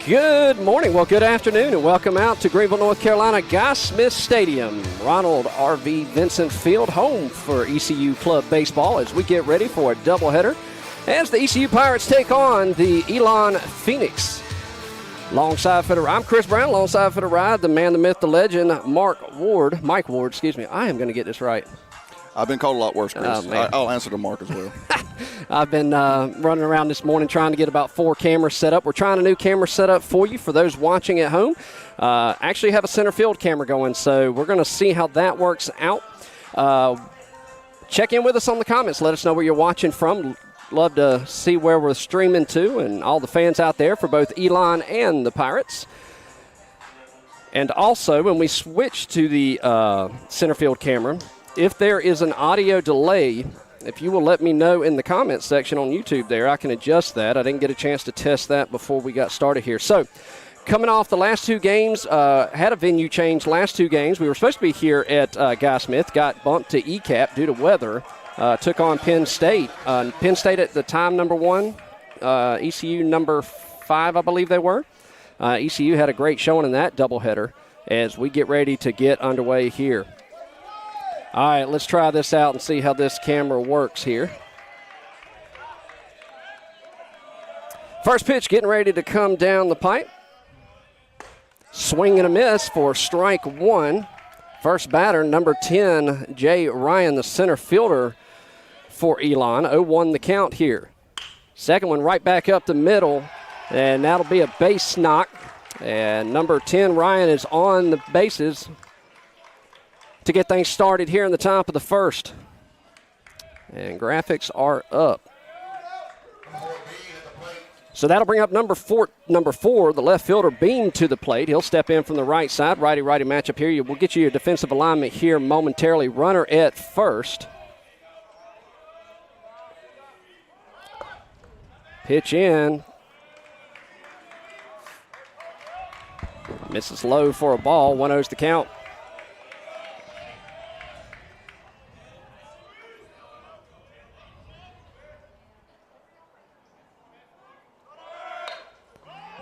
Good morning, well, good afternoon, and welcome out to Greenville, North Carolina, Guy Smith Stadium, Ronald R.V. Vincent Field, home for ECU Club Baseball as we get ready for a doubleheader as the ECU Pirates take on the Elon Phoenix. Alongside for the I'm Chris Brown, alongside for the ride, the man, the myth, the legend, Mike Ward, I am going to get this right. I've been called a lot worse, Chris. Oh, I'll answer to Mark as well. I've been running around this morning trying to get about 4 cameras set up. We're trying a new camera set up for you for those watching at home. Actually have a center field camera going, so we're going to see how that works out. Check in with us on the comments. Let us know where you're watching from. Love to see where we're streaming to and all the fans out there for both Elon and the Pirates. And also, when we switch to the center field camera, if there is an audio delay, if you will let me know in the comments section on YouTube there, I can adjust that. I didn't get a chance to test that before we got started here. So, coming off the last 2 games, had a venue change last 2 games. We were supposed to be here at Guy Smith, got bumped to ECAP due to weather, took on Penn State. Penn State at the time, number 1, ECU number 5, I believe they were. ECU had a great showing in that doubleheader as we get ready to get underway here. All right, let's try this out and see how this camera works here. First pitch getting ready to come down the pipe. Swing and a miss for strike 1. First batter, number 10, Jay Ryan, the center fielder for Elon. 0-1 the count here. Second one right back up the middle, and that'll be a base knock. And number 10, Ryan, is on the bases to get things started here in the top of the first. And graphics are up. So that'll bring up number four, the left fielder, Beam, to the plate. He'll step in from the right side. Righty-righty matchup here. We'll get you your defensive alignment here momentarily. Runner at first. Pitch in. Misses low for a ball. 1-0's the count.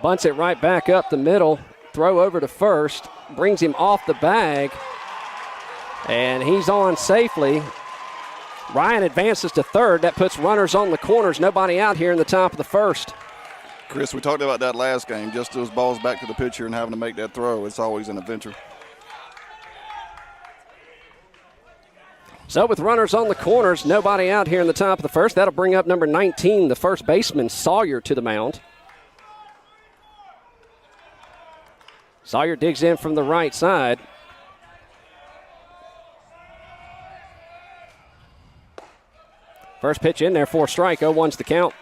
Bunts it right back up the middle. Throw over to first. Brings him off the bag. And he's on safely. Ryan advances to third. That puts runners on the corners. Nobody out here in the top of the first. Chris, we talked about that last game. Just those balls back to the pitcher and having to make that throw. It's always an adventure. So with runners on the corners, nobody out here in the top of the first. That'll bring up number 19, the first baseman, Sawyer, to the mound. Sawyer digs in from the right side. First pitch in there for a strike. 0-1's the count.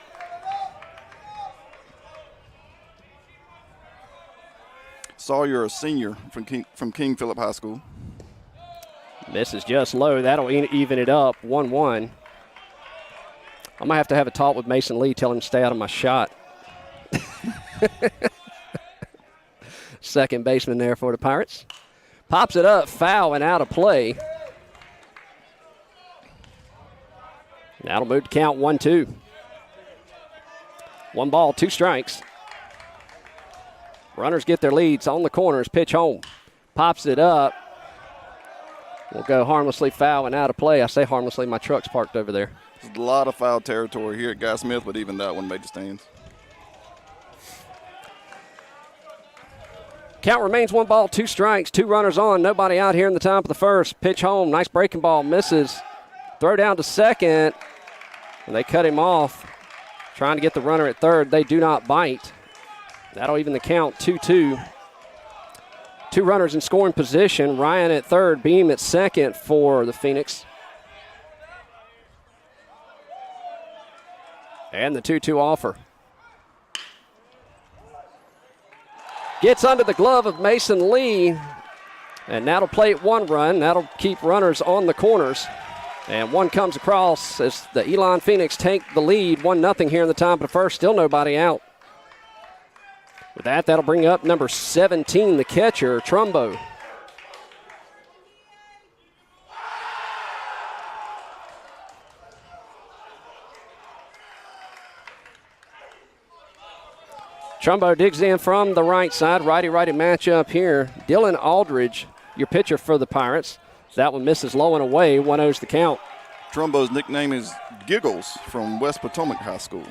Sawyer, a senior from King Philip High School. This is just low. That'll even it up. 1-1. I'm going to have a talk with Mason Lee, tell him to stay out of my shot. Second baseman there for the Pirates. Pops it up, foul and out of play. That'll move to count 1-2. 1 ball, 2 strikes. Runners get their leads on the corners. Pitch home. Pops it up. We'll go harmlessly foul and out of play. I say harmlessly, my truck's parked over there. There's a lot of foul territory here at Guy Smith, but even that one made the stands. Count remains 1 ball, 2 strikes, 2 runners on. Nobody out here in the top of the first. Pitch home. Nice breaking ball. Misses. Throw down to second. And they cut him off. Trying to get the runner at third. They do not bite. That'll even the count. 2-2. 2 runners in scoring position. Ryan at third. Beam at second for the Phoenix. And the 2-2 offer. Gets under the glove of Mason Lee, and that'll plate 1 run. That'll keep runners on the corners. And 1 comes across as the Elon Phoenix take the lead. 1-0 here in the top of the first. Still nobody out. With that, that'll bring up number 17, the catcher, Trumbo. Trumbo digs in from the right side. Righty-righty matchup here. Dylan Aldridge, your pitcher for the Pirates. That one misses low and away. 1-0's the count. Trumbo's nickname is Giggles from West Potomac High School.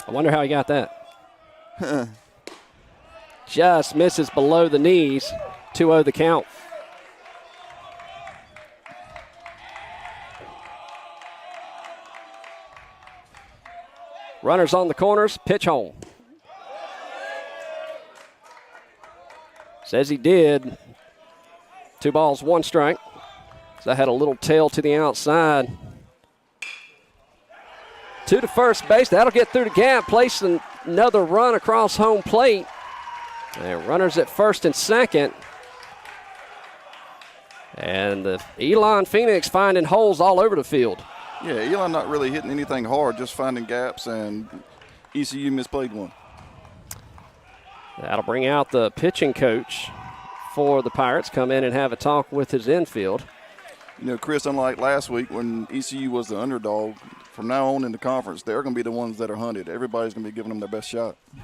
I wonder how he got that. Just misses below the knees. 2-0 the count. Runners on the corners, pitch home. Says he did. 2 balls, 1 strike. So that had a little tail to the outside. 2 to first base. That'll get through the gap. Place another run across home plate. And runners at first and second. And the Elon Phoenix finding holes all over the field. Yeah, Elon not really hitting anything hard, just finding gaps, and ECU misplayed one. That'll bring out the pitching coach for the Pirates, come in and have a talk with his infield. You know, Chris, unlike last week when ECU was the underdog, from now on in the conference, they're going to be the ones that are hunted. Everybody's going to be giving them their best shot. And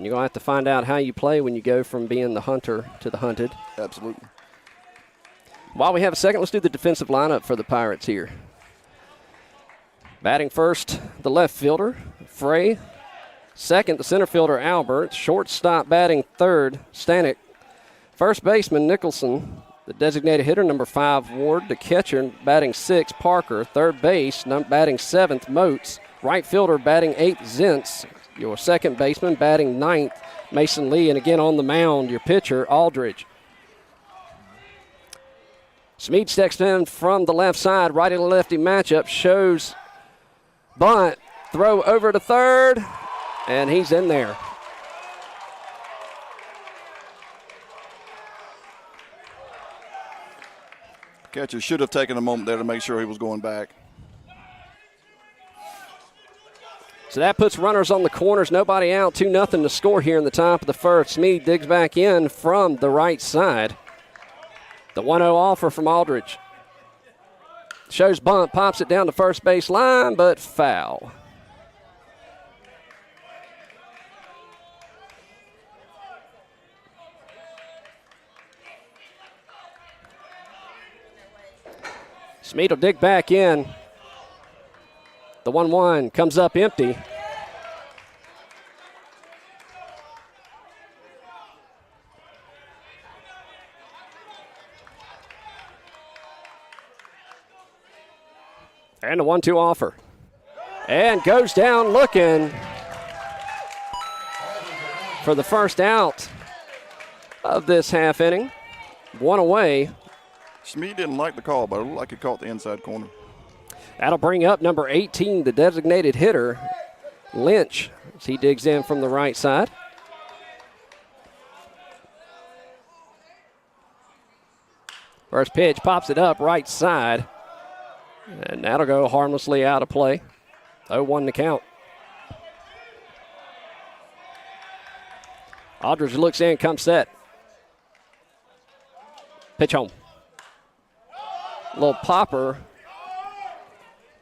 you're going to have to find out how you play when you go from being the hunter to the hunted. Absolutely. While we have a second, let's do the defensive lineup for the Pirates here. Batting first, the left fielder, Frey. Second, the center fielder, Albert. Shortstop batting third, Stanek. First baseman, Nicholson. The designated hitter, number 5, Ward. The catcher, batting 6, Parker. Third base, batting 7th, Moats. Right fielder, batting 8th, Zintz. Your second baseman, batting 9th, Mason Lee. And again on the mound, your pitcher, Aldridge. Smead steps in from the left side. Righty-lefty matchup shows bunt, throw over to third, and he's in there. Catcher should have taken a moment there to make sure he was going back. So that puts runners on the corners, nobody out, 2-0 to score here in the top of the first. Smead digs back in from the right side. The 1-0 offer from Aldridge. Shows bunt, pops it down to first base line, but foul. Smead will dig back in. The 1-1 comes up empty. And a 1-2 offer. And goes down looking for the first out of this half inning. 1 away. Smead didn't like the call, but it looked like he caught the inside corner. That'll bring up number 18, the designated hitter, Lynch, as he digs in from the right side. First pitch, pops it up right side. And that'll go harmlessly out of play. 0-1 to count. Aldridge looks in, comes set. Pitch home. Little popper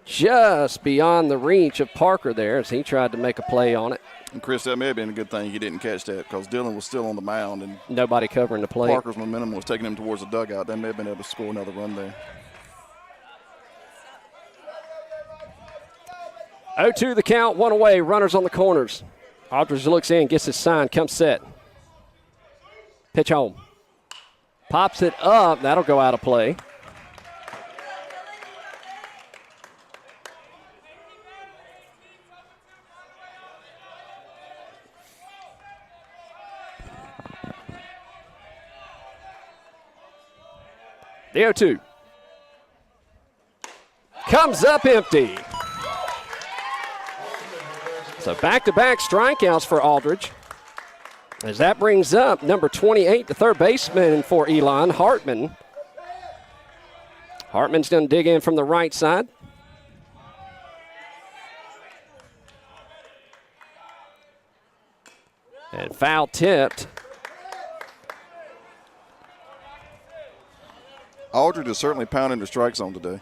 just beyond the reach of Parker there as he tried to make a play on it. And Chris, that may have been a good thing he didn't catch that because Dylan was still on the mound and nobody covering the plate. Parker's momentum was taking him towards the dugout. They may have been able to score another run there. 0-2 the count, 1 away, runners on the corners. Aldridge looks in, gets his sign, comes set. Pitch home. Pops it up, that'll go out of play. The 0-2. Comes up empty. So back-to-back strikeouts for Aldridge. As that brings up number 28, the third baseman for Elon, Hartman. Hartman's going to dig in from the right side. And foul tipped. Aldridge is certainly pounding the strike zone today.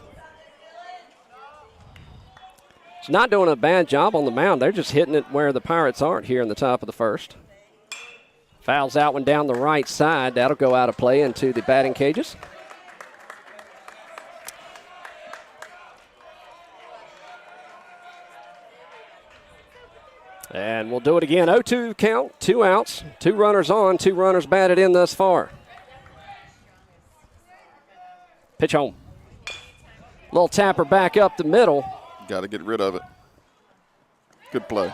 He's not doing a bad job on the mound. They're just hitting it where the Pirates aren't here in the top of the first. Fouls out one down the right side. That'll go out of play into the batting cages. And we'll do it again. 0-2 count, 2 outs, 2 runners on, 2 runners batted in thus far. Pitch home. Little tapper back up the middle. Got to get rid of it. Good play.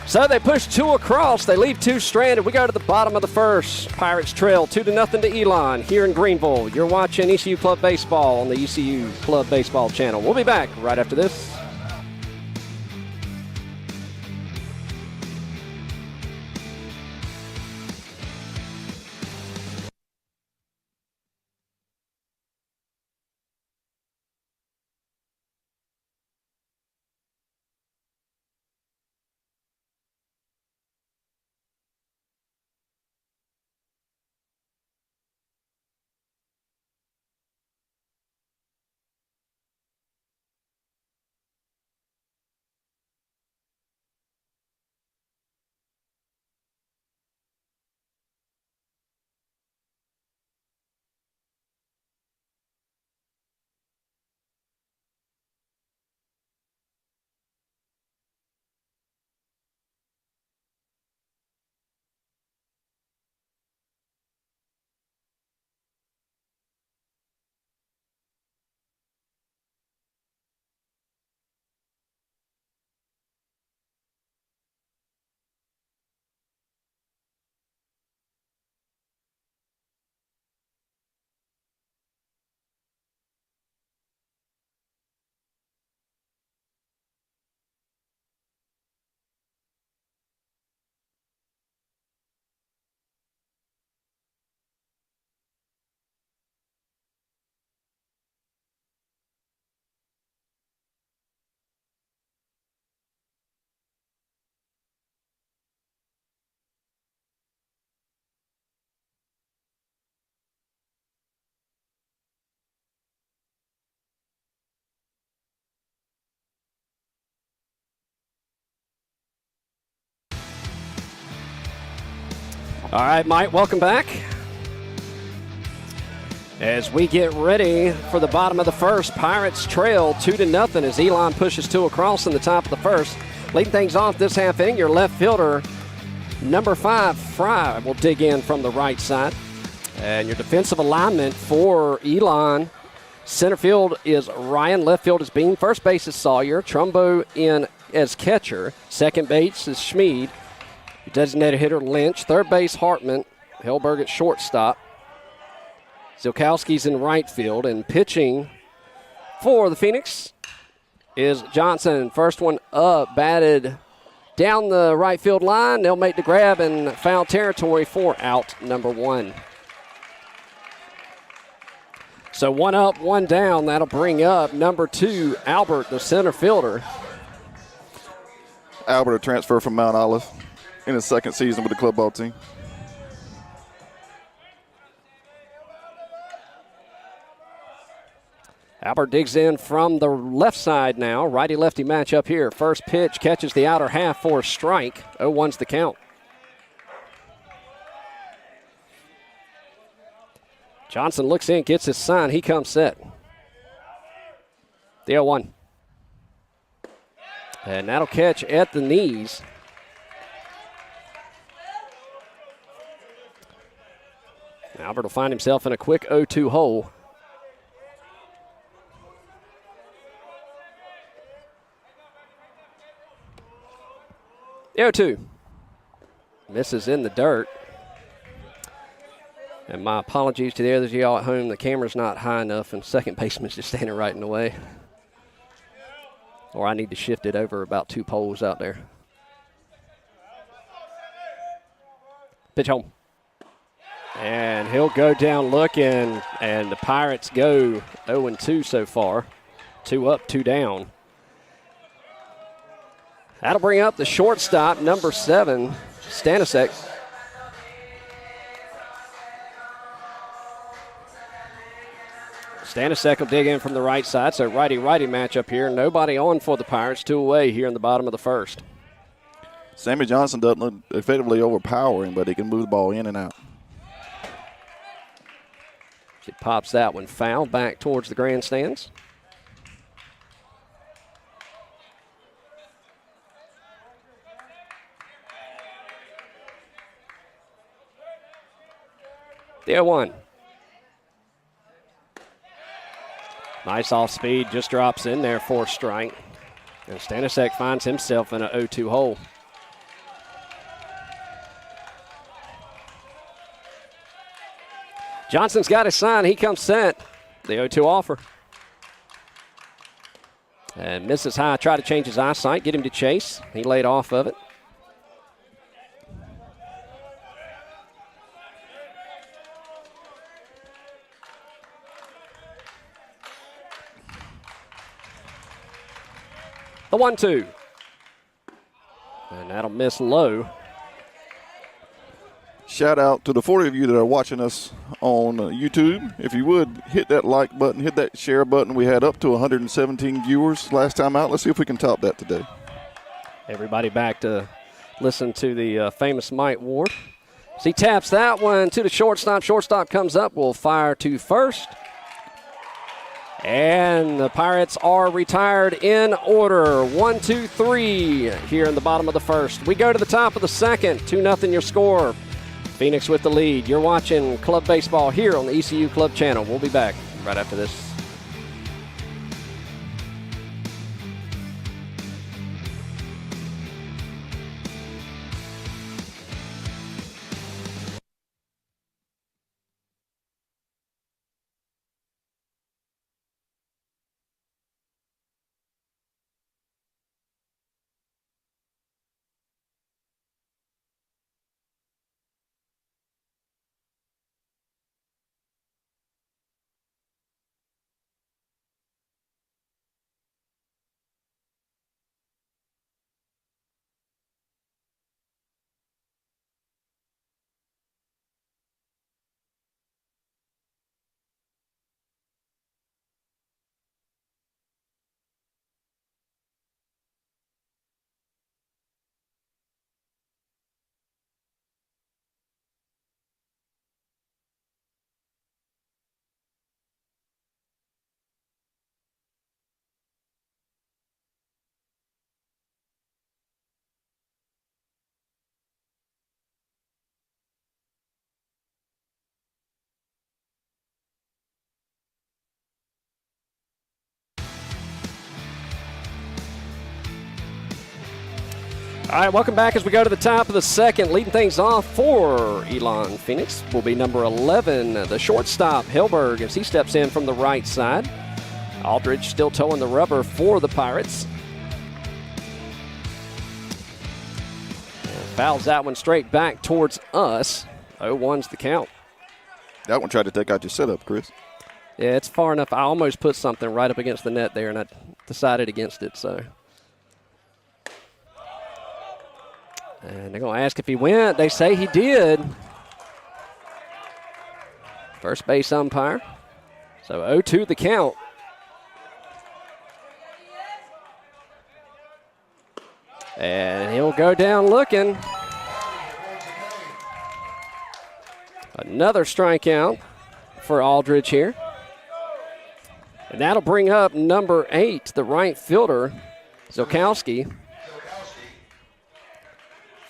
So they push 2 across. They leave 2 stranded. We go to the bottom of the first. Pirates trail 2-0 to Elon here in Greenville. You're watching ECU Club Baseball on the ECU Club Baseball channel. We'll be back right after this. All right, Mike, welcome back. As we get ready for the bottom of the first, Pirates trail 2-0 as Elon pushes 2 across in the top of the first. Leading things off this half inning, your left fielder, number 5, Fry, will dig in from the right side. And your defensive alignment for Elon, center field is Ryan, left field is Bean, first base is Sawyer, Trumbo in as catcher, second base is Schmid, your designated hitter Lynch, third base Hartman, Hellberg at shortstop. Zilkowski's in right field, and pitching for the Phoenix is Johnson. First one up, batted down the right field line. They'll make the grab in foul territory for out number 1. So 1 up, 1 down. That'll bring up number 2, Albert, the center fielder. Albert, a transfer from Mount Olive in his second season with the club ball team. Albert digs in from the left side now. Righty-lefty matchup here. First pitch catches the outer half for a strike. 0-1's the count. Johnson looks in, gets his sign. He comes set. The 0-1. And that'll catch at the knees. Albert will find himself in a quick 0-2 hole. The 0-2. Misses in the dirt. And my apologies to the others of y'all at home. The camera's not high enough, and second baseman's just standing right in the way. Or I need to shift it over about 2 poles out there. Pitch home. And he'll go down looking, and the Pirates go 0-2 so far. 2 up, 2 down. That'll bring up the shortstop, number 7, Stanisic. Stanisiak will dig in from the right side, so righty-righty matchup here. Nobody on for the Pirates, 2 away here in the bottom of the first. Sammy Johnson doesn't look effectively overpowering, but he can move the ball in and out. She pops that one foul back towards the grandstands. The 0-1. Nice off speed, just drops in there for a strike. And Stanisiak finds himself in an 0-2 hole. Johnson's got his sign. He comes set. The 0-2 offer. And misses high. Try to change his eyesight, get him to chase. He laid off of it. The 1-2. And that'll miss low. Shout out to the 40 of you that are watching us on YouTube. If you would, hit that like button, hit that share button. We had up to 117 viewers last time out. Let's see if we can top that today. Everybody back to listen to the famous Mike Ward. As he taps that one to the shortstop. Shortstop comes up, will fire to first. And the Pirates are retired in order. 1, 2, 3 here in the bottom of the first. We go to the top of the second. 2-0 your score. Phoenix with the lead. You're watching Club Baseball here on the ECU Club channel. We'll be back right after this. All right, welcome back as we go to the top of the second. Leading things off for Elon Phoenix will be number 11, the shortstop, Hilberg, as he steps in from the right side. Aldridge still towing the rubber for the Pirates. And fouls that one straight back towards us. 0-1's the count. That one tried to take out your setup, Chris. Yeah, it's far enough. I almost put something right up against the net there, and I decided against it, so. And they're going to ask if he went. They say he did. First base umpire. So 0-2 the count. And he'll go down looking. Another strikeout for Aldridge here. And that'll bring up number 8, the right fielder, Zolkowski.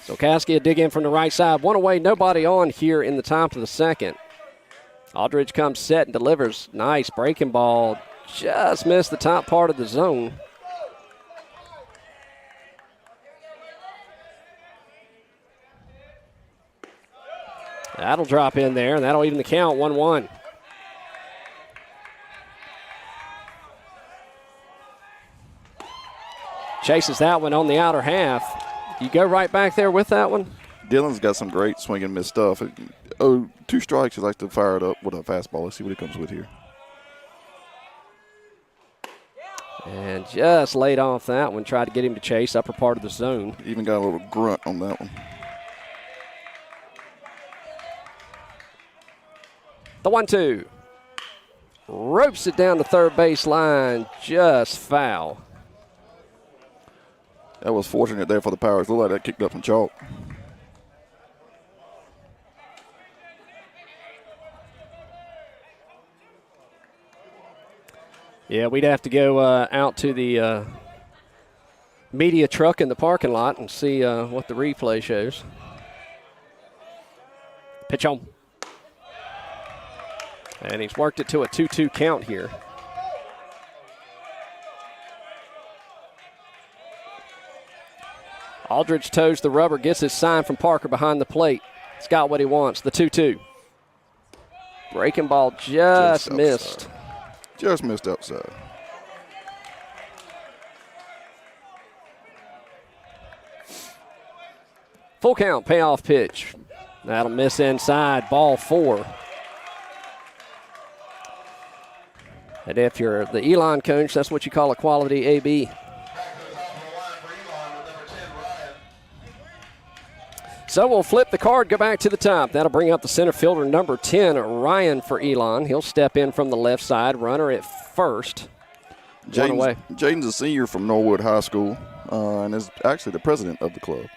Zolkowski will dig in from the right side. One away, nobody on here in the top of the second. Aldridge comes set and delivers. Nice breaking ball. Just missed the top part of the zone. That'll drop in there, and that'll even the count, 1-1. Chases that one on the outer half. You go right back there with that one? Dylan's got some great swing and miss stuff. 2 strikes, he likes to fire it up with a fastball. Let's see what he comes with here. And just laid off that one. Tried to get him to chase upper part of the zone. Even got a little grunt on that one. The 1-2. ropes it down the third base line, just foul. That was fortunate there for the Pirates. Looked like that kicked up some chalk. Yeah, we'd have to go out to the media truck in the parking lot and see what the replay shows. Pitch on. And he's worked it to a 2-2 count here. Aldridge toes the rubber, gets his sign from Parker behind the plate. He's got what he wants, the 2-2. Breaking ball just missed. Just missed outside. Full count, payoff pitch. That'll miss inside, ball 4. And if you're the Elon coach, that's what you call a quality AB. So we'll flip the card, go back to the top. That'll bring up the center fielder, number 10, Ryan for Elon. He'll step in from the left side, runner at first. Jaden's a senior from Norwood High School and is actually the president of the club.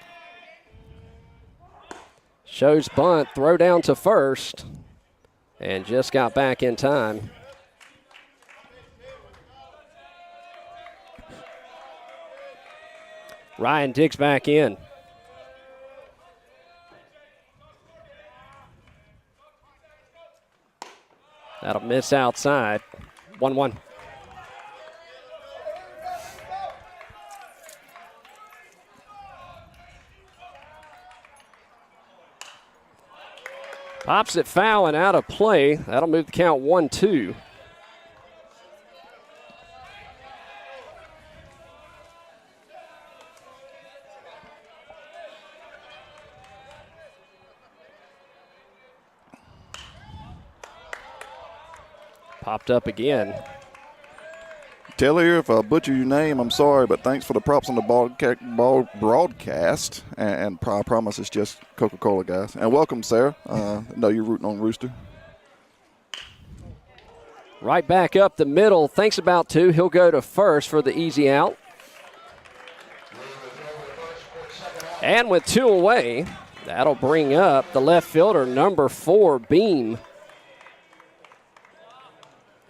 Shows bunt, throw down to first, and just got back in time. Ryan digs back in. That'll miss outside. 1-1. Pops it foul and out of play. That'll move the count 1-2. Popped up again. Taylor, if I butcher your name, I'm sorry, but thanks for the props on the broadcast. And I promise it's just Coca-Cola, guys. And welcome, Sarah. I know you're rooting on Rooster. Right back up the middle. Thinks about 2. He'll go to first for the easy out. And with 2 away, that'll bring up the left fielder, number 4, Beam.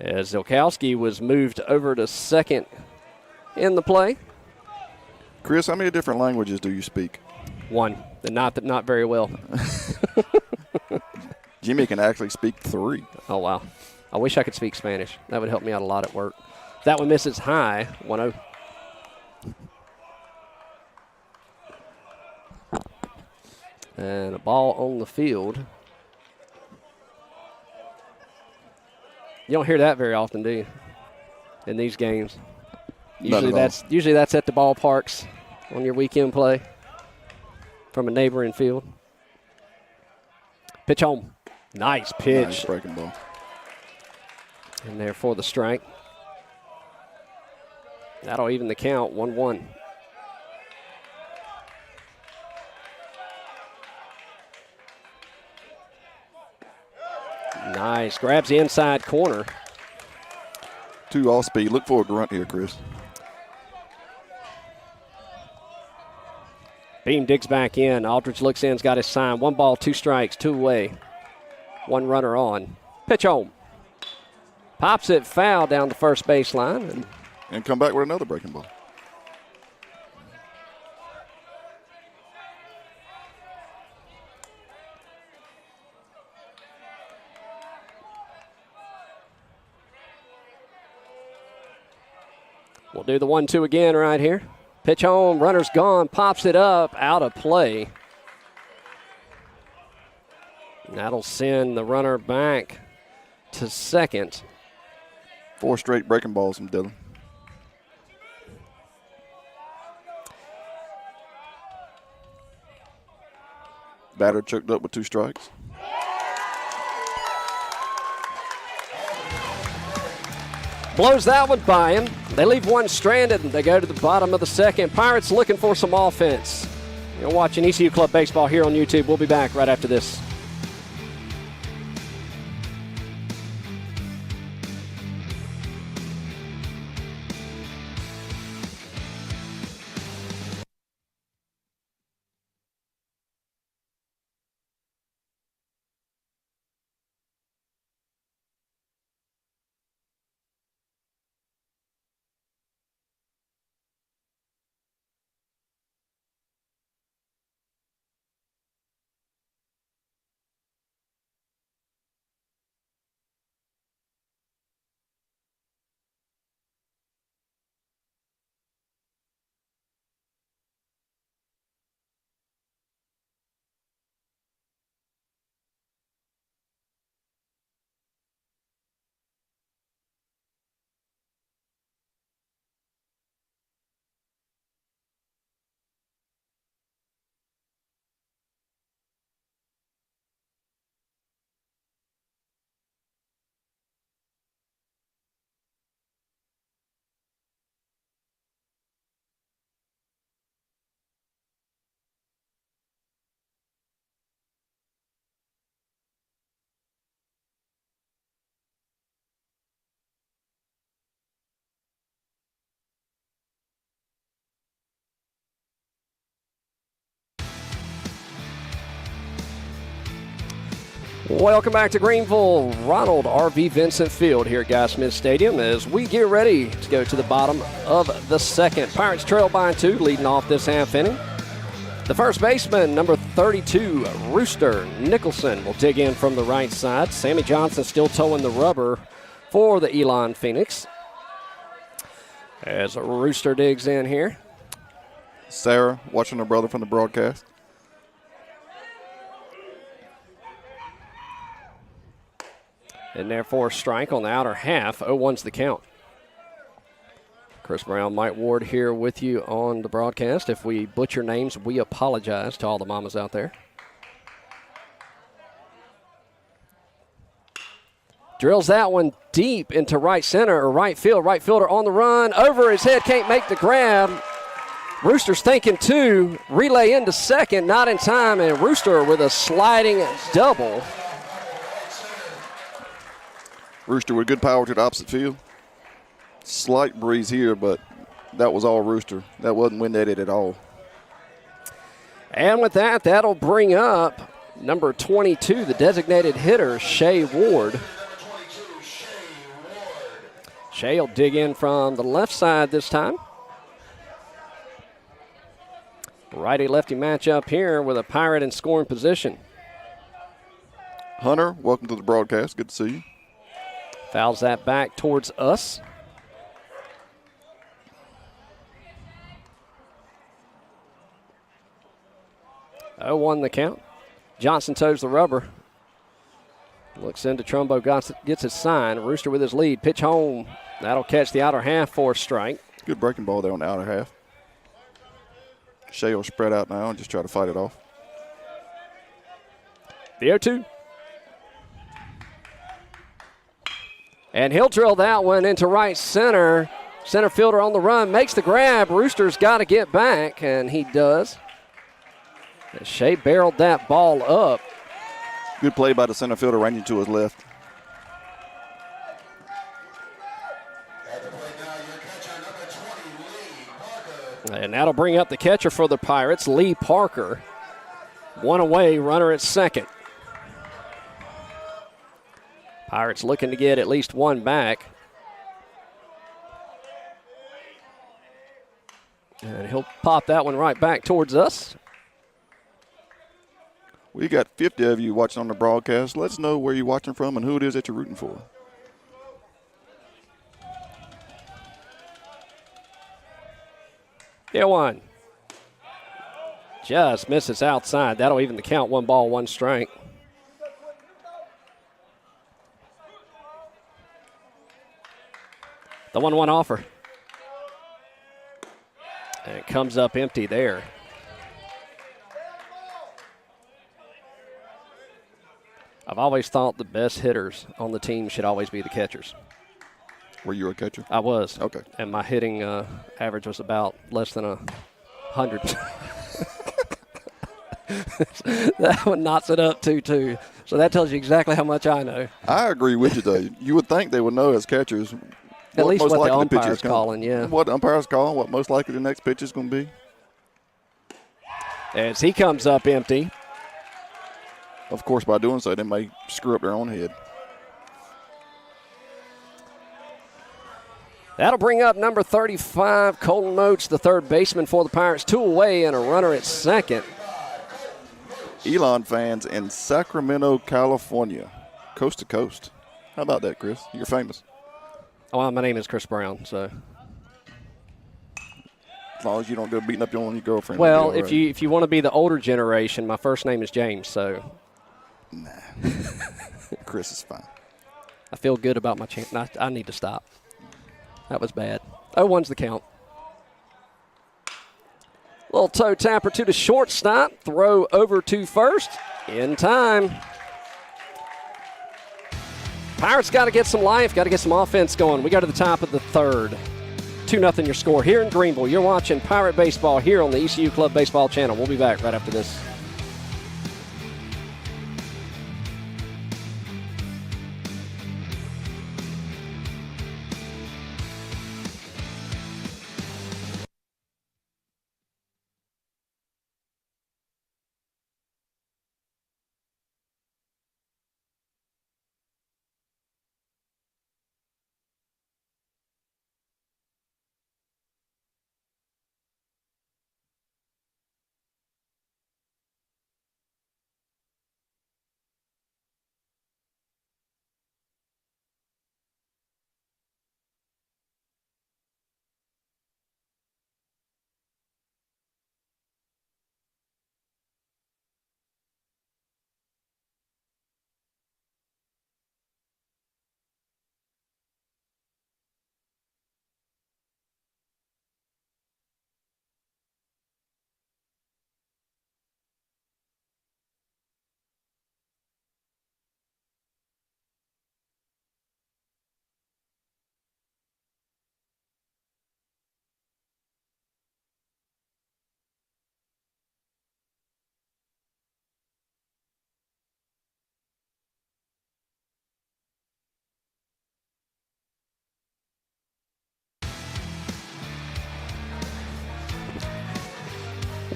As Zilkowski was moved over to second in the play. Chris, how many different languages do you speak? 1, and not very well. Jimmy can actually speak 3. Oh, wow. I wish I could speak Spanish. That would help me out a lot at work. That one misses high, 1-0. And a ball on the field. You don't hear that very often, do you? In these games. Usually that's at the ballparks on your weekend play from a neighboring field. Pitch home. Nice pitch. Nice breaking ball. In there for the strike. That'll even the count, 1-1. Nice. Grabs the inside corner. 2 off speed. Look for a grunt here, Chris. Beam digs back in. Aldridge looks in, has got his sign. 1 ball, 2 strikes, 2 away. 1 runner on. Pitch home. Pops it foul down the first baseline. And come back with another breaking ball. We'll do the 1-2 again right here. Pitch home, runner's gone, pops it up, out of play. That'll send the runner back to second. 4 straight breaking balls from Dillon. Batter choked up with 2 strikes. Blows that one by him. They leave 1 stranded, and they go to the bottom of the second. Pirates looking for some offense. You're watching ECU Club Baseball here on YouTube. We'll be back right after this. Welcome back to Greenville Ronald R.V. Vincent Field here at Guy Smith Stadium as we get ready to go to the bottom of the second. Pirates trail by 2, leading off this half inning. The first baseman, number 32, Rooster Nicholson, will dig in from the right side. Sammy Johnson still towing the rubber for the Elon Phoenix. As Rooster digs in here. Sarah watching her brother from the broadcast. And therefore a strike on the outer half. 0-1's the count. Chris Brown, Mike Ward here with you on the broadcast. If we butcher names, we apologize to all the mamas out there. Drills that one deep into right center or right field. Right fielder on the run. Over his head, can't make the grab. Rooster's thinking 2. Relay into second, not in time, and Rooster with a sliding double. Rooster with good power to the opposite field. Slight breeze here, but that was all Rooster. That wasn't wind-netted at all. And with that, that'll bring up number 22, the designated hitter, Shea Ward. Shea will dig in from the left side this time. Righty-lefty matchup here with a Pirate in scoring position. Hunter, welcome to the broadcast. Good to see you. Fouls that back towards us. Oh, 0-1 the count. Johnson toes the rubber. Looks into Trumbo, gets his sign. Rooster with his lead. Pitch home. That'll catch the outer half for a strike. Good breaking ball there on the outer half. Shea will spread out now and just try to fight it off. The 0-2. And he'll drill that one into right center. Center fielder on the run, makes the grab. Rooster's got to get back, and he does. And Shea barreled that ball up. Good play by the center fielder ranging to his left. And that'll bring up the catcher for the Pirates, Lee Parker. One away, runner at second. Pirates looking to get at least one back. And he'll pop that one right back towards us. We got 50 of you watching on the broadcast. Let us know where you're watching from and who it is that you're rooting for. Yeah, 1. Just misses outside. That'll even the count. 1 ball, 1 strike. The 1-1 offer. And it comes up empty there. I've always thought the best hitters on the team should always be the catchers. Were you a catcher? I was. Okay. And my hitting average was about less than 100. That one knocks it up 2-2. So that tells you exactly how much I know. I agree with you, though. You would think they would know as catchers. At least what the umpire's calling, yeah. What the umpire's calling, what most likely the next pitch is going to be. As he comes up empty. Of course, by doing so, they may screw up their own head. That'll bring up number 35, Colton Moats, the third baseman for the Pirates. 2 away and a runner at second. Elon fans in Sacramento, California, coast to coast. How about that, Chris? You're famous. Oh, well, my name is Chris Brown, so. As long as you don't go beating up your girlfriend. Well, if you want to be the older generation, my first name is James, so. Nah. Chris is fine. I feel good about my chance. I need to stop. That was bad. 0-1's the count. Little toe tapper to the shortstop. Throw over to first. In time. Pirates got to get some life, got to get some offense going. We go to the top of the third. 2-0 your score here in Greenville. You're watching Pirate Baseball here on the ECU Club Baseball channel. We'll be back right after this.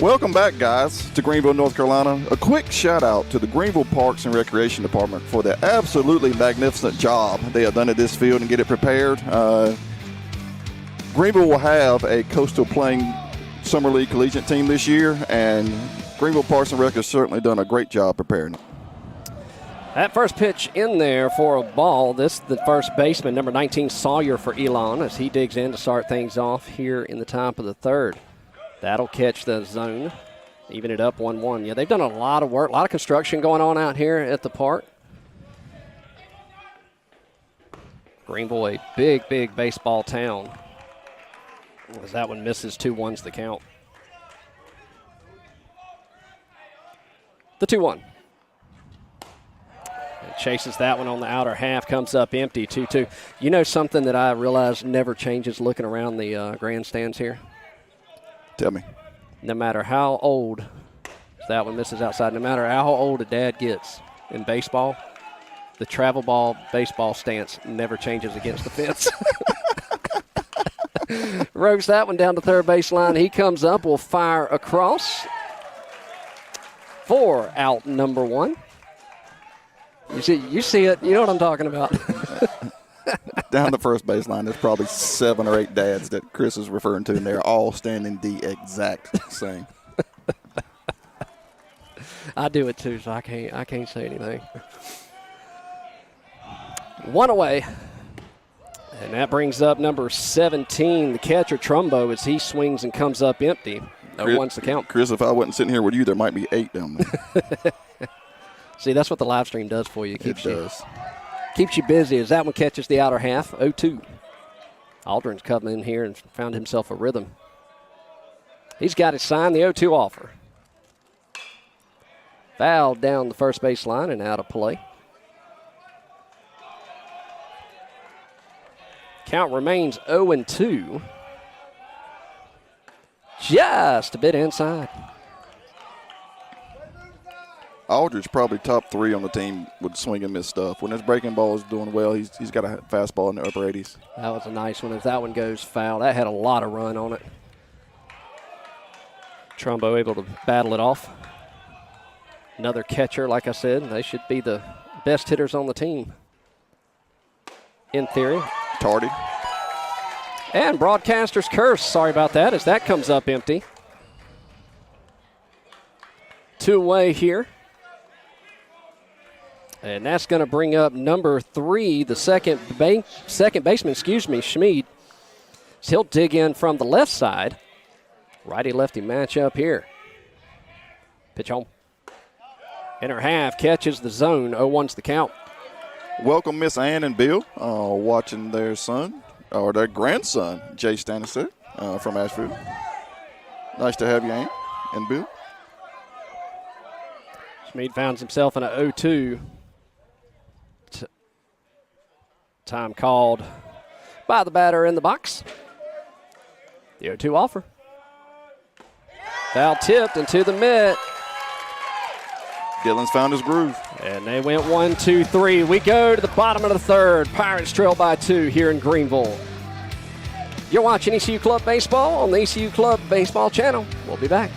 Welcome back, guys, to Greenville, North Carolina. A quick shout-out to the Greenville Parks and Recreation Department for the absolutely magnificent job they have done at this field and get it prepared. Greenville will have a Coastal playing Summer League collegiate team this year, and Greenville Parks and Rec has certainly done a great job preparing it. That first pitch in there for a ball. This is the first baseman, number 19, Sawyer for Elon, as he digs in to start things off here in the top of the third. That'll catch the zone, even it up 1-1. Yeah, they've done a lot of work, a lot of construction going on out here at the park. Greenville, a big, big baseball town. As that one misses, 2-1's the count. The 2-1. Chases that one on the outer half, comes up empty, 2-2. You know something that I realize never changes looking around the grandstands here? Tell me. No matter how old, that one misses outside, no matter how old a dad gets in baseball, the travel ball baseball stance never changes against the fence. Rogues that one down to third baseline. He comes up, will fire across for out number 1. You see it. You know what I'm talking about. Down the first baseline, there's probably 7 or 8 dads that Chris is referring to, and they're all standing the exact same. I do it too, so I can't say anything. 1 away. And that brings up number 17, the catcher, Trumbo, as he swings and comes up empty. No one's the count. Chris, if I wasn't sitting here with you, there might be 8 down there. See, that's what the live stream does for you. It does. Keeps you busy as that one catches the outer half, 0-2. Aldrin's come in here and found himself a rhythm. He's got it signed, the 0-2 offer. Fouled down the first base line and out of play. Count remains 0-2. Just a bit inside. Aldridge probably top 3 on the team with swing and miss stuff. When his breaking ball is doing well, he's got a fastball in the upper 80s. That was a nice one. If that one goes foul, that had a lot of run on it. Trumbo able to battle it off. Another catcher, like I said. They should be the best hitters on the team, in theory. Tardy. And broadcaster's curse. Sorry about that, as that comes up empty. 2 away here. And that's going to bring up number 3, the second baseman, Schmid. So he'll dig in from the left side. Righty-lefty matchup here. Pitch home. Inner half, catches the zone. 0-1's the count. Welcome, Miss Ann and Bill, watching their son, or their grandson, Jay Stanislav, from Asheville. Nice to have you, Ann and Bill. Schmid finds himself in a 0-2. Time called by the batter in the box. The 0-2 offer. Foul tipped into the mitt. Dylan's found his groove. And they went 1, 2, 3. We go to the bottom of the third. Pirates trail by 2 here in Greenville. You're watching ECU Club Baseball on the ECU Club Baseball channel. We'll be back.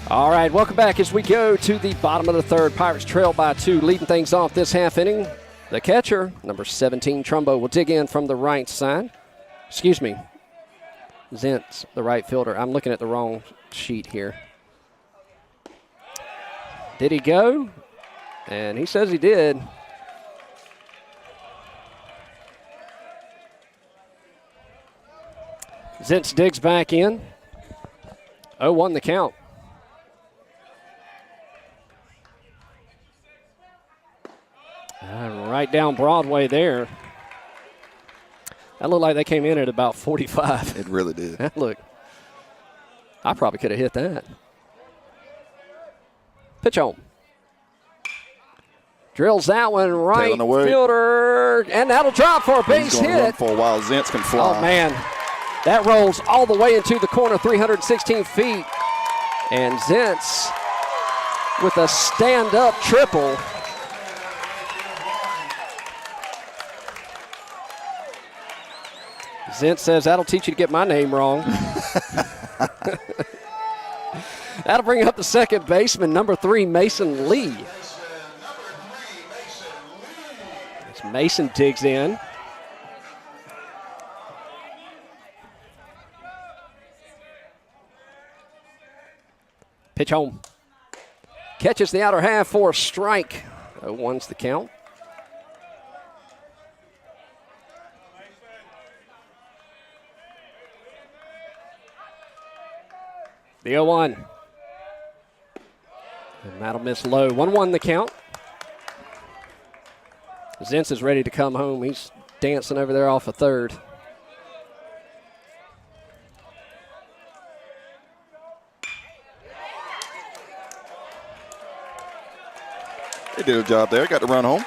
All right, welcome back as we go to the bottom of the third. Pirates trail by 2, leading things off this half inning. The catcher, number 17, Trumbo, will dig in from the right side. Excuse me, Zentz, the right fielder. I'm looking at the wrong sheet here. Did he go? And he says he did. Zentz digs back in. 0-1 the count. Right down Broadway there. That looked like they came in at about 45. It really did. Look, I probably could have hit that. Pitch on. Drills that one right fielder, and that'll drop for a base hit. Run for a while. Zentz can fly. Oh, man. That rolls all the way into the corner, 316 feet. And Zentz with a stand-up triple. Zentz says, that'll teach you to get my name wrong. That'll bring up the second baseman, number 3, Mason Lee. As Mason digs in. Pitch home. Catches the outer half for a strike. 0-1's the count. The 0-1. And that'll miss low. 1-1 the count. Zentz is ready to come home. He's dancing over there off a third. They did a job there. Got to run home.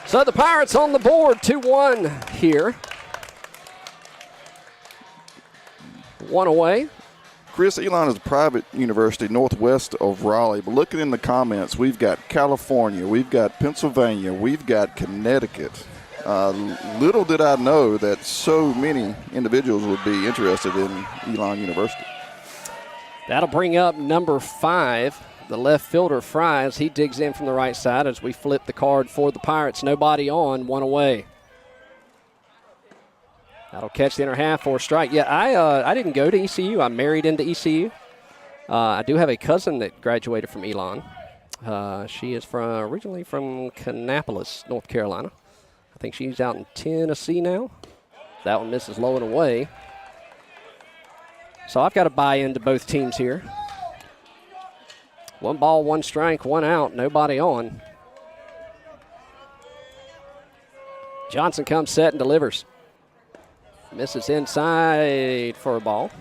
So the Pirates on the board, 2-1 here. 1 away. Chris, Elon is a private university northwest of Raleigh, but looking in the comments, we've got California, we've got Pennsylvania, we've got Connecticut. Little did I know that so many individuals would be interested in Elon University. That'll bring up number 5, the left fielder, Fries. He digs in from the right side as we flip the card for the Pirates. Nobody on, 1 away. That'll catch the inner half for a strike. Yeah, I didn't go to ECU. I married into ECU. I do have a cousin that graduated from Elon. She is originally from Kannapolis, North Carolina. I think she's out in Tennessee now. That one misses low and away. So I've got to buy into both teams here. 1 ball, 1 strike, 1 out, nobody on. Johnson comes set and delivers. Misses inside for a ball.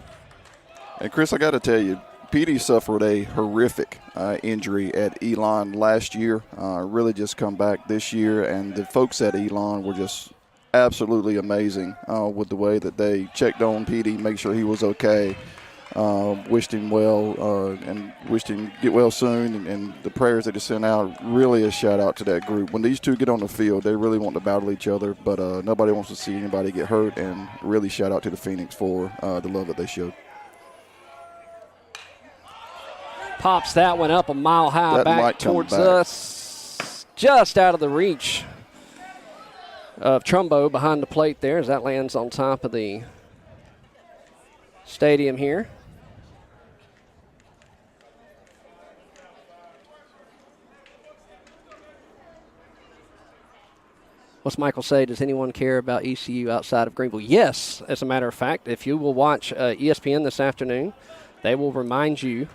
And Chris, I got to tell you, Petey suffered a horrific injury at Elon last year. Really just come back this year, and the folks at Elon were just absolutely amazing with the way that they checked on Petey, make sure he was okay. Wished him well and wished him get well soon, and the prayers that he sent out. Really a shout out to that group. When these two get on the field, they really want to battle each other, but nobody wants to see anybody get hurt, and really shout out to the Phoenix for the love that they showed. Pops that one up a mile high back towards us, just out of the reach of Trumbo behind the plate there as that lands on top of the stadium here. What's Michael say? Does anyone care about ECU outside of Greenville? Yes, as a matter of fact. If you will watch ESPN this afternoon, they will remind you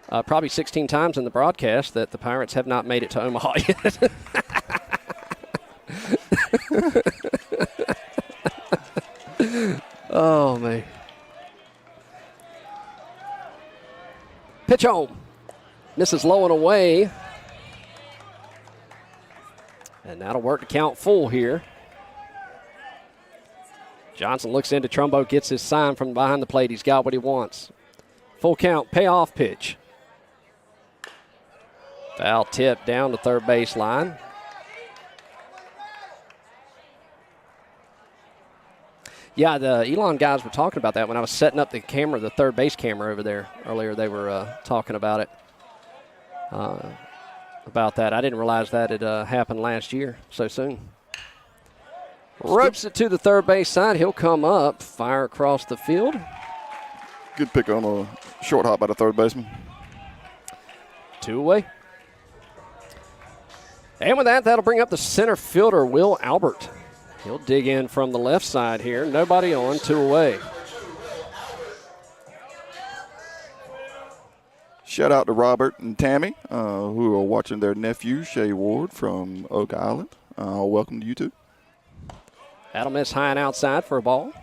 probably 16 times in the broadcast that the Pirates have not made it to Omaha yet. Oh, man. Pitch home. Misses low and away. And that'll work to count full here. Johnson looks into Trumbo, gets his sign from behind the plate. He's got what he wants. Full count, payoff pitch. Foul tip down to third baseline. Yeah, the Elon guys were talking about that when I was setting up the camera, the third base camera over there earlier. They were talking about it, about that. I didn't realize that it happened last year so soon. Ropes it to the third base side. He'll come up, fire across the field. Good pick on a short hop by the third baseman. 2 away. And with that, that'll bring up the center fielder, Will Albert. He'll dig in from the left side here. Nobody on, 2 away. Shout out to Robert and Tammy, who are watching their nephew, Shay Ward, from Oak Island. Welcome to you two. That'll miss high and outside for a ball.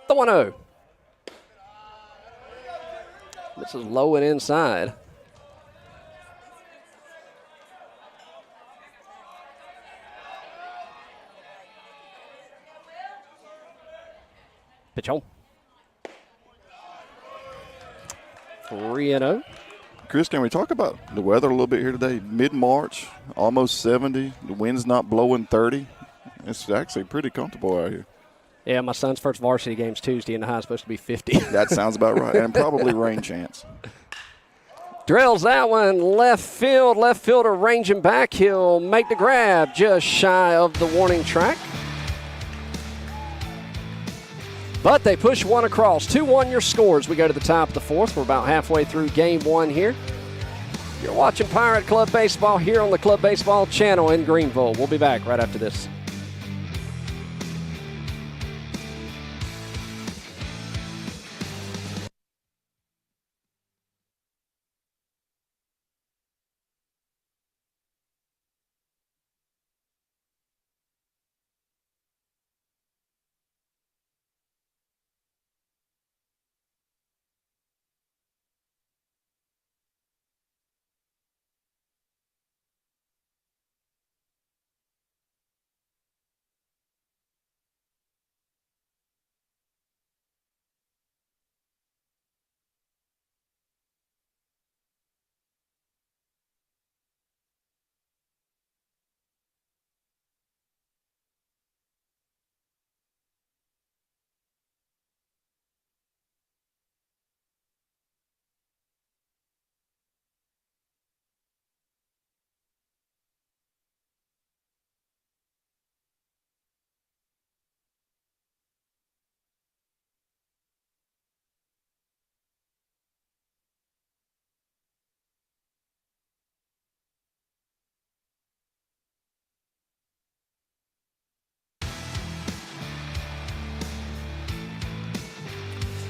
The 1-0. This is low and inside. Pitch home. 3-0. Chris, can we talk about the weather a little bit here today? Mid-March, almost 70. The wind's not blowing 30. It's actually pretty comfortable out here. Yeah, my son's first varsity game's Tuesday, and the high's supposed to be 50. That sounds about right, and probably rain chance. Drills that one left field. Left fielder ranging back. He'll make the grab just shy of the warning track. But they push one across. 2-1 your scores. We go to the top of the fourth. We're about halfway through game one here. You're watching Pirate Club Baseball here on the Club Baseball channel in Greenville. We'll be back right after this.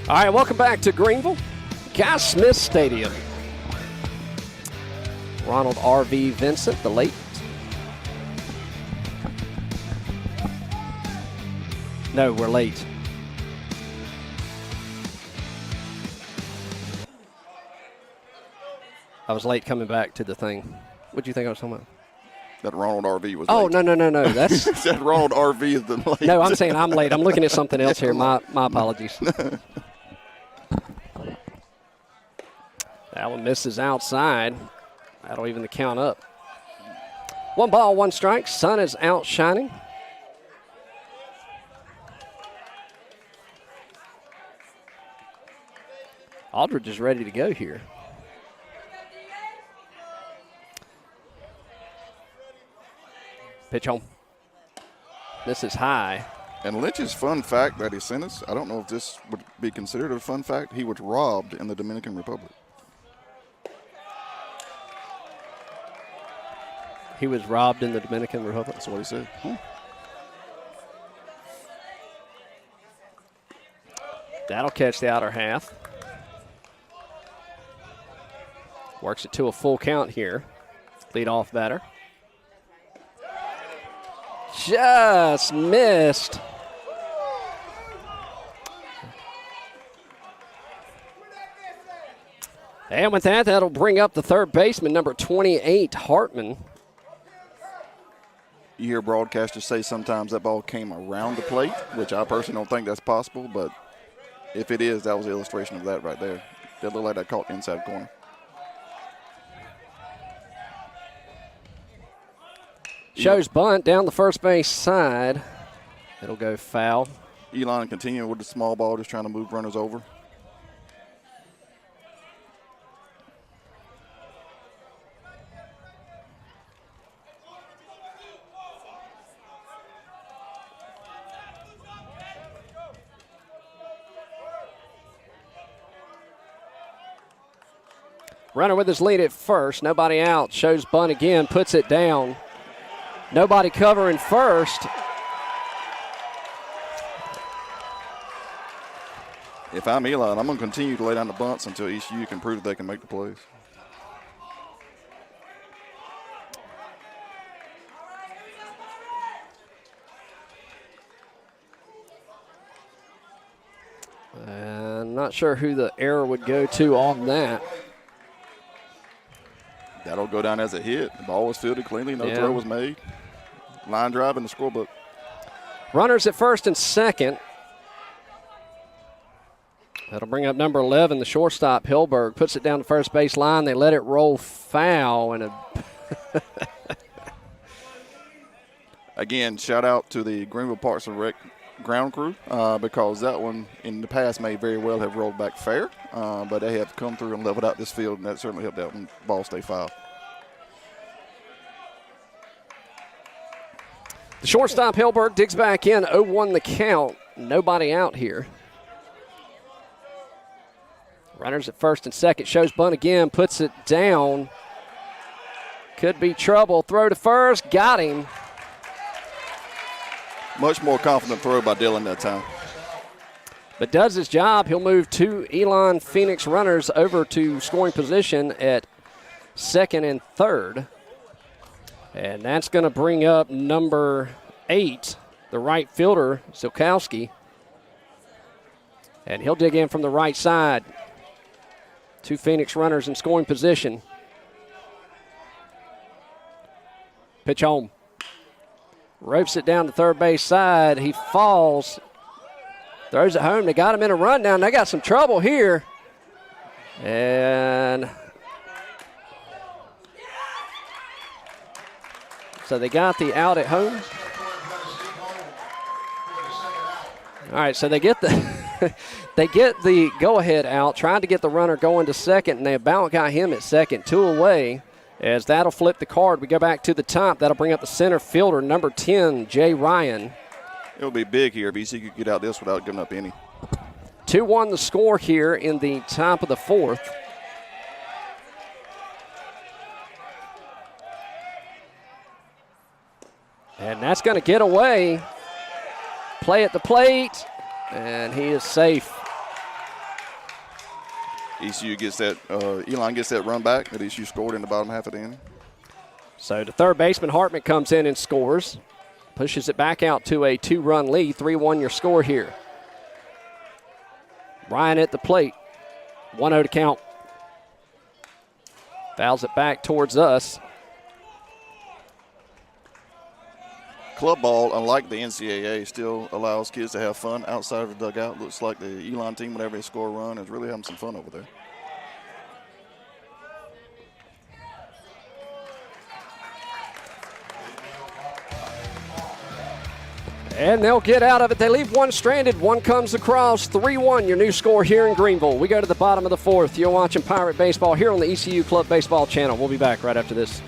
All right, welcome back to Greenville, Guy Smith Stadium. Ronald R.V. Vincent, the late. No, we're late. I was late coming back to the thing. What do you think I was talking about? That Ronald R.V. was Oh, late. no. That's That Ronald R.V. is the late. no, I'm saying I'm late. I'm looking at something else here. My apologies. That one misses outside. That'll even the count up. 1 ball, 1 strike. Sun is outshining. Aldridge is ready to go here. Pitch home. This is high. And Lynch's fun fact that he sent us, I don't know if this would be considered a fun fact, he was robbed in the Dominican Republic. He was robbed in the Dominican Republic. That's what he said. That'll catch the outer half. Works it to a full count here. Lead off batter. Just missed. And with that, that'll bring up the third baseman, number 28, Hartman. You hear broadcasters say sometimes that ball came around the plate, which I personally don't think that's possible, but if it is, that was the illustration of that right there. That looked like that caught inside corner. Shows bunt down the first base side. It'll go foul. Elon continuing with the small ball, just trying to move runners over. Runner with his lead at first. Nobody out. Shows bunt again. Puts it down. Nobody covering first. If I'm Elon, I'm going to continue to lay down the bunts until ECU can prove that they can make the plays. Not sure who the error would go to on that. That'll go down as a hit. The ball was fielded cleanly. No throw was made. Line drive in the scorebook. Runners at first and second. That'll bring up number 11, the shortstop, Hilberg. Puts it down the first base line. They let it roll foul. And Again, shout out to the Greenville Parks and Rec ground crew because that one in the past may very well have rolled back fair, but they have come through and leveled out this field, and that certainly helped that one ball stay foul. The shortstop, Hilberg, digs back in. 0-1 the count. Nobody out here. Runners at first and second. Shows bunt again. Puts it down. Could be trouble. Throw to first. Got him. Much more confident throw by Dylan that time. But does his job. He'll move two Elon Phoenix runners over to scoring position at second and third. And that's going to bring up number 8, the right fielder, Silkowski. And he'll dig in from the right side. Two Phoenix runners in scoring position. Pitch home. Ropes it down the third base side. He falls. Throws it home. They got him in a rundown. They got some trouble here. And so they got the out at home. All right, so they get the they get the go-ahead out, trying to get the runner going to second, and they about got him at second, 2 away. As that'll flip the card, we go back to the top. That'll bring up the center fielder, number 10, Jay Ryan. It'll be big here if ECU could get out this without giving up any. 2-1 the score here in the top of the fourth. And that's going to get away. Play at the plate, and he is safe. ECU gets that, Elon gets that run back that ECU scored in the bottom half of the inning. So the third baseman, Hartman, comes in and scores. Pushes it back out to a 2-run lead. 3-1 your score here. Ryan at the plate. 1-0 to count. Fouls it back towards us. Club ball, unlike the NCAA, still allows kids to have fun outside of the dugout. Looks like the Elon team, whenever they score a run, is really having some fun over there. And they'll get out of it. They leave one stranded. One comes across. 3-1, your new score here in Greenville. We go to the bottom of the fourth. You're watching Pirate Baseball here on the ECU Club Baseball channel. We'll be back right after this.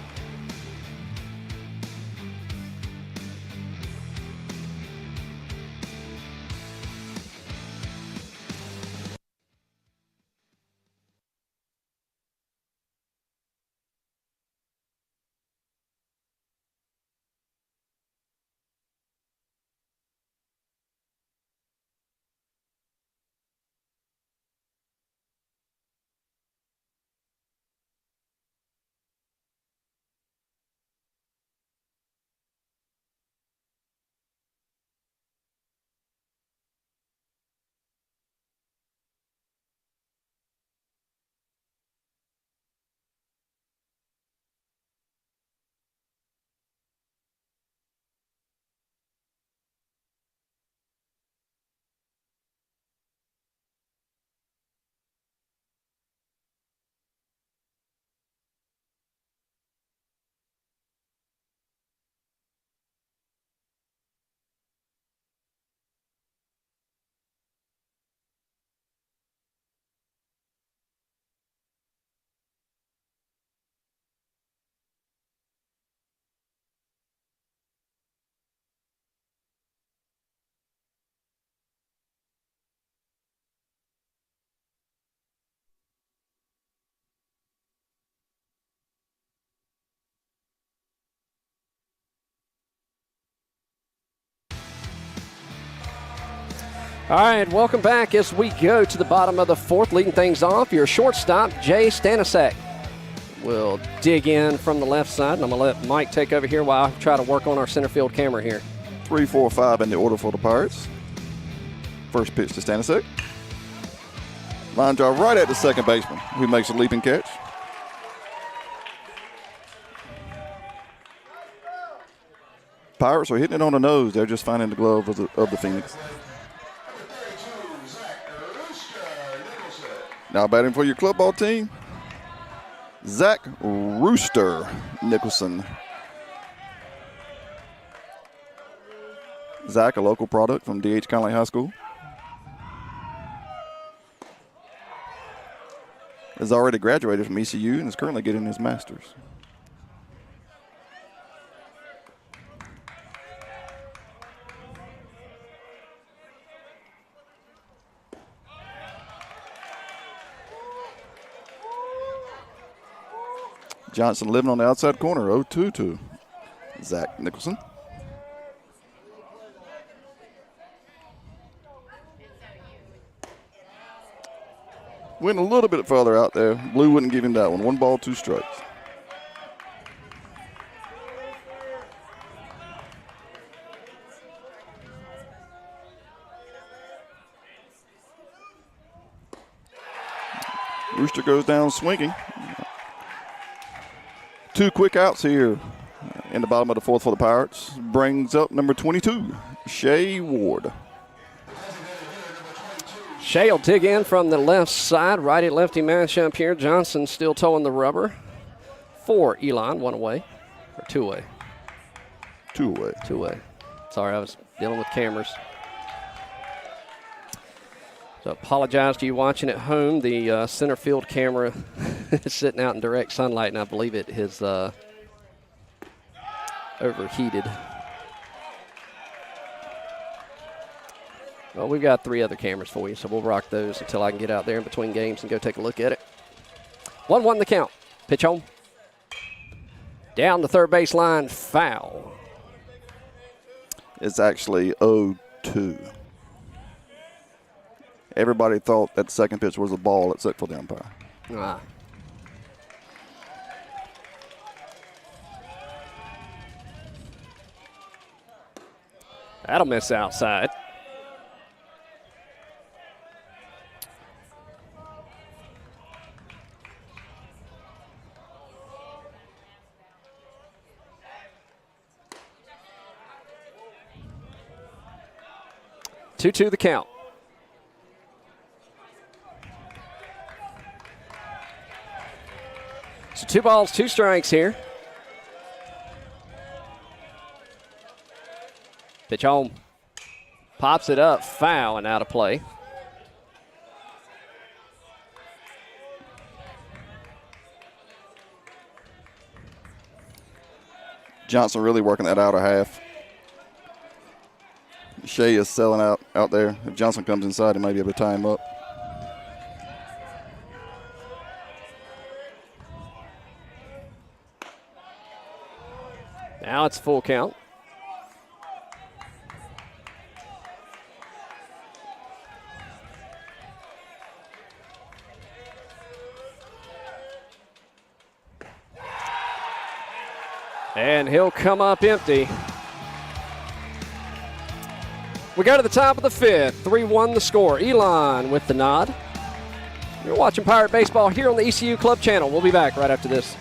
All right, welcome back as we go to the bottom of the fourth. Leading things off, your shortstop, Jay Stanisiak, will dig in from the left side. And I'm going to let Mike take over here while I try to work on our center field camera here. 3, 4, 5 in the order for the Pirates. First pitch to Stanisiak. Line drive right at the second baseman, who makes a leaping catch. Pirates are hitting it on the nose. They're just finding the glove of the Phoenix. Now batting for your club ball team, Zach Rooster Nicholson. Zach, a local product from D.H. Conley High School, has already graduated from ECU and is currently getting his master's. Johnson living on the outside corner, 0-2 to Zach Nicholson. Went a little bit further out there. Blue wouldn't give him that one. 1 ball, 2 strikes. Rooster goes down swinging. 2 quick outs here in the bottom of the fourth for the Pirates. Brings up number 22, Shea Ward. Shea will dig in from the left side. Righty-lefty matchup here. Johnson still towing the rubber. For Elon, 1 away. Or 2 away. 2 away. 2 away. Sorry, I was dealing with cameras. So apologize to you watching at home. The center field camera is sitting out in direct sunlight, and I believe it has overheated. Well, we've got 3 other cameras for you, so we'll rock those until I can get out there in between games and go take a look at it. 1-1 the count. Pitch home. Down the third base line, foul. It's actually 0-2. Everybody thought that second pitch was a ball except for the umpire. Ah. That'll miss outside. Two the count. So 2 balls, 2 strikes here. Pitch home. Pops it up, foul, and out of play. Johnson really working that outer half. Shea is selling out there. If Johnson comes inside, he might be able to tie him up. Now it's full count. And he'll come up empty. We go to the top of the 5th. 3-1 the score. Elon with the nod. You're watching Pirate Baseball here on the ECU Club channel. We'll be back right after this.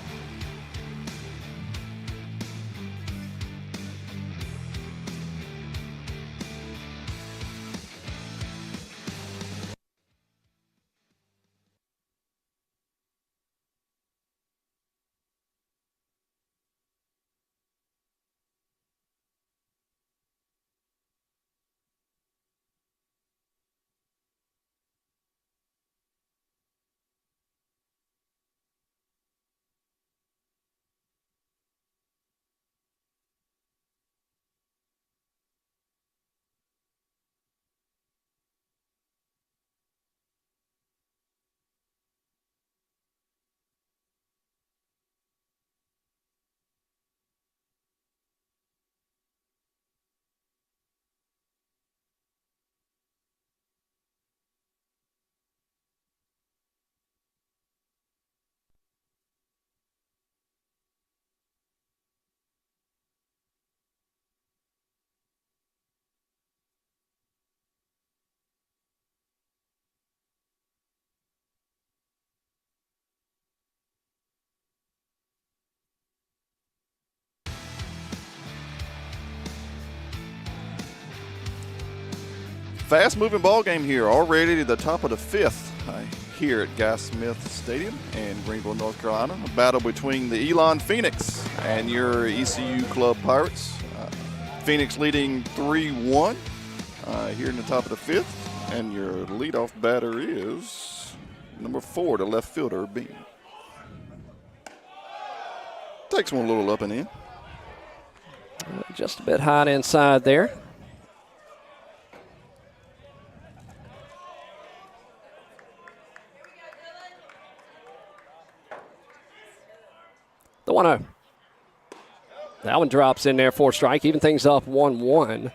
Fast-moving ball game here, already to the top of the fifth here at Guy Smith Stadium in Greenville, North Carolina. A battle between the Elon Phoenix and your ECU Club Pirates. Phoenix leading 3-1 here in the top of the fifth. And your leadoff batter is number 4, the left fielder, Bean. Takes one a little up and in. Just a bit hot inside there. The 1-0. That one drops in there for a strike, even things up 1-1.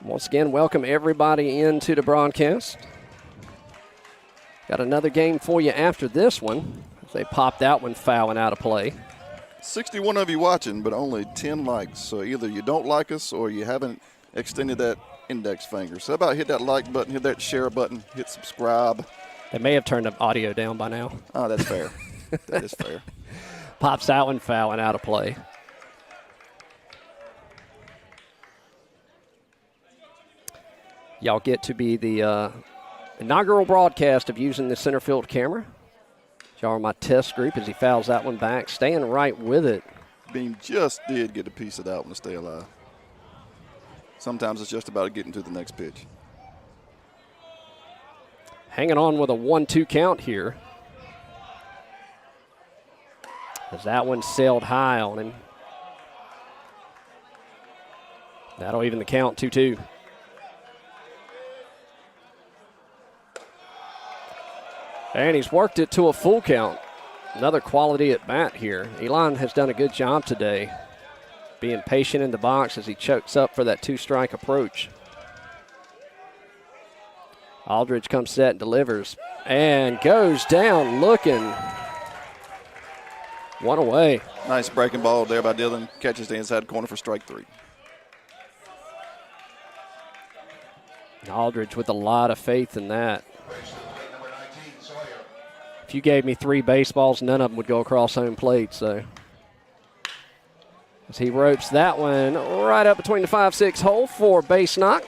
Once again, welcome everybody into the broadcast. Got another game for you after this one. They popped that one foul and out of play. 61 of you watching, but only 10 likes. So either you don't like us or you haven't extended that index finger. So how about hit that like button, hit that share button, hit subscribe. They may have turned the audio down by now. Oh, that's fair. That is fair. Pops that one foul and out of play. Y'all get to be the inaugural broadcast of using the center field camera. Y'all are my test group as he fouls that one back, staying right with it. Beam just did get a piece of that one to stay alive. Sometimes it's just about getting to the next pitch. Hanging on with a 1-2 count here. As that one sailed high on him. That'll even the count, 2-2. And he's worked it to a full count. Another quality at bat here. Elon has done a good job today, being patient in the box as he chokes up for that 2-strike approach. Aldridge comes set and delivers and goes down looking. One away. Nice breaking ball there by Dylan. Catches the inside corner for strike 3. Aldridge with a lot of faith in that. If you gave me 3 baseballs, none of them would go across home plate. So as he ropes that one right up between the 5-6 hole for a base knock.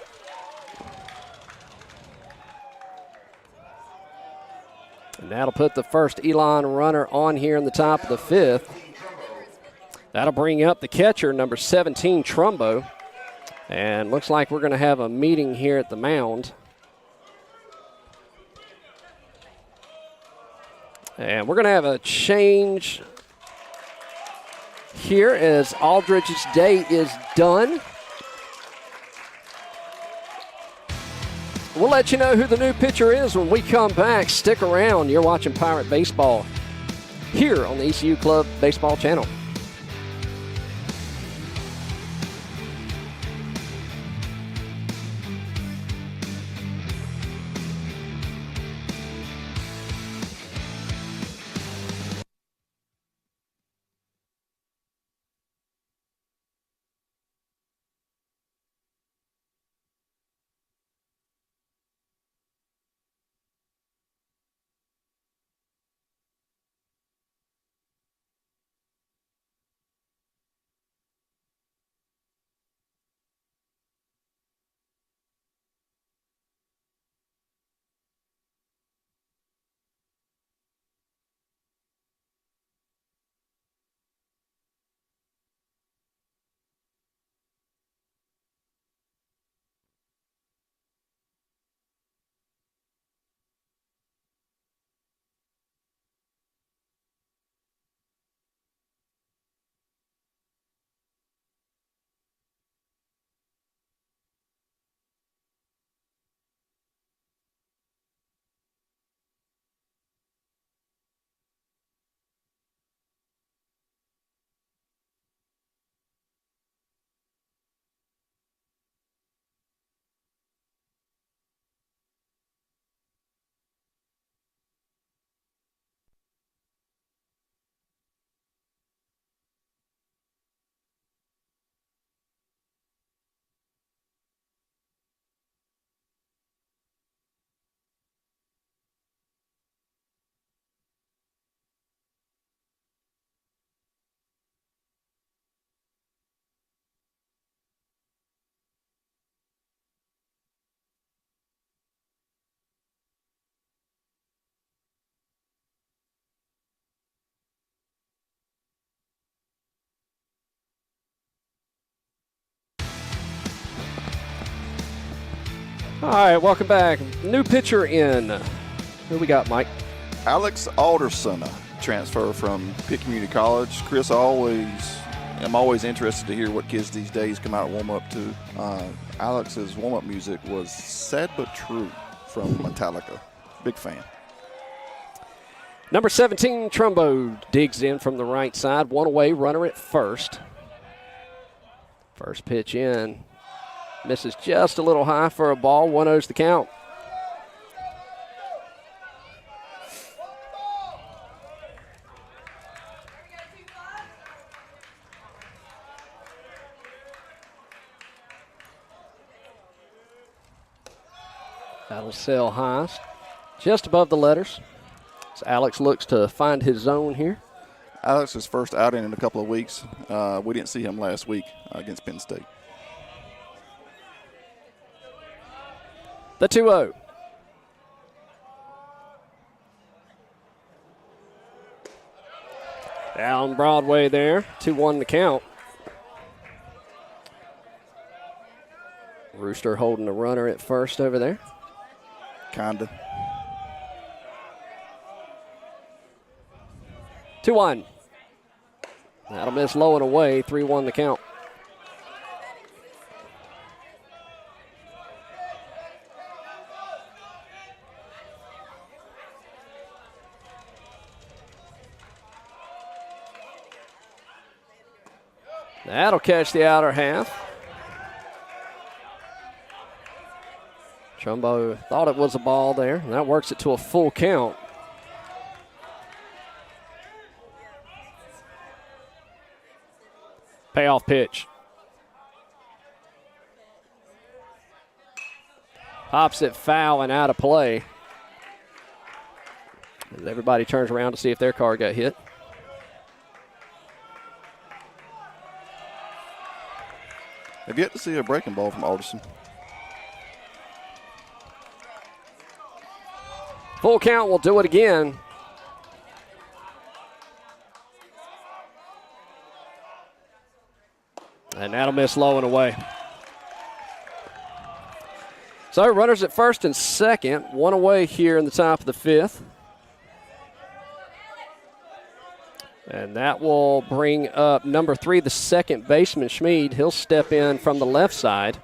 And that'll put the first Elon runner on here in the top of the 5th. That'll bring up the catcher, number 17, Trumbo. And looks like we're going to have a meeting here at the mound. And we're going to have a change here as Aldridge's day is done. We'll let you know who the new pitcher is when we come back. Stick around. You're watching Pirate Baseball here on the ECU Club Baseball Channel. All right, welcome back. New pitcher in. Who we got, Mike? Alex Alderson, transfer from Pitt Community College. Chris, I'm always interested to hear what kids these days come out and warm up to. Alex's warm-up music was Sad But True from Metallica. Big fan. Number 17, Trumbo digs in from the right side. One away, runner at first. First pitch in. Misses just a little high for a ball. 1-0's the count. That'll sail high, just above the letters. So Alex looks to find his zone here. Alex's first outing in a couple of weeks. We didn't see him last week against Penn State. The 2-0. Down Broadway there. 2-1 the count. Rooster holding the runner at first over there. Kinda. 2-1. That'll miss low and away. 3-1 the count. That'll catch the outer half. Trumbo thought it was a ball there, and that works it to a full count. Payoff pitch. Pops it foul and out of play. As everybody turns around to see if their car got hit. I've yet to see a breaking ball from Alderson. Full count will do it again. And that'll miss low and away. So runners at first and second. One away here in the top of the fifth. And that will bring up number 3, the second baseman, Schmid. He'll step in from the left side.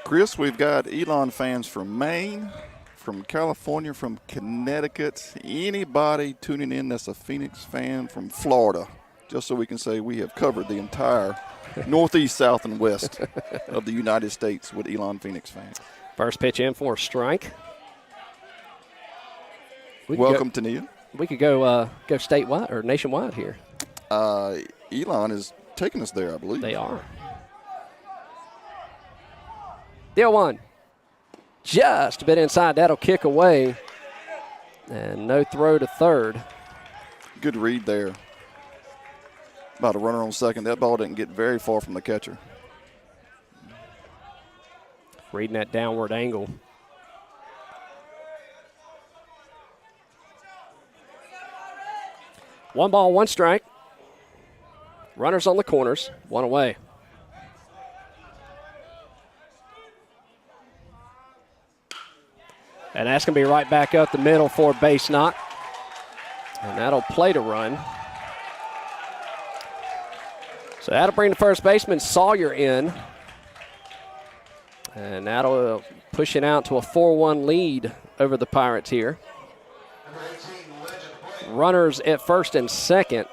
Chris, we've got Elon fans from Maine, from California, from Connecticut. Anybody tuning in that's a Phoenix fan from Florida, just so we can say we have covered the entire northeast, south, and west of the United States with Elon Phoenix fans. First pitch in for a strike. Welcome to Neil. We could go statewide or nationwide here. Elon is taking us there, I believe. They are. The 0-1. Just a bit inside. That'll kick away. And no throw to third. Good read there. About a runner on second. That ball didn't get very far from the catcher. Reading that downward angle. One ball, one strike. Runners on the corners. One away. And that's going to be right back up the middle for a base knock. And that'll play to run. So that'll bring the first baseman Sawyer in. And that'll push it out to a 4-1 lead over the Pirates here. Runners at first and second.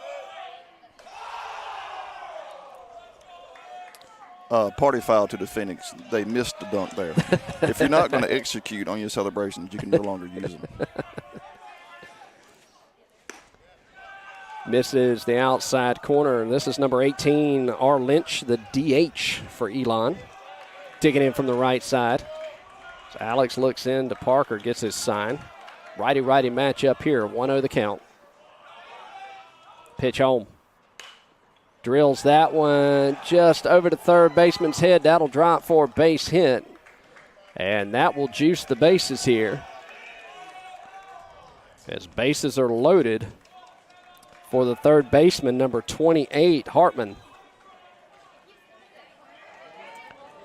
Party foul to the Phoenix. They missed the dunk there. If you're not going to execute on your celebrations, you can no longer use them. Misses the outside corner. This is number 18, R. Lynch, the DH for Elon. Digging in from the right side. So Alex looks in to Parker, gets his sign. Righty-righty matchup here, 1-0 the count. Pitch home. Drills that one just over the third baseman's head. That'll drop for a base hit. And that will juice the bases here. As bases are loaded for the third baseman, number 28, Hartman.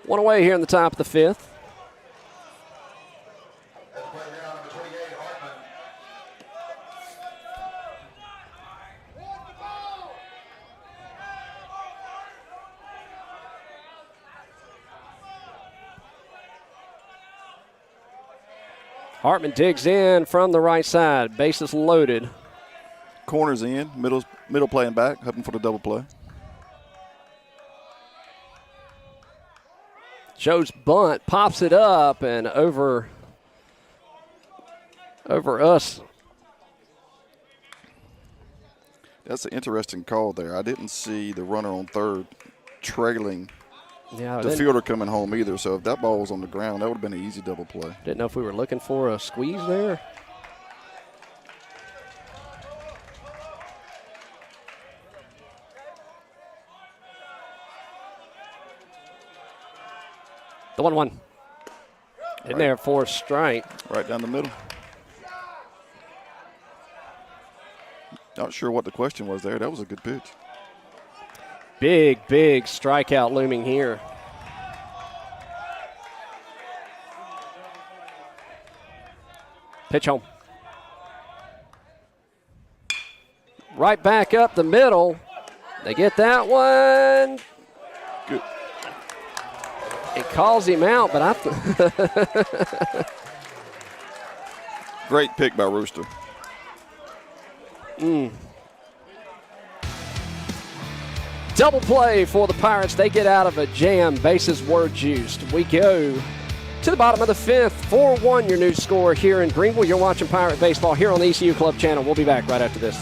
One away here in the top of the fifth. Hartman digs in from the right side. Bases loaded. Corners in, middle play and back, hoping for the double play. Joe's bunt pops it up and over us. That's an interesting call there. I didn't see the runner on third trailing the fielder coming home either. So if that ball was on the ground, that would have been an easy double play. Didn't know if we were looking for a squeeze there. The 1-1. In there for a strike. Right down the middle. Not sure what the question was there. That was a good pitch. Big strikeout looming here. Pitch home. Right back up the middle. They get that one. Good. It calls him out, but Great pick by Rooster. Double play for the Pirates. They get out of a jam. Bases were juiced. We go to the bottom of the fifth. 4-1 your new score here in Greenville. You're watching Pirate Baseball here on the ECU Club channel. We'll be back right after this.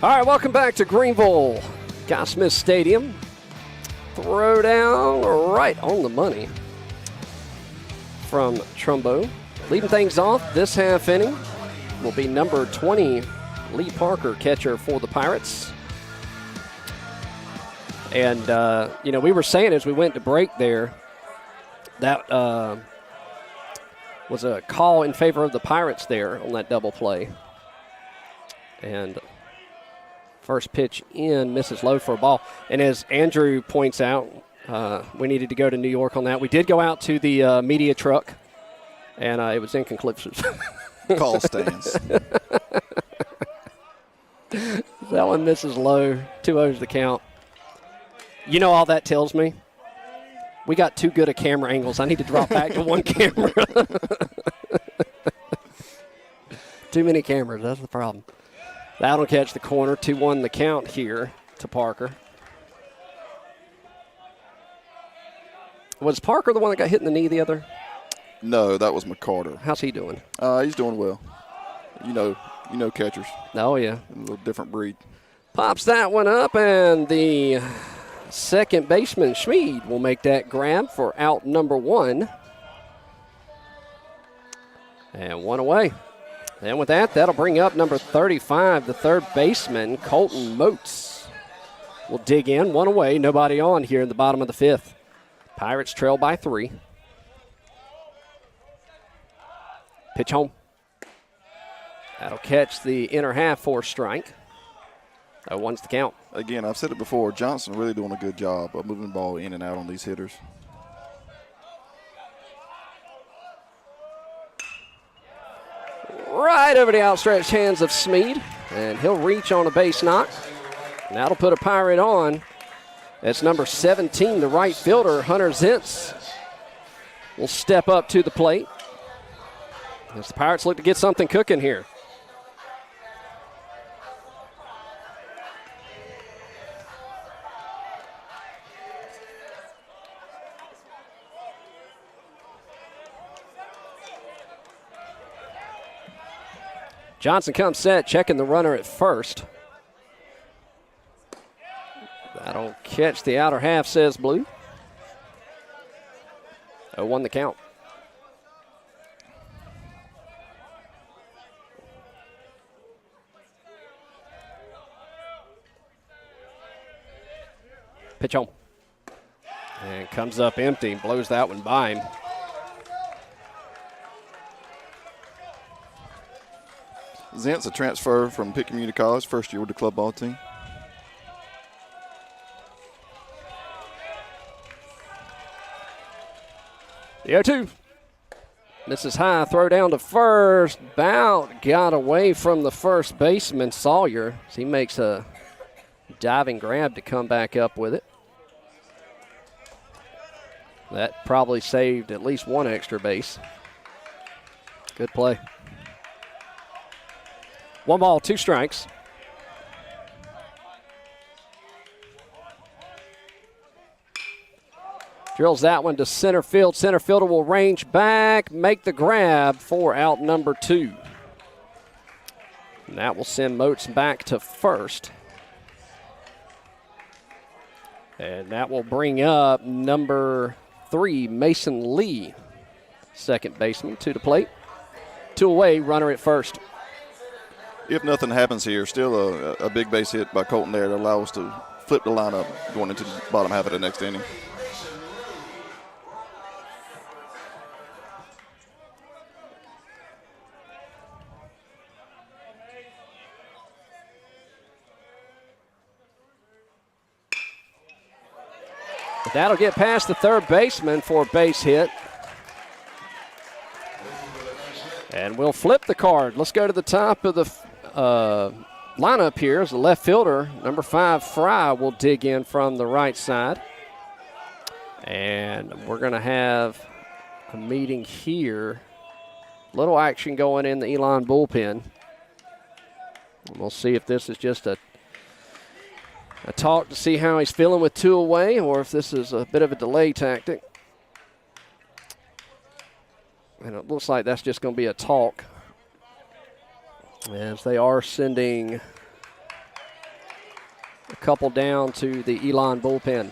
All right, welcome back to Greenville. Guy Smith Stadium. Throw down right on the money from Trumbo. Leading things off this half inning will be number 20, Lee Parker, catcher for the Pirates. And, we were saying as we went to break there, that was a call in favor of the Pirates there on that double play. And first pitch in, misses low for a ball. And as Andrew points out, we needed to go to New York on that. We did go out to the media truck, and it was inconclusive. Call stands. That one misses low. 2-0's the count. You know all that tells me? We got too good of camera angles. I need to drop back to one camera. Too many cameras, that's the problem. That'll catch the corner. 2-1 the count here to Parker. Was Parker the one that got hit in the knee the other? No, that was McCarter. How's he doing? He's doing well. You know catchers. Oh, yeah. A little different breed. Pops that one up, and the second baseman, Schmid, will make that grab for out number 1. And one away. And with that, that'll bring up number 35, the third baseman, Colton Moats. Will dig in, one away, nobody on here in the bottom of the fifth. Pirates trail by 3. Pitch home. That'll catch the inner half for a strike. 0-1's the count. Again, I've said it before, Johnson really doing a good job of moving the ball in and out on these hitters. Right over the outstretched hands of Smead, and he'll reach on a base knock. And that'll put a Pirate on. That's number 17, the right fielder, Hunter Zintz, will step up to the plate as the Pirates look to get something cooking here. Johnson comes set, checking the runner at first. That'll catch the outer half, says Blue. 0-1 the count. Pitch home. And comes up empty, blows that one by him. Zintz, a transfer from Pitt Community College, first year with the club ball team. The 0-2. Misses high, throw down to first. Bout got away from the first baseman, Sawyer. As he makes a diving grab to come back up with it. That probably saved at least one extra base. Good play. 1 ball, 2 strikes. Drills that one to center field. Center fielder will range back, make the grab for out number 2. And that will send Moats back to first. And that will bring up number 3, Mason Lee, second baseman, to the plate. 2 away, runner at first. If nothing happens here, still a big base hit by Colton there to allow us to flip the lineup going into the bottom half of the next inning. That'll get past the third baseman for a base hit. And we'll flip the card. Let's go to the top of the lineup here as the left fielder, number 5, Fry, will dig in from the right side. And we're going to have a meeting here. Little action going in the Elon bullpen. And we'll see if this is just a talk to see how he's feeling with 2 away, or if this is a bit of a delay tactic. And it looks like that's just going to be a talk, as they are sending a couple down to the Elon bullpen.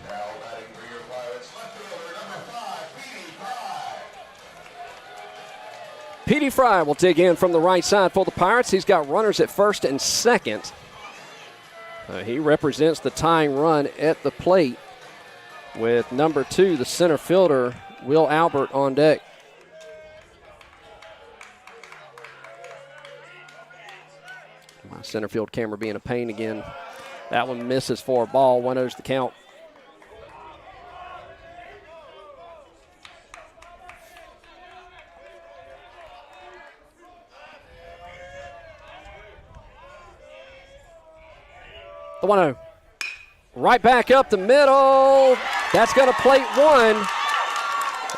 Petey Fry will dig in from the right side for the Pirates. He's got runners at first and second. He represents the tying run at the plate with number 2, the center fielder, Will Albert, on deck. My center field camera being a pain again. That one misses for a ball. 1-0's the count. The 1-0. Right back up the middle. That's going to plate 1.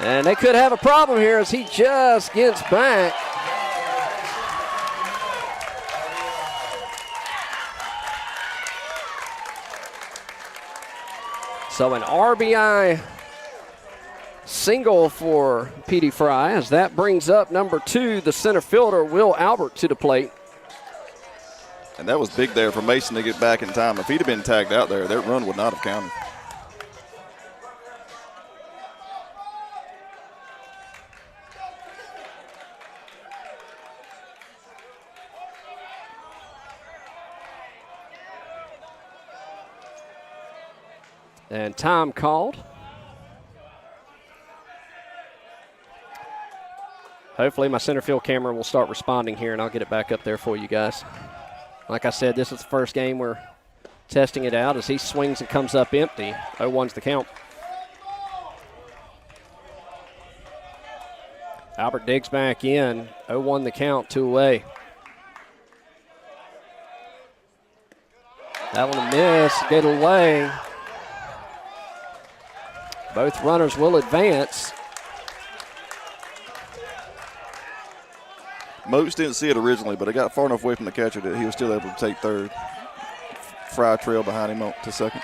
And they could have a problem here as he just gets back. So an RBI single for Petey Fry, as that brings up number 2, the center fielder, Will Albert, to the plate. And that was big there for Mason to get back in time. If he'd have been tagged out there, that run would not have counted. And time called. Hopefully my center field camera will start responding here, and I'll get it back up there for you guys. Like I said, this is the first game we're testing it out as he swings and comes up empty. 0-1's the count. Albert digs back in. 0-1 the count, 2 away. That one a miss, get away. Both runners will advance. Moats didn't see it originally, but it got far enough away from the catcher that he was still able to take third. Fry trail behind him to second.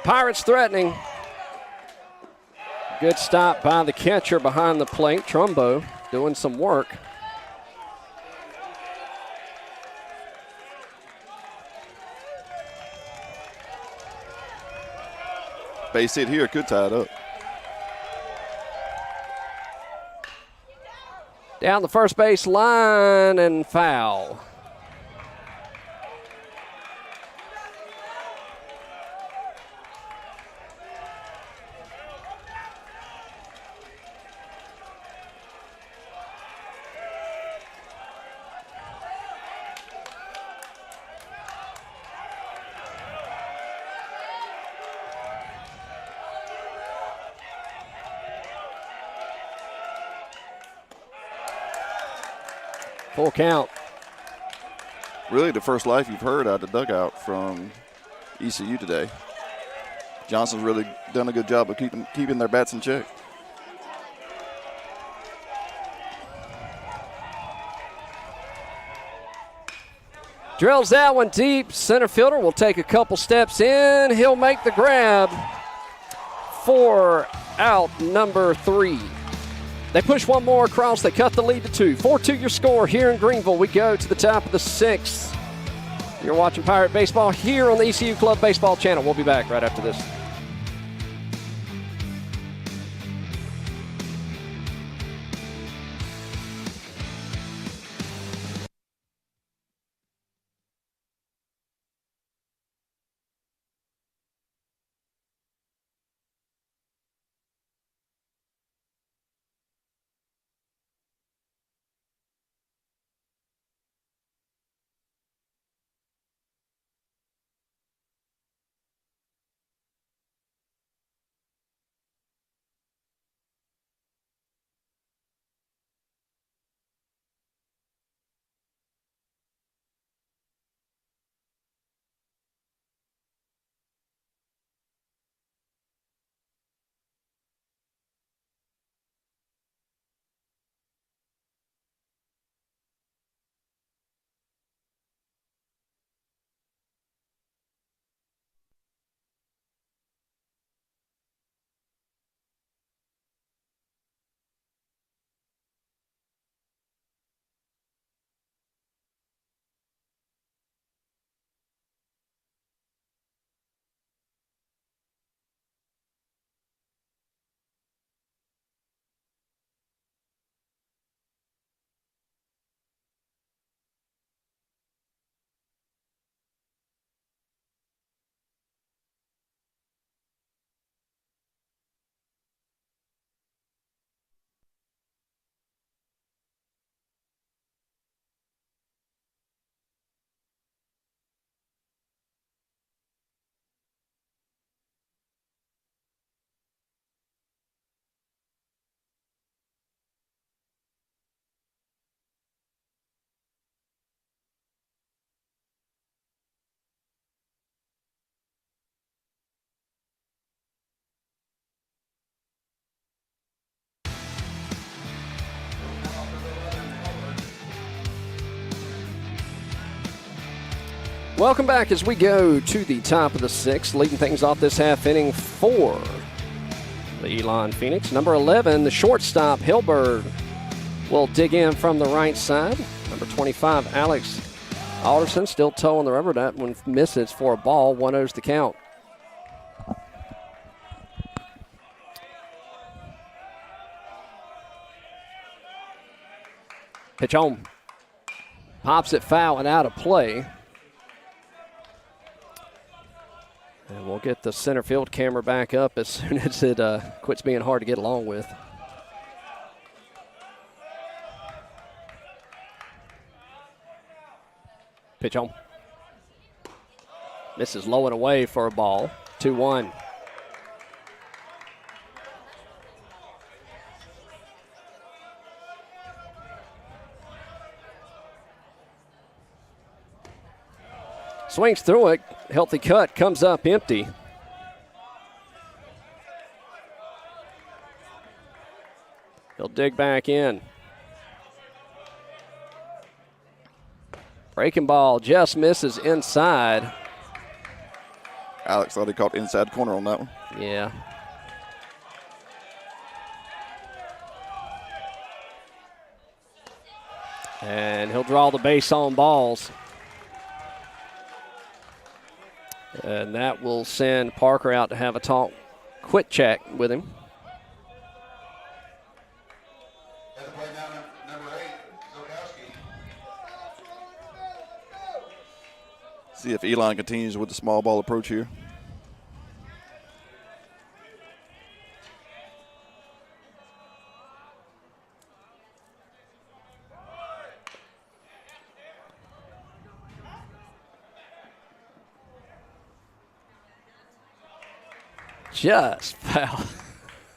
Pirates threatening. Good stop by the catcher behind the plate. Trumbo doing some work. Base hit here could tie it up. Down the first base line and foul. Full count. Really the first life you've heard out of the dugout from ECU today. Johnson's really done a good job of keeping their bats in check. Drills that one deep. Center fielder will take a couple steps in. He'll make the grab for out number 3. They push one more across. They cut the lead to 2. 4-2 your score here in Greenville. We go to the top of the 6th. You're watching Pirate Baseball here on the ECU Club Baseball channel. We'll be back right after this. Welcome back as we go to the top of the 6th. Leading things off this half inning for the Elon Phoenix. Number 11, the shortstop, Hilberg, will dig in from the right side. Number 25, Alex Alderson, still toeing the rubber. That one misses for a ball. 1-0's the count. Pitch on. Pops it foul and out of play. And we'll get the center field camera back up as soon as it quits being hard to get along with. Pitch on. Misses low and away for a ball. 2-1. Swings through it. Healthy cut. Comes up empty. He'll dig back in. Breaking ball just misses inside. Alex thought he caught inside corner on that one. Yeah. And he'll draw the base on balls. And that will send Parker out to have a quick chat with him. See if Elon continues with the small ball approach here. Just foul.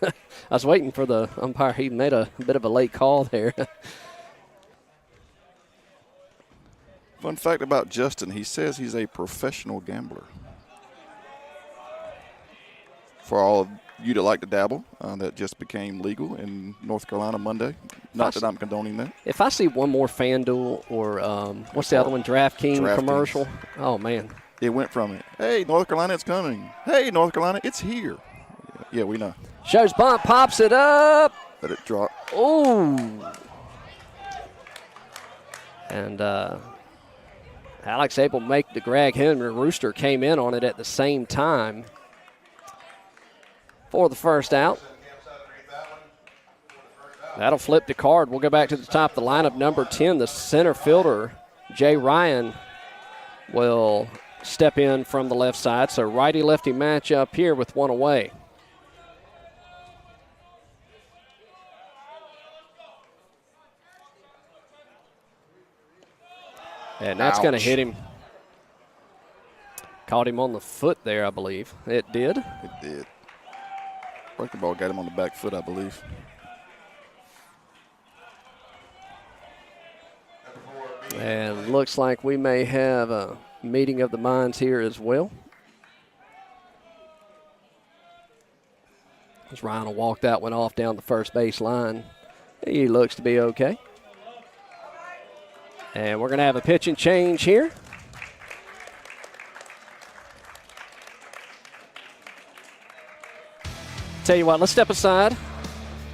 I was waiting for the umpire. He made a bit of a late call there. Fun fact about Justin, he says he's a professional gambler. For all of you that like to dabble, that just became legal in North Carolina Monday. Not that I'm condoning that. If I see one more FanDuel or what's the other one, DraftKings commercial, oh, man. It went from, hey, North Carolina, it's coming. Hey, North Carolina, it's here. Yeah, we know. Shows bunt, pops it up. Let it drop. Ooh. And Alex able to make the Greg Henry Rooster came in on it at the same time for the first out. That'll flip the card. We'll go back to the top of the lineup. Number 10, the center fielder, Jay Ryan, will step in from the left side. So righty-lefty matchup here with one away. And that's going to hit him. Caught him on the foot there, I believe. It did. It did. Breaking ball got him on the back foot, I believe. And looks like we may have a meeting of the minds here as well. As Ryan will walk that one off down the first base line. He looks to be okay. And we're going to have a pitch and change here. Tell you what, let's step aside.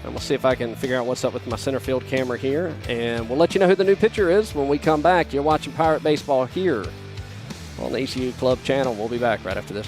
And we'll see if I can figure out what's up with my center field camera here. And we'll let you know who the new pitcher is when we come back. You're watching Pirate Baseball here on the ECU Club channel. We'll be back right after this.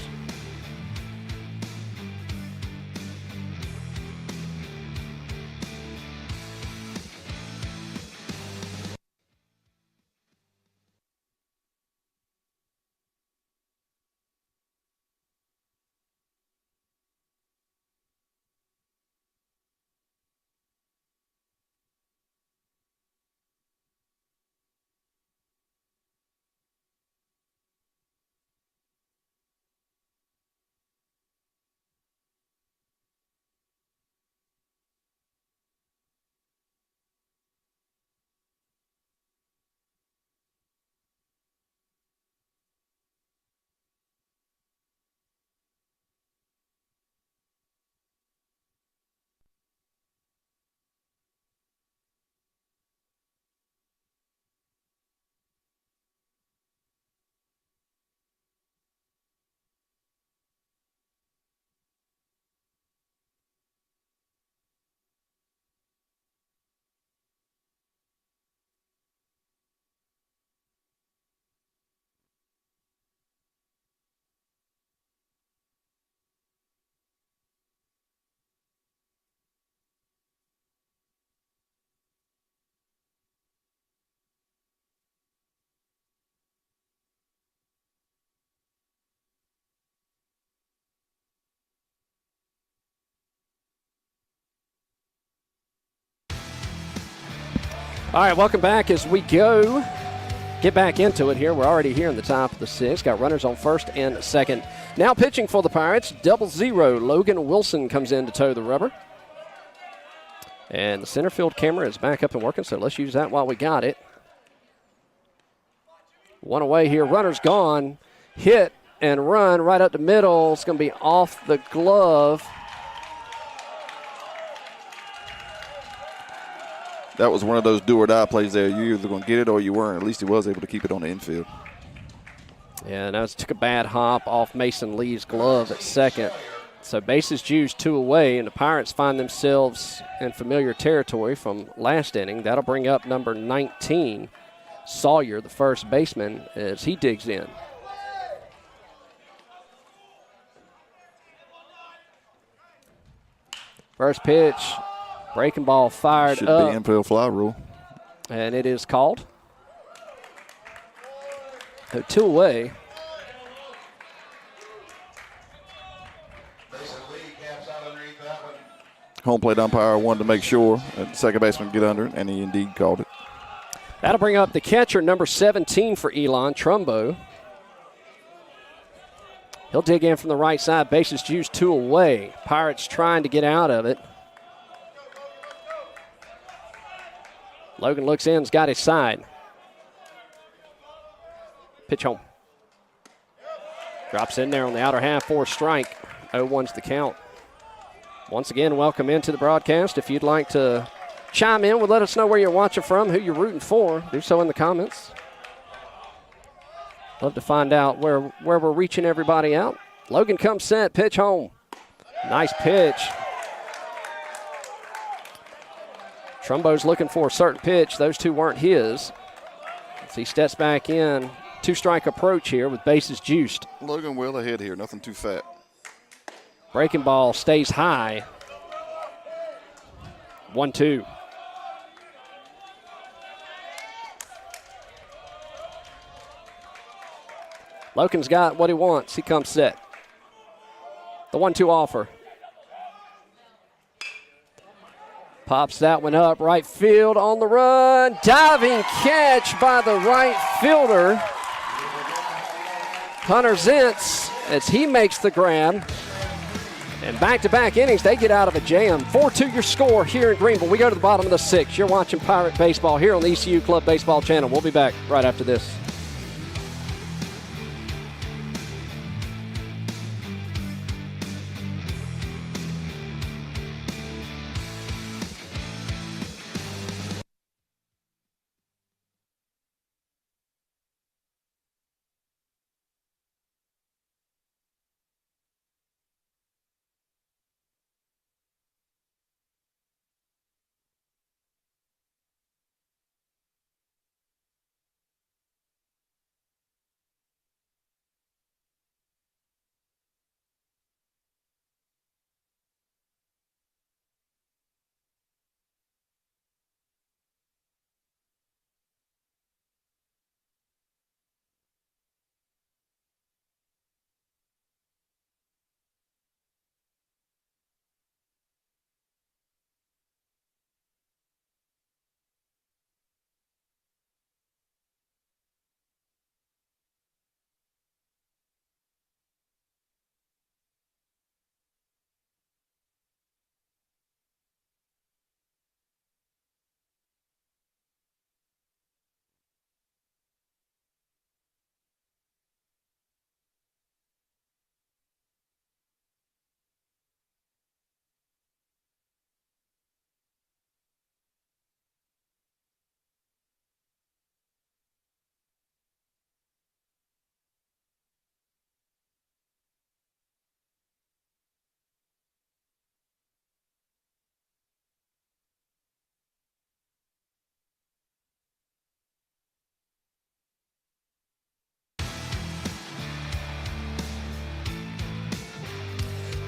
All right, welcome back as we get back into it here. We're already here in the top of the sixth. Got runners on first and second. Now pitching for the Pirates, 0-0. Logan Wilson comes in to toe the rubber. And the center field camera is back up and working, so let's use that while we got it. One away here, runner's gone. Hit and run right up the middle. It's going to be off the glove. That was one of those do-or-die plays there. You either going to get it or you weren't. At least he was able to keep it on the infield. Yeah, now it took a bad hop off Mason Lee's glove at second. So bases juiced, 2 away, and the Pirates find themselves in familiar territory from last inning. That'll bring up number 19, Sawyer, the first baseman, as he digs in. First pitch. Breaking ball fired Should up. be infield fly rule. And it is called. So 2 away. Home plate umpire wanted to make sure that the second baseman get under it, and he indeed called it. That'll bring up the catcher, number 17 for Elon, Trumbo. He'll dig in from the right side. Bases juiced, 2 away. Pirates trying to get out of it. Logan looks in, has got his side. Pitch home. Drops in there on the outer half for a strike. 0-1's the count. Once again, welcome into the broadcast. If you'd like to chime in, let us know where you're watching from, who you're rooting for. Do so in the comments. Love to find out where we're reaching everybody out. Logan comes set, pitch home. Nice pitch. Trumbo's looking for a certain pitch. Those 2 weren't his. As he steps back in. 2-strike approach here with bases juiced. Logan well ahead here, nothing too fat. Breaking ball stays high. 1-2. Logan's got what he wants. He comes set. The 1-2 offer. Pops that one up, right field on the run. Diving catch by the right fielder. Hunter Zentz, as he makes the grab. And back-to-back innings, they get out of a jam. 4-2 your score here in Greenville. We go to the bottom of the 6th. You're watching Pirate Baseball here on the ECU Club Baseball channel. We'll be back right after this.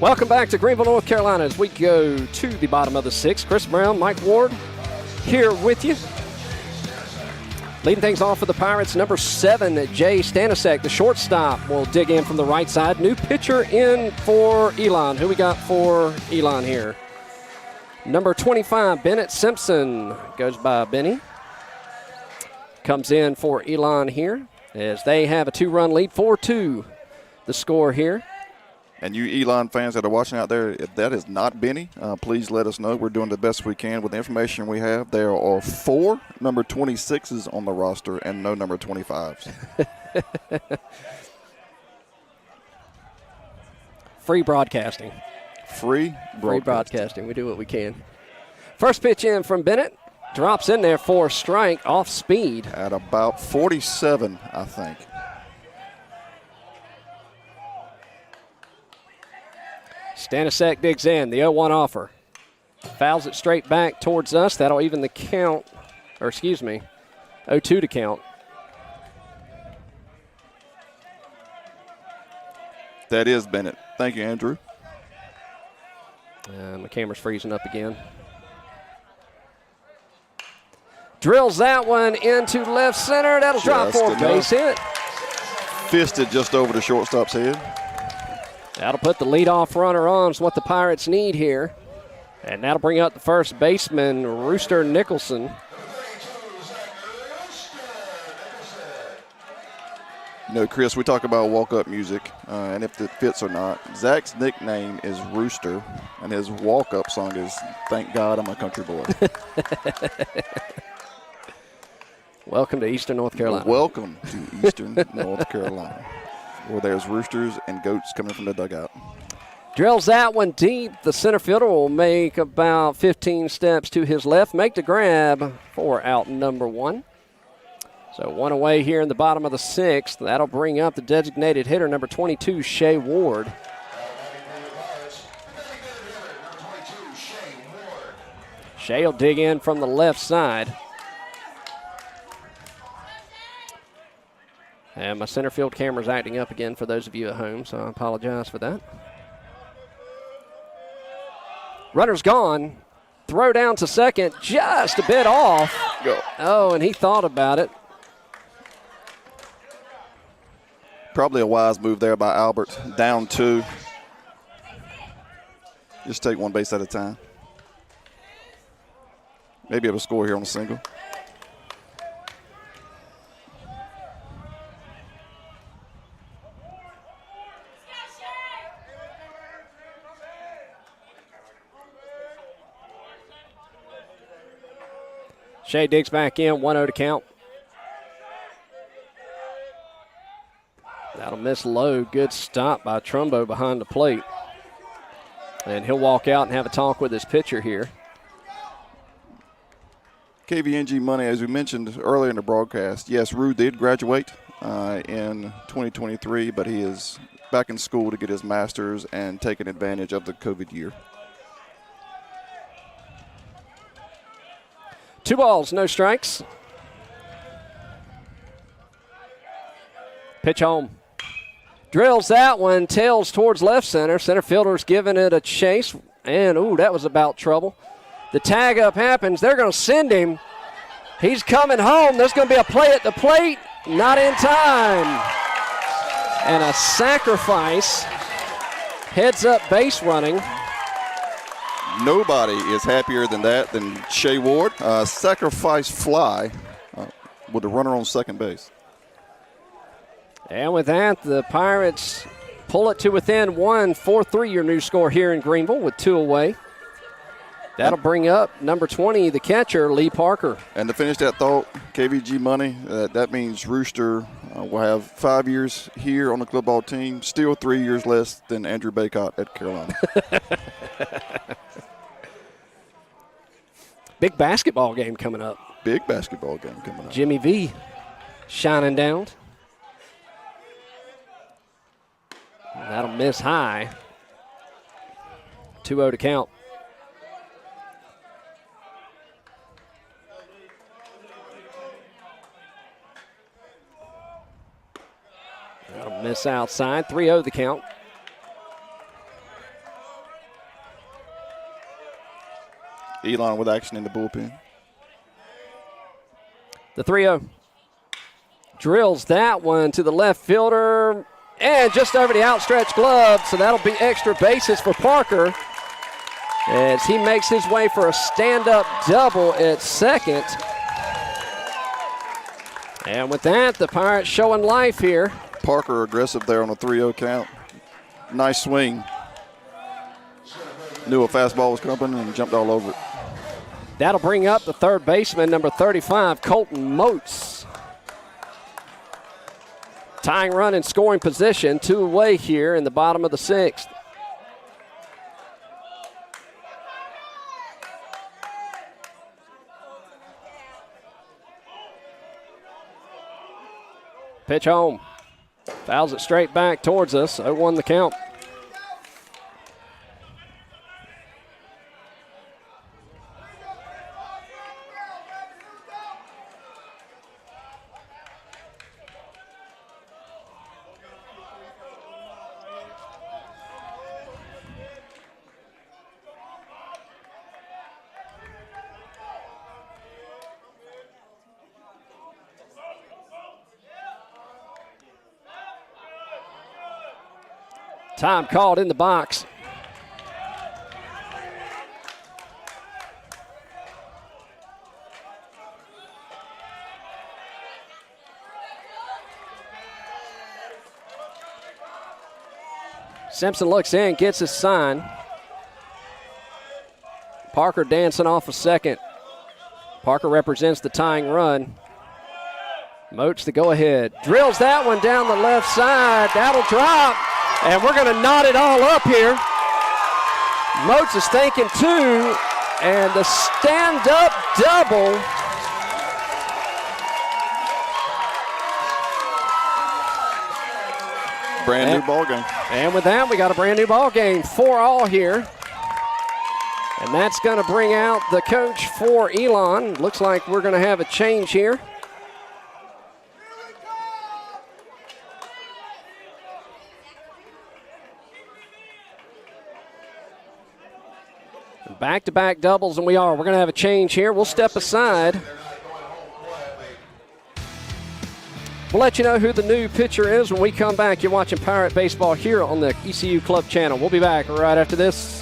Welcome back to Greenville, North Carolina, as we go to the bottom of the 6th. Chris Brown, Mike Ward here with you. Leading things off for the Pirates, number 7, Jay Stanisiak, the shortstop, will dig in from the right side. New pitcher in for Elon. Who we got for Elon here? Number 25, Bennett Simpson, goes by Benny. comes in for Elon here as they have a 2-run lead, 4-2 the score here. And you Elon fans that are watching out there, if that is not Benny, please let us know. We're doing the best we can with the information we have. There are 4 number 26s on the roster and no number 25s. Free broadcasting. Free broadcasting. We do what we can. First pitch in from Bennett. Drops in there for a strike off speed. At about 47, I think. Stanisiak digs in, the 0-1 offer. Fouls it straight back towards us. That'll even the count, 0-2 to count. That is Bennett. Thank you, Andrew. My camera's freezing up again. Drills that one into left center. That'll drop for a base hit. Fisted just over the shortstop's head. That'll put the leadoff runner on. Is what the Pirates need here. And that'll bring up the first baseman, Rooster Nicholson. You know, Chris, we talk about walk-up music and if it fits or not. Zach's nickname is Rooster, and his walk-up song is Thank God I'm a Country Boy. Welcome to Eastern North Carolina. Welcome to Eastern North Carolina, where there's roosters and goats coming from the dugout. Drills that one deep. The center fielder will make about 15 steps to his left, make the grab for out number 1. So 1 away here in the bottom of the 6th. That'll bring up the designated hitter, number 22, Shea Ward. Shea will dig in from the left side. And my center field camera's acting up again for those of you at home, so I apologize for that. Runner's gone. Throw down to second, just a bit off. Go. Oh, and he thought about it. Probably a wise move there by Albert. Down 2. Just take one base at a time. Maybe able to score here on a single. Shea digs back in, 1-0 to count. That'll miss low. Good stop by Trumbo behind the plate. And he'll walk out and have a talk with his pitcher here. KVNG Money, as we mentioned earlier in the broadcast, yes, Rue did graduate in 2023, but he is back in school to get his master's and taking advantage of the COVID year. 2 balls, no strikes. Pitch home. Drills that one, tails towards left center. Center fielder's giving it a chase. And, ooh, that was about trouble. The tag up happens. They're going to send him. He's coming home. There's going to be a play at the plate. Not in time. And a sacrifice. Heads up base running. Nobody is happier than Shea Ward. Sacrifice fly with the runner on second base. And with that, the Pirates pull it to within 1, 4-3 your new score here in Greenville with 2 away. That'll bring up number 20, the catcher, Lee Parker. And to finish that thought, KVG Money, that means Rooster will have 5 years here on the club ball team, still 3 years less than Andrew Baycott at Carolina. Big basketball game coming up. Big basketball game coming up. Jimmy V shining down. That'll miss high. 2-0 to count. That'll miss outside. 3-0 the count. Elon with action in the bullpen. The 3-0. Drills that one to the left fielder. And just over the outstretched glove, so that'll be extra bases for Parker as he makes his way for a stand-up double at second. And with that, the Pirates showing life here. Parker aggressive there on a 3-0 count. Nice swing. Knew a fastball was coming and jumped all over it. That'll bring up the third baseman, number 35, Colton Moats. Tying run in scoring position, 2 away here in the bottom of the 6th. Pitch home. Fouls it straight back towards us. 0-1 the count. Time called in the box. Simpson looks in, gets his sign. Parker dancing off a second. Parker represents the tying run. Moats the go-ahead. Drills that one down the left side. That'll drop. And we're going to knot it all up here. Moats is thinking 2, and the stand-up double. Brand new ball game. And with that, we got a brand new ball game. 4-all here. And that's going to bring out the coach for Elon. Looks like we're going to have a change here. Back-to-back doubles, and we are. We're going to have a change here. We'll step aside. We'll let you know who the new pitcher is when we come back. You're watching Pirate Baseball here on the ECU Club channel. We'll be back right after this.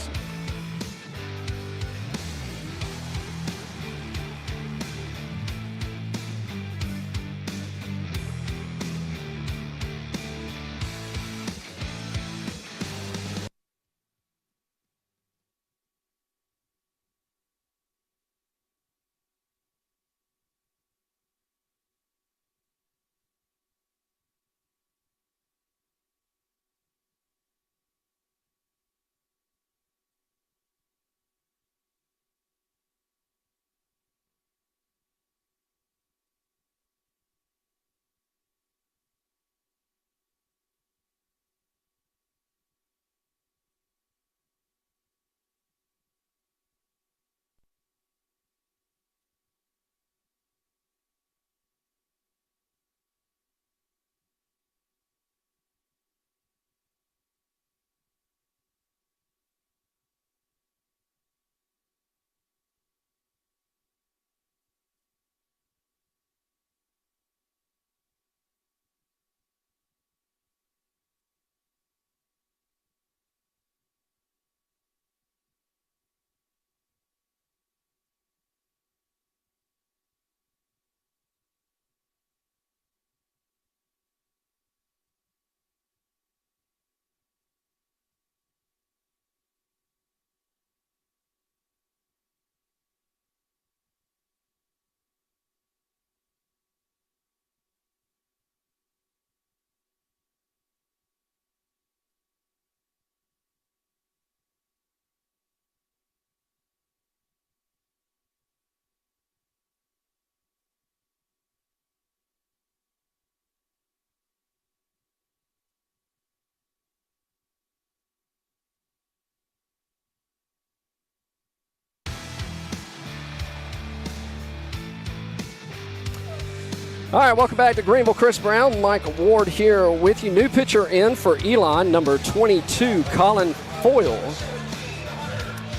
All right, welcome back to Greenville. Chris Brown, Mike Ward here with you. New pitcher in for Elon, number 22, Colin Foyle.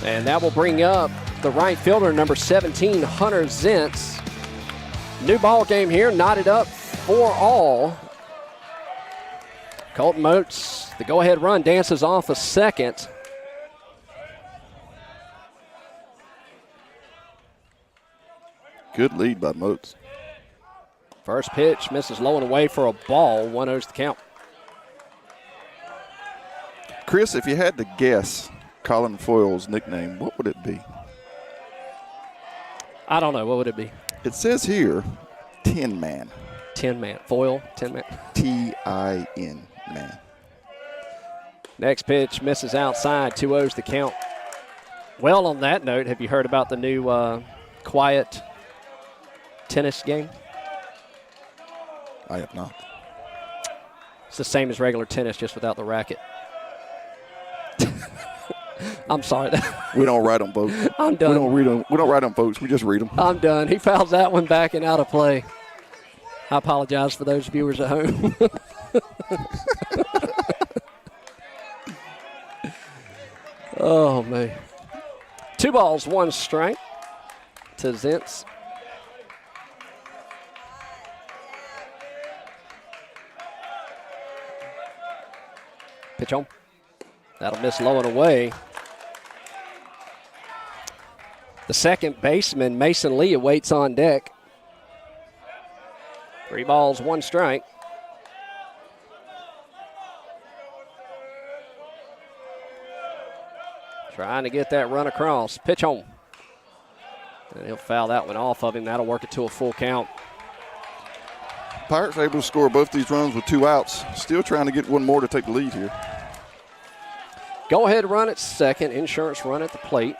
And that will bring up the right fielder, number 17, Hunter Zentz. New ball game here, knotted up 4-all. Colton Moats, the go-ahead run, dances off a second. Good lead by Moats. First pitch misses low and away for a ball. 1-0's the count. Chris, if you had to guess Colin Foyle's nickname, what would it be? I don't know. What would it be? It says here, Tin Man. Tin Man. Foyle, Tin Man. Tin Man. Next pitch misses outside. 2-0's the count. Well, on that note, have you heard about the new quiet tennis game? I have not. It's the same as regular tennis, just without the racket. I'm sorry. We don't write them, folks. I'm done. We don't read them. We don't write them, folks. We just read them. I'm done. He fouls that one back and out of play. I apologize for those viewers at home. Oh, man. 2 balls, 1 strike to Zentz. Pitch home. That'll miss low and away. The second baseman, Mason Lee, awaits on deck. 3 balls, 1 strike. Trying to get that run across. Pitch home. And he'll foul that one off of him. That'll work it to a full count. Pirates are able to score both these runs with 2 outs. Still trying to get one more to take the lead here. Go ahead run at second. Insurance run at the plate.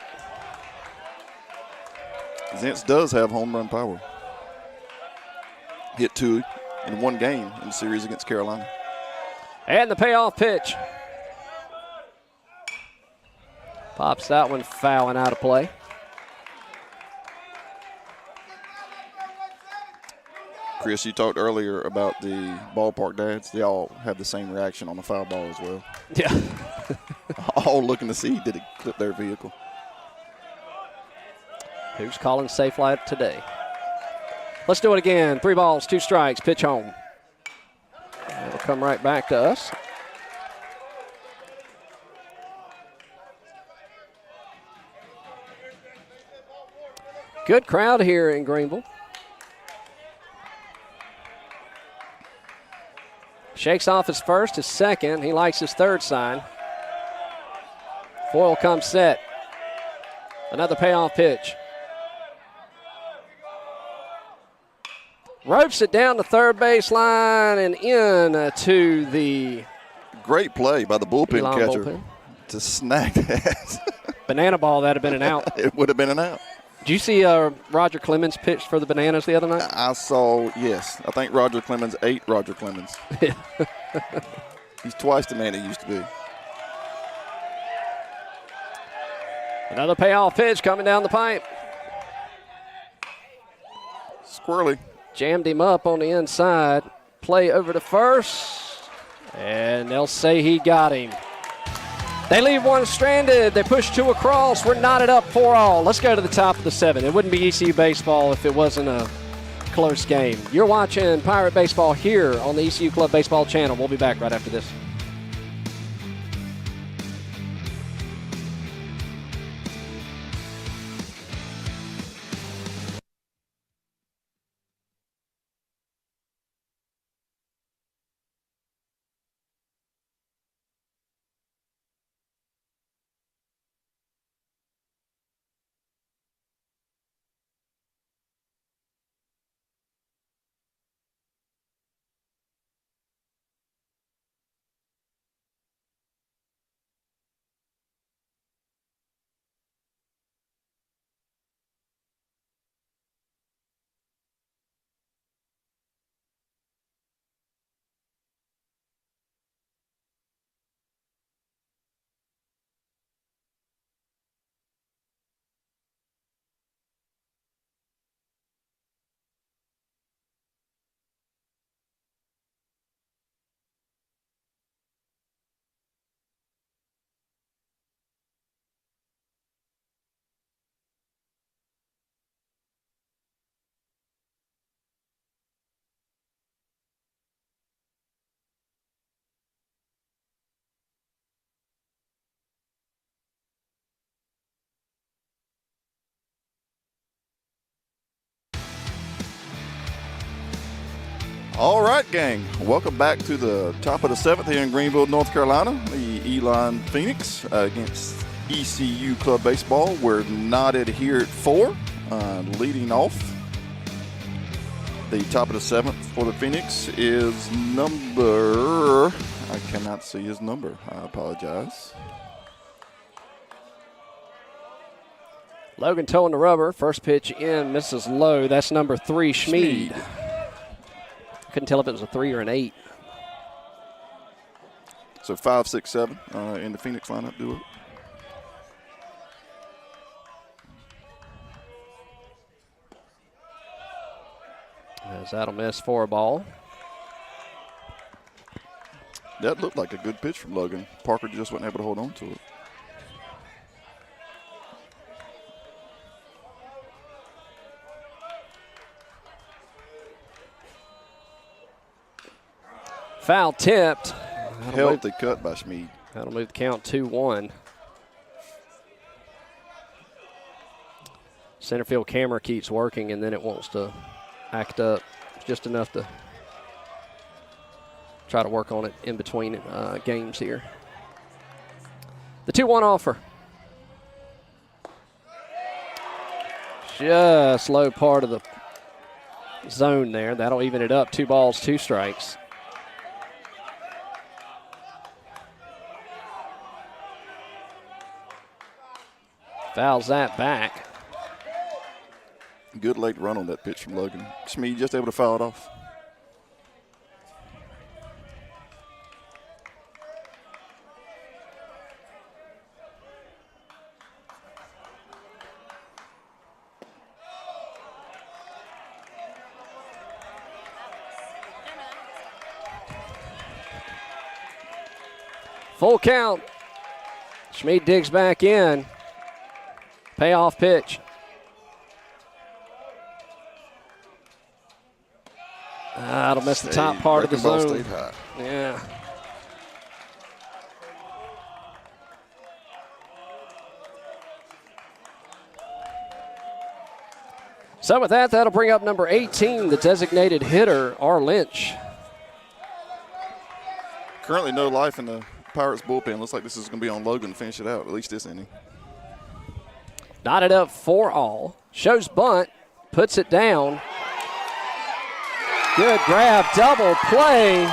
Zentz does have home run power. Hit 2 in 1 game in the series against Carolina. And the payoff pitch. Pops that one foul and out of play. Chris, you talked earlier about the ballpark dads. They all have the same reaction on the foul ball as well. Yeah. All looking to see did it clip their vehicle. Who's calling safe flight today? Let's do it again. 3 balls, 2 strikes, pitch home. It'll come right back to us. Good crowd here in Greenville. Shakes off his first, his second. He likes his third sign. Foyle comes set. Another payoff pitch. Ropes it down the third base line and in to the Great play by the bullpen Elon catcher bullpen. to snag that. Banana ball, that'd have been an out. It would have been an out. Did you see Roger Clemens pitch for the Bananas the other night? I saw, yes. I think Roger Clemens ate Roger Clemens. He's twice the man he used to be. Another payoff pitch coming down the pipe. Squirrely. Jammed him up on the inside. Play over to first. And they'll say he got him. They leave one stranded. They push 2 across. We're knotted up 4-all. Let's go to the top of the 7. It wouldn't be ECU baseball if it wasn't a close game. You're watching Pirate Baseball here on the ECU Club Baseball channel. We'll be back right after this. All right, gang. Welcome back to the top of the 7th here in Greenville, North Carolina. The Elon Phoenix against ECU Club Baseball. We're knotted here at 4, leading off. The top of the 7th for the Phoenix is number, I cannot see his number. I apologize. Logan towing the rubber. First pitch in, misses low. That's number 3, Schmid. Couldn't tell if it was a 3 or an 8. So 5, 6, 7 in the Phoenix lineup, do it. As that'll miss for a ball. That looked like a good pitch from Logan. Parker just wasn't able to hold on to it. Foul tipped. Healthy cut by Schmid. That'll move the count 2-1. Center field camera keeps working, and then it wants to act up just enough to try to work on it in between games here. The 2-1 offer. Just low part of the zone there. That'll even it up. 2 balls, 2 strikes. Fouls that back. Good late run on that pitch from Logan. Schmid just able to foul it off. Full count. Schmid digs back in. Payoff pitch. That'll miss the top part of the zone. Stayed high. Yeah. So with that, that'll bring up number 18, the designated hitter, R. Lynch. Currently no life in the Pirates bullpen. Looks like this is going to be on Logan to finish it out, at least this inning. Knotted up 4-all. Shows bunt. Puts it down. Good grab. Double play.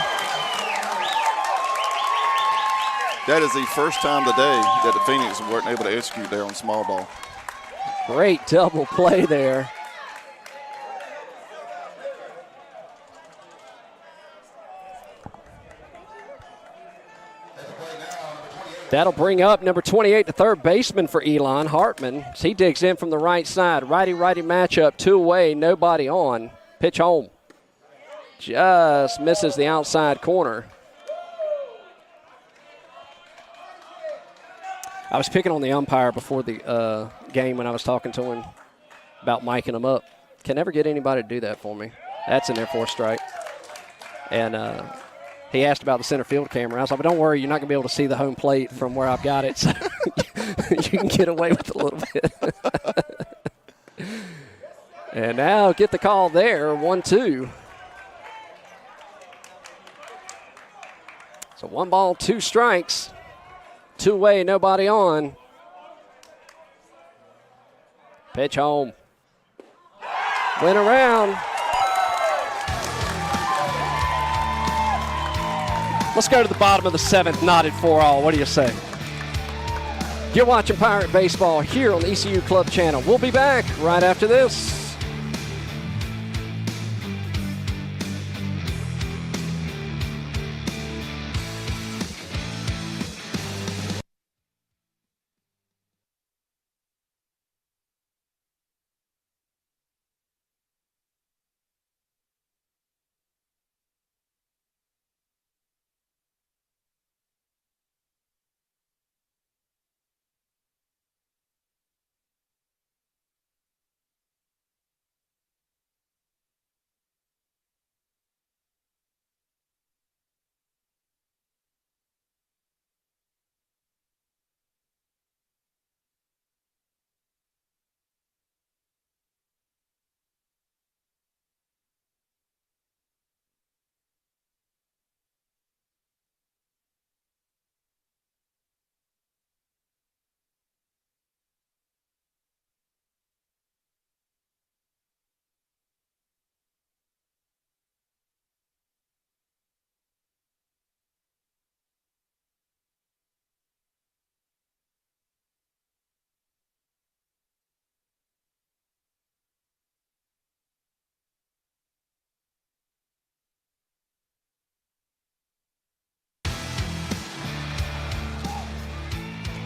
That is the first time today that the Phoenix weren't able to execute there on small ball. Great double play there. That'll bring up number 28, the third baseman for Elon, Hartman. He digs in from the right side. Righty-righty matchup, 2 away, nobody on. Pitch home. Just misses the outside corner. I was picking on the umpire before the game when I was talking to him about miking him up. Can never get anybody to do that for me. That's in there for a strike. And he asked about the center field camera. I was like, but don't worry, you're not going to be able to see the home plate from where I've got it, so you can get away with a little bit. And now get the call there, 1-2. So 1 ball, 2 strikes. 2 away, nobody on. Pitch home. Went around. Let's go to the bottom of the 7th, knotted 4-all. What do you say? You're watching Pirate Baseball here on the ECU Club channel. We'll be back right after this.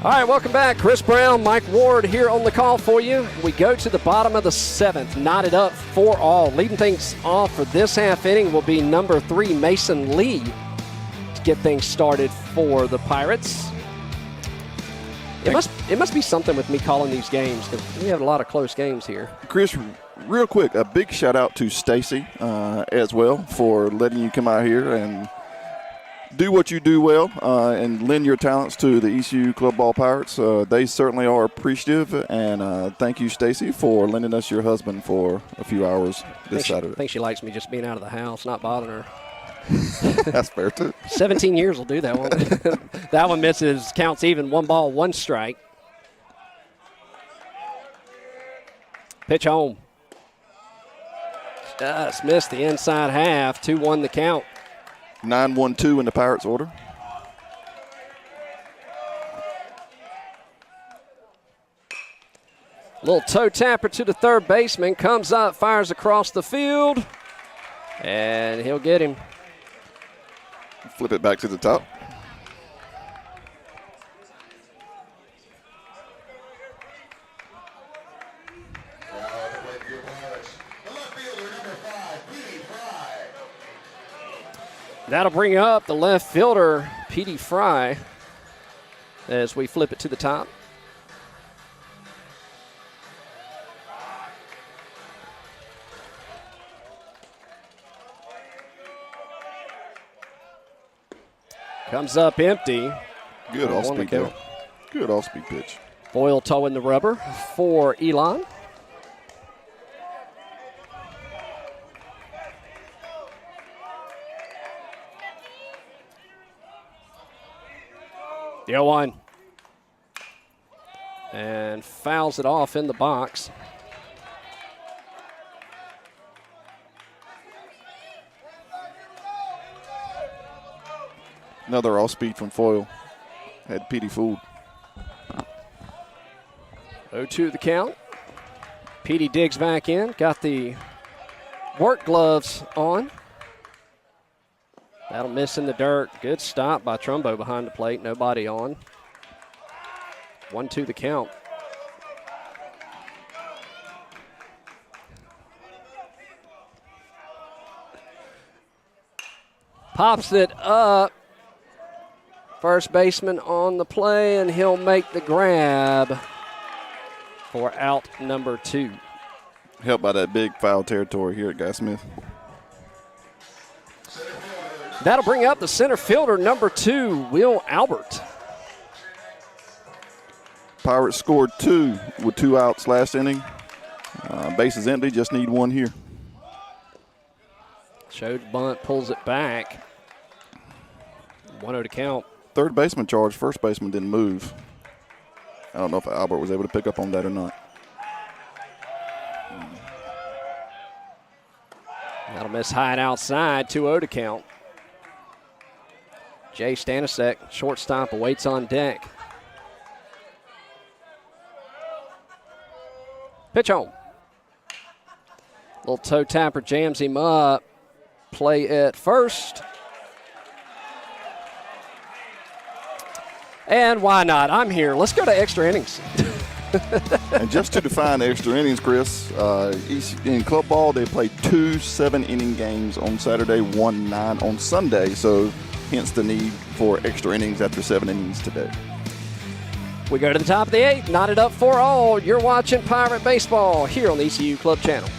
All right, welcome back. Chris Brown, Mike Ward here on the call for you. We go to the bottom of the 7th, knotted up 4-all. Leading things off for this half inning will be number 3, Mason Lee, to get things started for the Pirates. It must be something with me calling these games because we have a lot of close games here. Chris, real quick, a big shout out to Stacy as well for letting you come out here and do what you do well and lend your talents to the ECU Club Ball Pirates. They certainly are appreciative, and thank you, Stacy, for lending us your husband for a few hours this Saturday. I think she likes me just being out of the house, not bothering her. That's fair, too. 17 years will do that one. That one misses, counts even, 1 ball, 1 strike. Pitch home. Just missed the inside half, 2-1 the count. 9-1-2 in the Pirates order. Little toe tapper to the third baseman, comes up, fires across the field, and he'll get him. Flip it back to the top. That'll bring up the left fielder, Petey Fry, as we flip it to the top. Comes up empty. Good off-speed pitch. Good off-speed pitch. Boyle towing the rubber for Elon. The 0-1. And fouls it off in the box. Another off-speed from Foyle. Had Petey fooled. 0-2 the count. Petey digs back in. Got the work gloves on. That'll miss in the dirt. Good stop by Trumbo behind the plate. Nobody on. 1-2 the count. Pops it up. First baseman on the play, and he'll make the grab for out number 2. Helped by that big foul territory here at Guy Smith. That'll bring up the center fielder, number 2, Will Albert. Pirates scored 2 with 2 outs last inning. Bases empty, just need 1 here. Showed bunt, pulls it back. 1-0 to count. Third baseman charged, first baseman didn't move. I don't know if Albert was able to pick up on that or not. That'll miss high and outside, 2-0 to count. Jay Stanisiak, shortstop, awaits on deck. Pitch home. Little toe tapper jams him up. Play at first. And why not? I'm here. Let's go to extra innings. And just to define extra innings, Chris, in club ball, they played 2 7-inning games on Saturday, 1 9 on Sunday. So hence the need for extra innings after 7 innings today. We go to the top of the 8th, knotted up 4-all. You're watching Pirate Baseball here on the ECU Club Channel.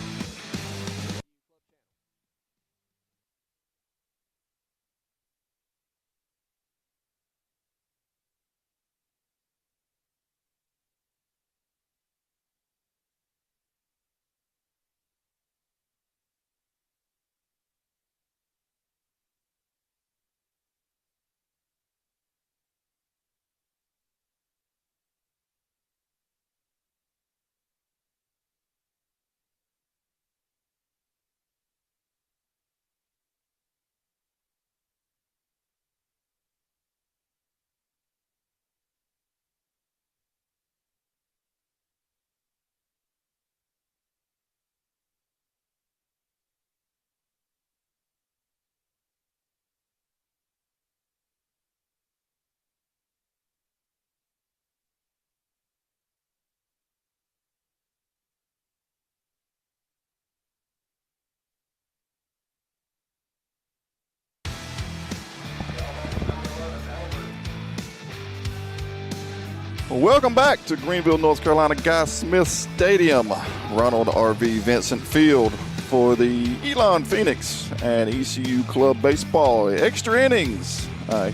Welcome back to Greenville, North Carolina Guy Smith Stadium, Ronald R.V. Vincent Field for the Elon Phoenix and ECU Club Baseball extra innings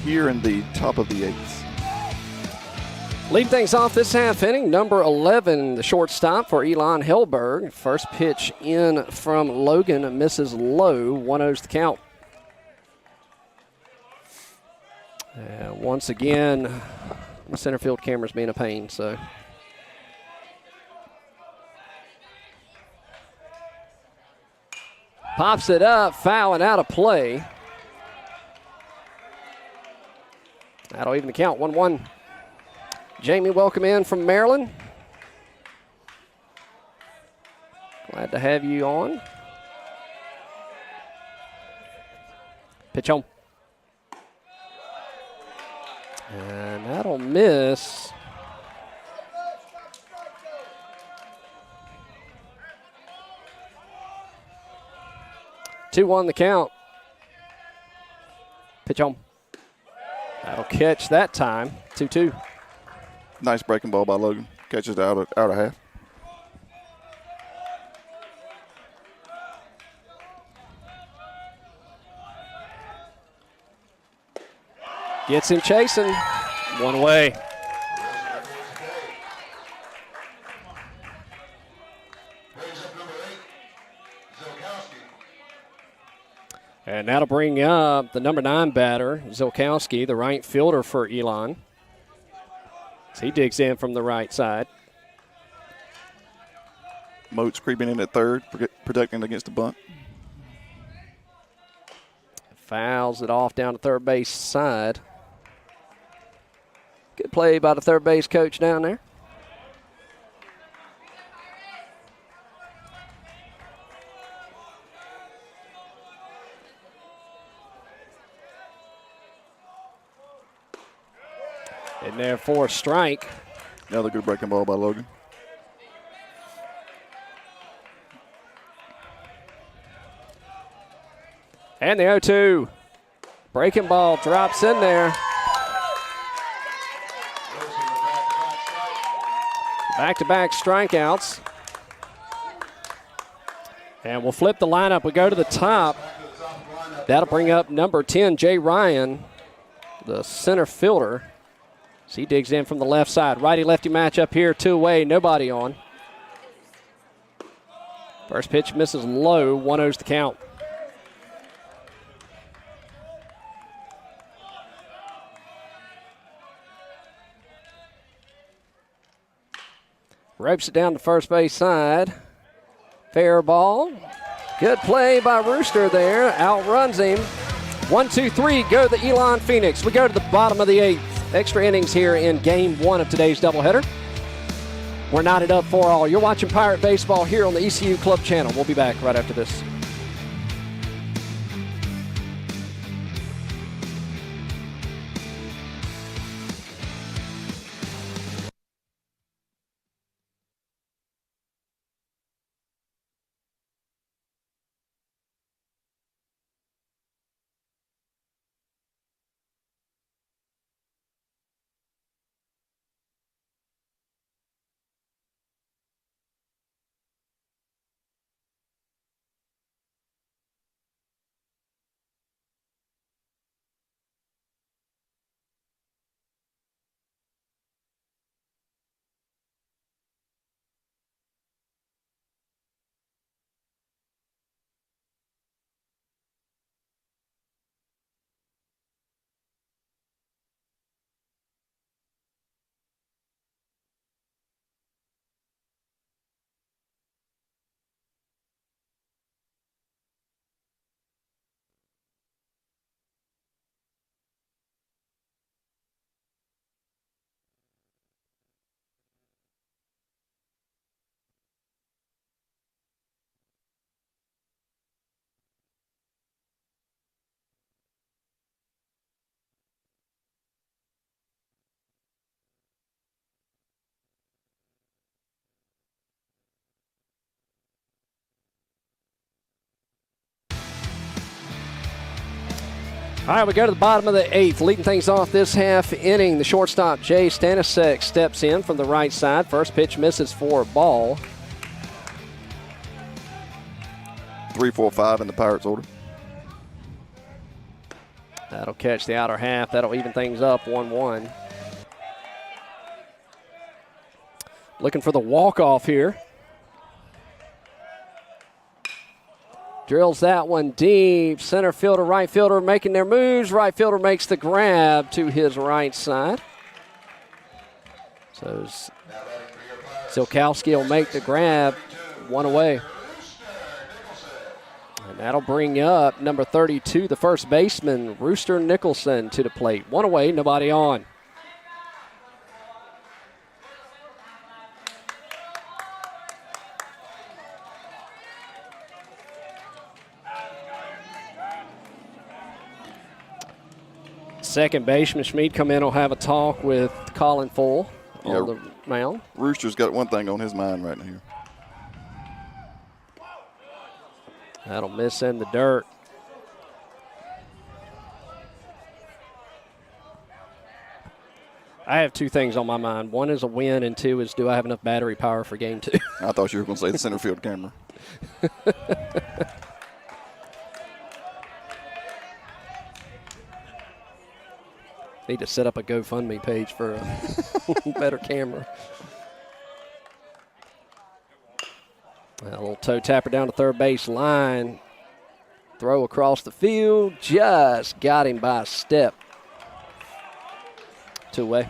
here in the top of the eighth. Lead things off this half inning, number 11, the shortstop for Elon Hellberg. First pitch in from Logan, misses low, 1-0's the count. Once again, the center field camera's being a pain, so. Pops it up, foul and out of play. That'll even the count, 1-1. Jamie, welcome in from Maryland. Glad to have you on. Pitch home. And that'll miss. Two on the count. Pitch home. That'll catch that time. 2-2. Nice breaking ball by Logan. Catches it out of half. Gets him chasing. One away. And that'll bring up the number 9 batter, Zilkowski, the right fielder for Elon. He digs in from the right side. Moats creeping in at third, protecting against the bunt. Fouls it off down the third base side. Good play by the third base coach down there. In there for a strike. Another good breaking ball by Logan. And the 0-2. Breaking ball drops in there. Back-to-back strikeouts. And we'll flip the lineup. We go to the top. That'll bring up number 10, Jay Ryan, the center fielder. So he digs in from the left side. Righty-lefty matchup here, 2 away, nobody on. First pitch misses low, 1-0's the count. Ropes it down to first base side. Fair ball. Good play by Rooster there. Outruns him. 1-2-3, go the Elon Phoenix. We go to the bottom of the eighth. Extra innings here in game 1 of today's doubleheader. We're knotted up for all. You're watching Pirate Baseball here on the ECU Club channel. We'll be back right after this. All right, we go to the bottom of the 8th. Leading things off this half inning, the shortstop, Jay Stanisic, steps in from the right side. First pitch misses for a ball. 3-4-5 in the Pirates order. That'll catch the outer half. That'll even things up 1-1. Looking for the walk-off here. Drills that one deep. Center fielder, right fielder making their moves. Right fielder makes the grab to his right side. So Silkowski will make the grab. One away. And that'll bring up number 32, the first baseman, Rooster Nicholson, to the plate. One away, nobody on. Second baseman Schmid come in, will have a talk with Colin Full on the mound. Rooster's got one thing on his mind right here. That'll miss in the dirt. I have two things on my mind. One is a win, and two is do I have enough battery power for game 2? I thought you were going to say the center field camera. Need to set up a GoFundMe page for a better camera. A little toe tapper down the third base line. Throw across the field. Just got him by a step. 2 away.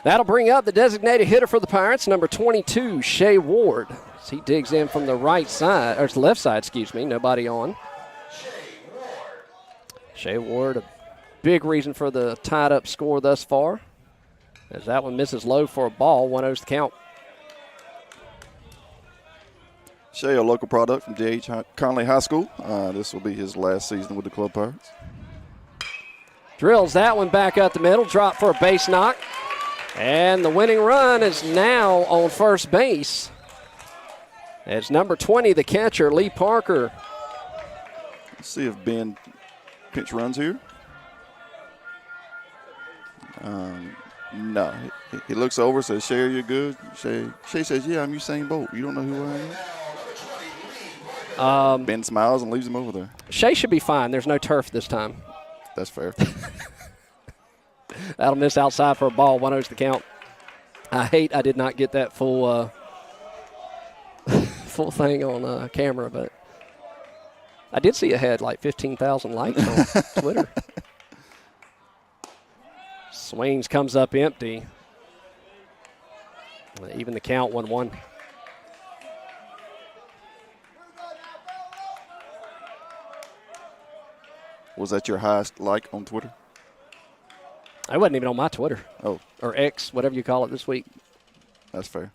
That'll bring up the designated hitter for the Pirates, number 22, Shea Ward. As he digs in from the right side, or left side, excuse me. Nobody on. Shea Ward, a big reason for the tied-up score thus far. As that one misses low for a ball, 1-0's the count. Shea, a local product from D.H. Conley High School. This will be his last season with the Club Pirates. Drills that one back up the middle, drop for a base knock. And the winning run is now on first base. It's number 20, the catcher, Lee Parker. Let's see if Ben pinch runs here. No. He looks over, says, Shea, you're good. Shea says, yeah, I'm Usain Bolt. You don't know who I am? Ben smiles and leaves him over there. Shea should be fine. There's no turf this time. That's fair. That'll miss outside for a ball. 1-0's the count. I did not get that full full thing on camera, but I did see it had like 15,000 likes on Twitter. Swings, comes up empty. Even the count, 1-1. Was that your highest like on Twitter? I wasn't even on my Twitter. Oh. Or X, whatever you call it this week. That's fair.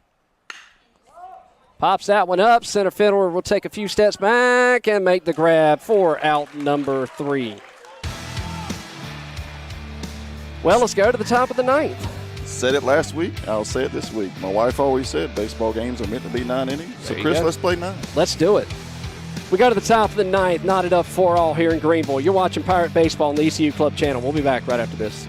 Pops that one up. Center fielder will take a few steps back and make the grab for out number 3. Well, let's go to the top of the 9th. Said it last week. I'll say it this week. My wife always said baseball games are meant to be 9 innings. So, Chris, let's play 9. Let's do it. We go to the top of the 9th, knotted up 4-all here in Greenville. You're watching Pirate Baseball on the ECU Club channel. We'll be back right after this.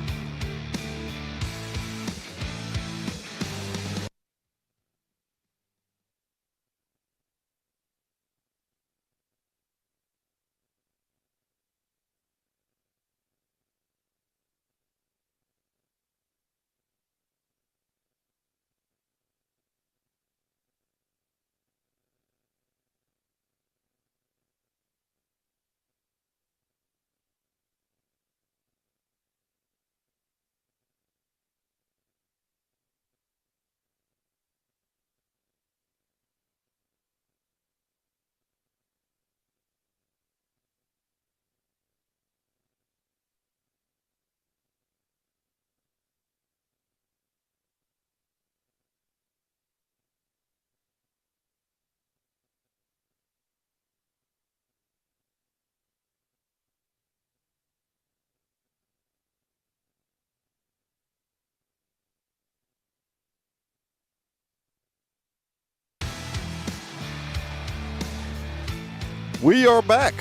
We are back.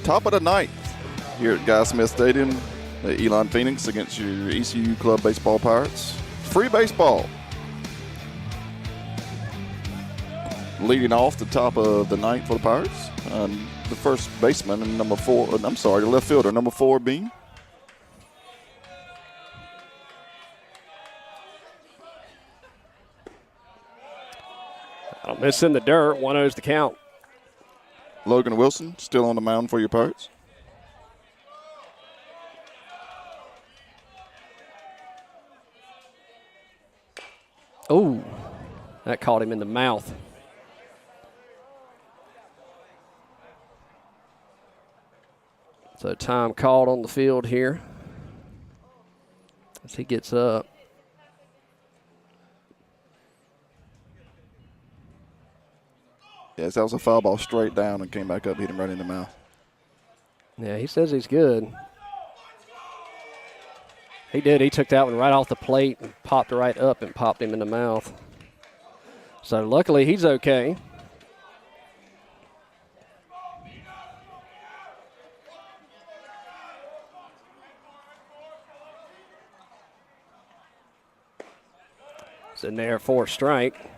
Top of the ninth here at Guy Smith Stadium. The Elon Phoenix against your ECU Club Baseball Pirates. Free baseball. Leading off the top of the ninth for the Pirates. The first baseman and the left fielder, number 4 Bean. That'll miss in the dirt. 1-0's the count. Logan Wilson still on the mound for your Pirates. Oh, that caught him in the mouth. So time called on the field here as he gets up. Yes, that was a foul ball straight down and came back up, hit him right in the mouth. Yeah, he says he's good. He did. He took that one right off the plate and popped it right up and popped him in the mouth. So luckily he's okay. It's in there for a strike.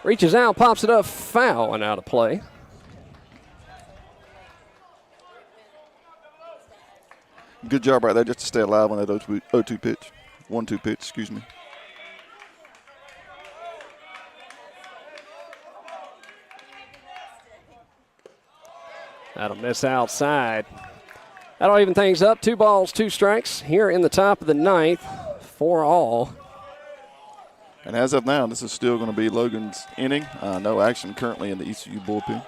Reaches out, pops it up, foul, and out of play. Good job right there just to stay alive on that 0-2 pitch. 1-2 pitch, excuse me. That'll miss outside. That'll even things up. 2 balls, 2 strikes here in the top of the ninth. 4 all. And as of now, this is still going to be Logan's inning. No action currently in the ECU bullpen.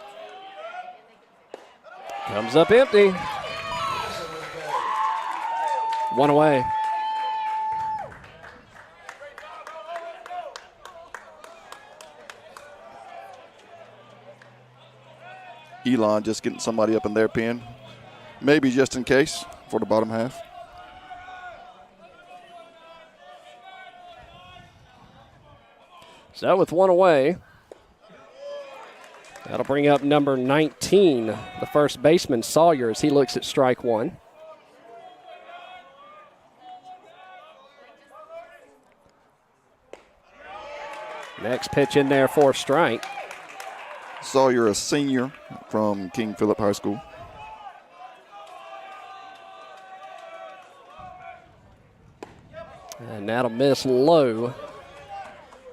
Comes up empty. 1 away. Elon just getting somebody up in their pen. Maybe just in case for the bottom half. So with 1 away, that'll bring up number 19, the first baseman, Sawyer, as he looks at strike 1. Next pitch in there for a strike. Sawyer, a senior from King Philip High School. And that'll miss low.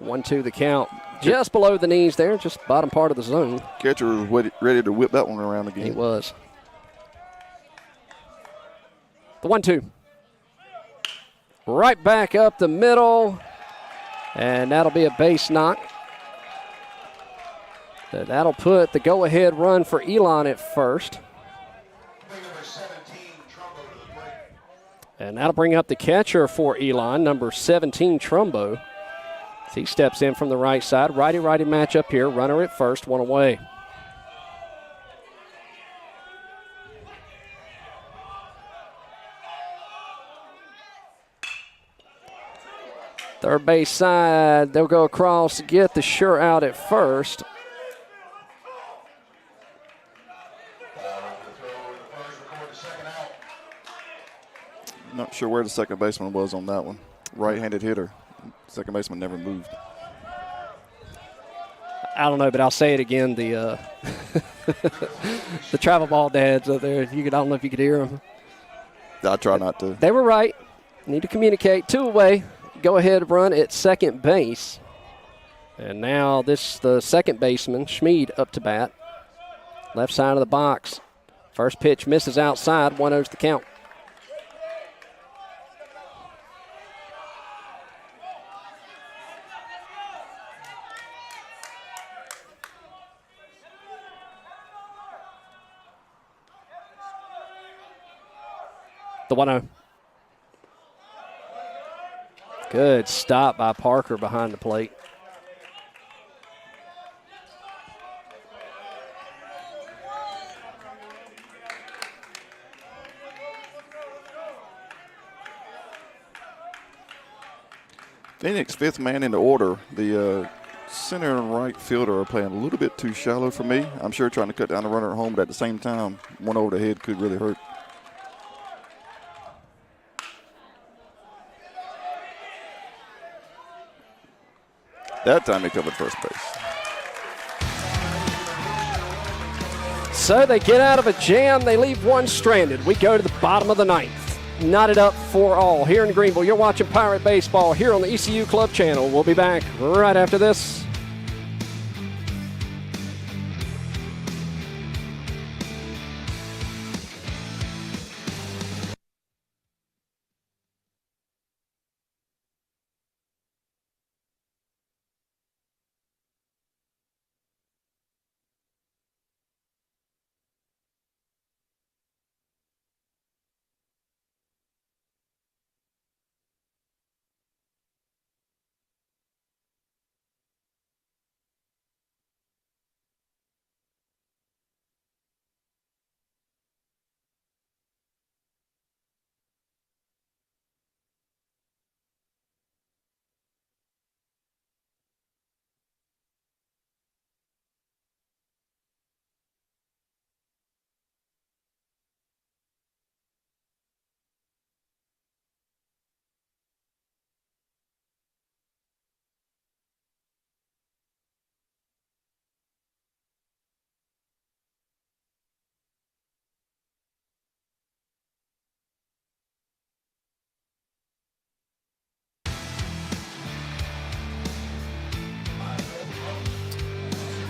1-2 the count. Just below the knees there, just bottom part of the zone. Catcher was ready to whip that one around again. He was. The 1-2. Right back up the middle. And that'll be a base knock. That'll put the go-ahead run for Elon at first. And that'll bring up the catcher for Elon, number 17, Trumbo. As he steps in from the right side. Righty-righty matchup here. Runner at first, 1 away. Third base side, they'll go across to get the sure out at first. Not sure where the second baseman was on that one. Right-handed hitter. Second baseman never moved. I don't know, but I'll say it again. The the travel ball dads up there. I don't know if you could hear them. I try not to. They were right. Need to communicate. 2 away. Go ahead run at second base. And now the second baseman, Schmid, up to bat. Left side of the box. First pitch misses outside. 1-0's the count. The 1-0. Good stop by Parker behind the plate. Phoenix, fifth man in the order. The center and right fielder are playing a little bit too shallow for me. I'm sure trying to cut down the runner at home, but at the same time, one over the head could really hurt. That time he covered first base. So they get out of a jam. They leave one stranded. We go to the bottom of the ninth. Knotted up for all here in Greenville. You're watching Pirate Baseball here on the ECU Club channel. We'll be back right after this.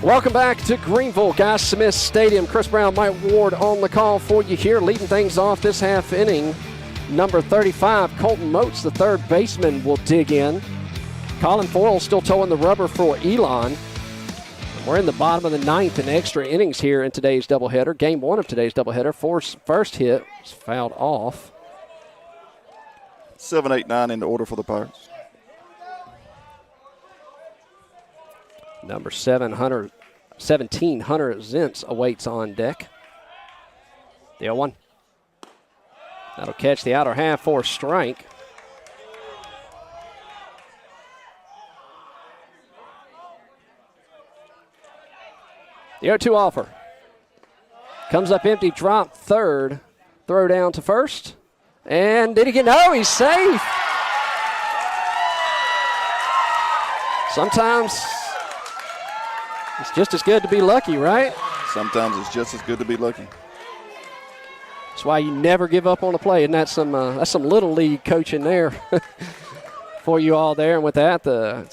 Welcome back to Greenville, Guy Smith Stadium. Chris Brown, Mike Ward on the call for you here, leading things off this half inning. Number 35, Colton Moats, the third baseman, will dig in. Colin Foyle still towing the rubber for Elon. We're in the bottom of the ninth in extra innings here in today's doubleheader. Game one of today's doubleheader. First hit was fouled off. 7, 8, 9 in the order for the Pirates. Number 17, Hunter Zintz awaits on deck. The 0-1. That'll catch the outer half for a strike. The 0-2 offer. Comes up empty, drop third. Throw down to first. And did he get? No, he's safe. Sometimes it's just as good to be lucky, right? Sometimes it's just as good to be lucky. That's why you never give up on a play, and that's some little league coaching there for you all there. And with that, the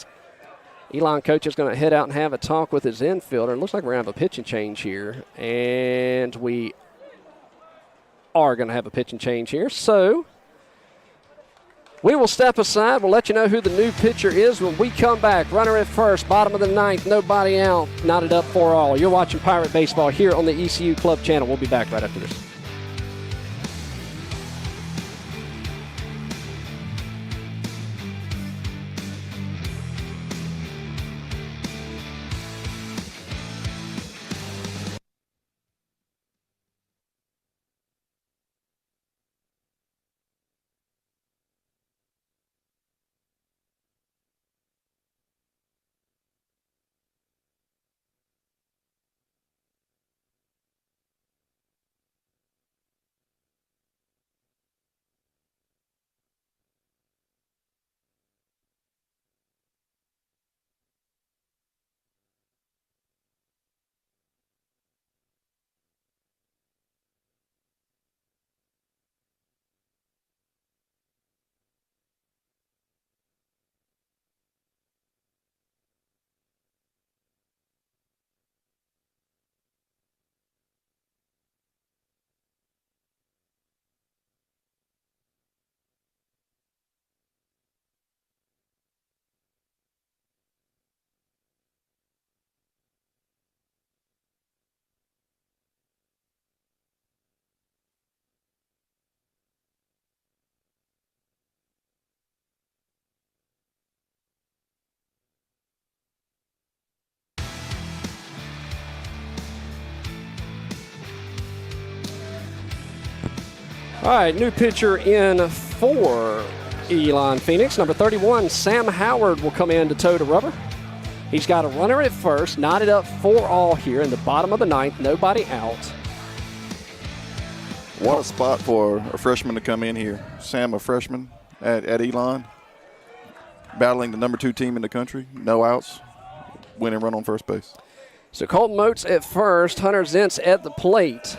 Elon coach is going to head out and have a talk with his infielder. It looks like we're going to have a pitching change here, and we are going to have a pitching change here. So we will step aside. We'll let you know who the new pitcher is when we come back. Runner at first, bottom of the ninth, nobody out, knotted up for all. You're watching Pirate Baseball here on the ECU Club channel. We'll be back right after this. All right, new pitcher in for Elon Phoenix. Number 31, Sam Howard, will come in to toe the rubber. He's got a runner at first, knotted up 4-all here in the bottom of the ninth, nobody out. What a spot for a freshman to come in here. Sam, a freshman at Elon, battling the number 2 team in the country, no outs, winning run on first base. So Colton Moats at first, Hunter Zentz at the plate.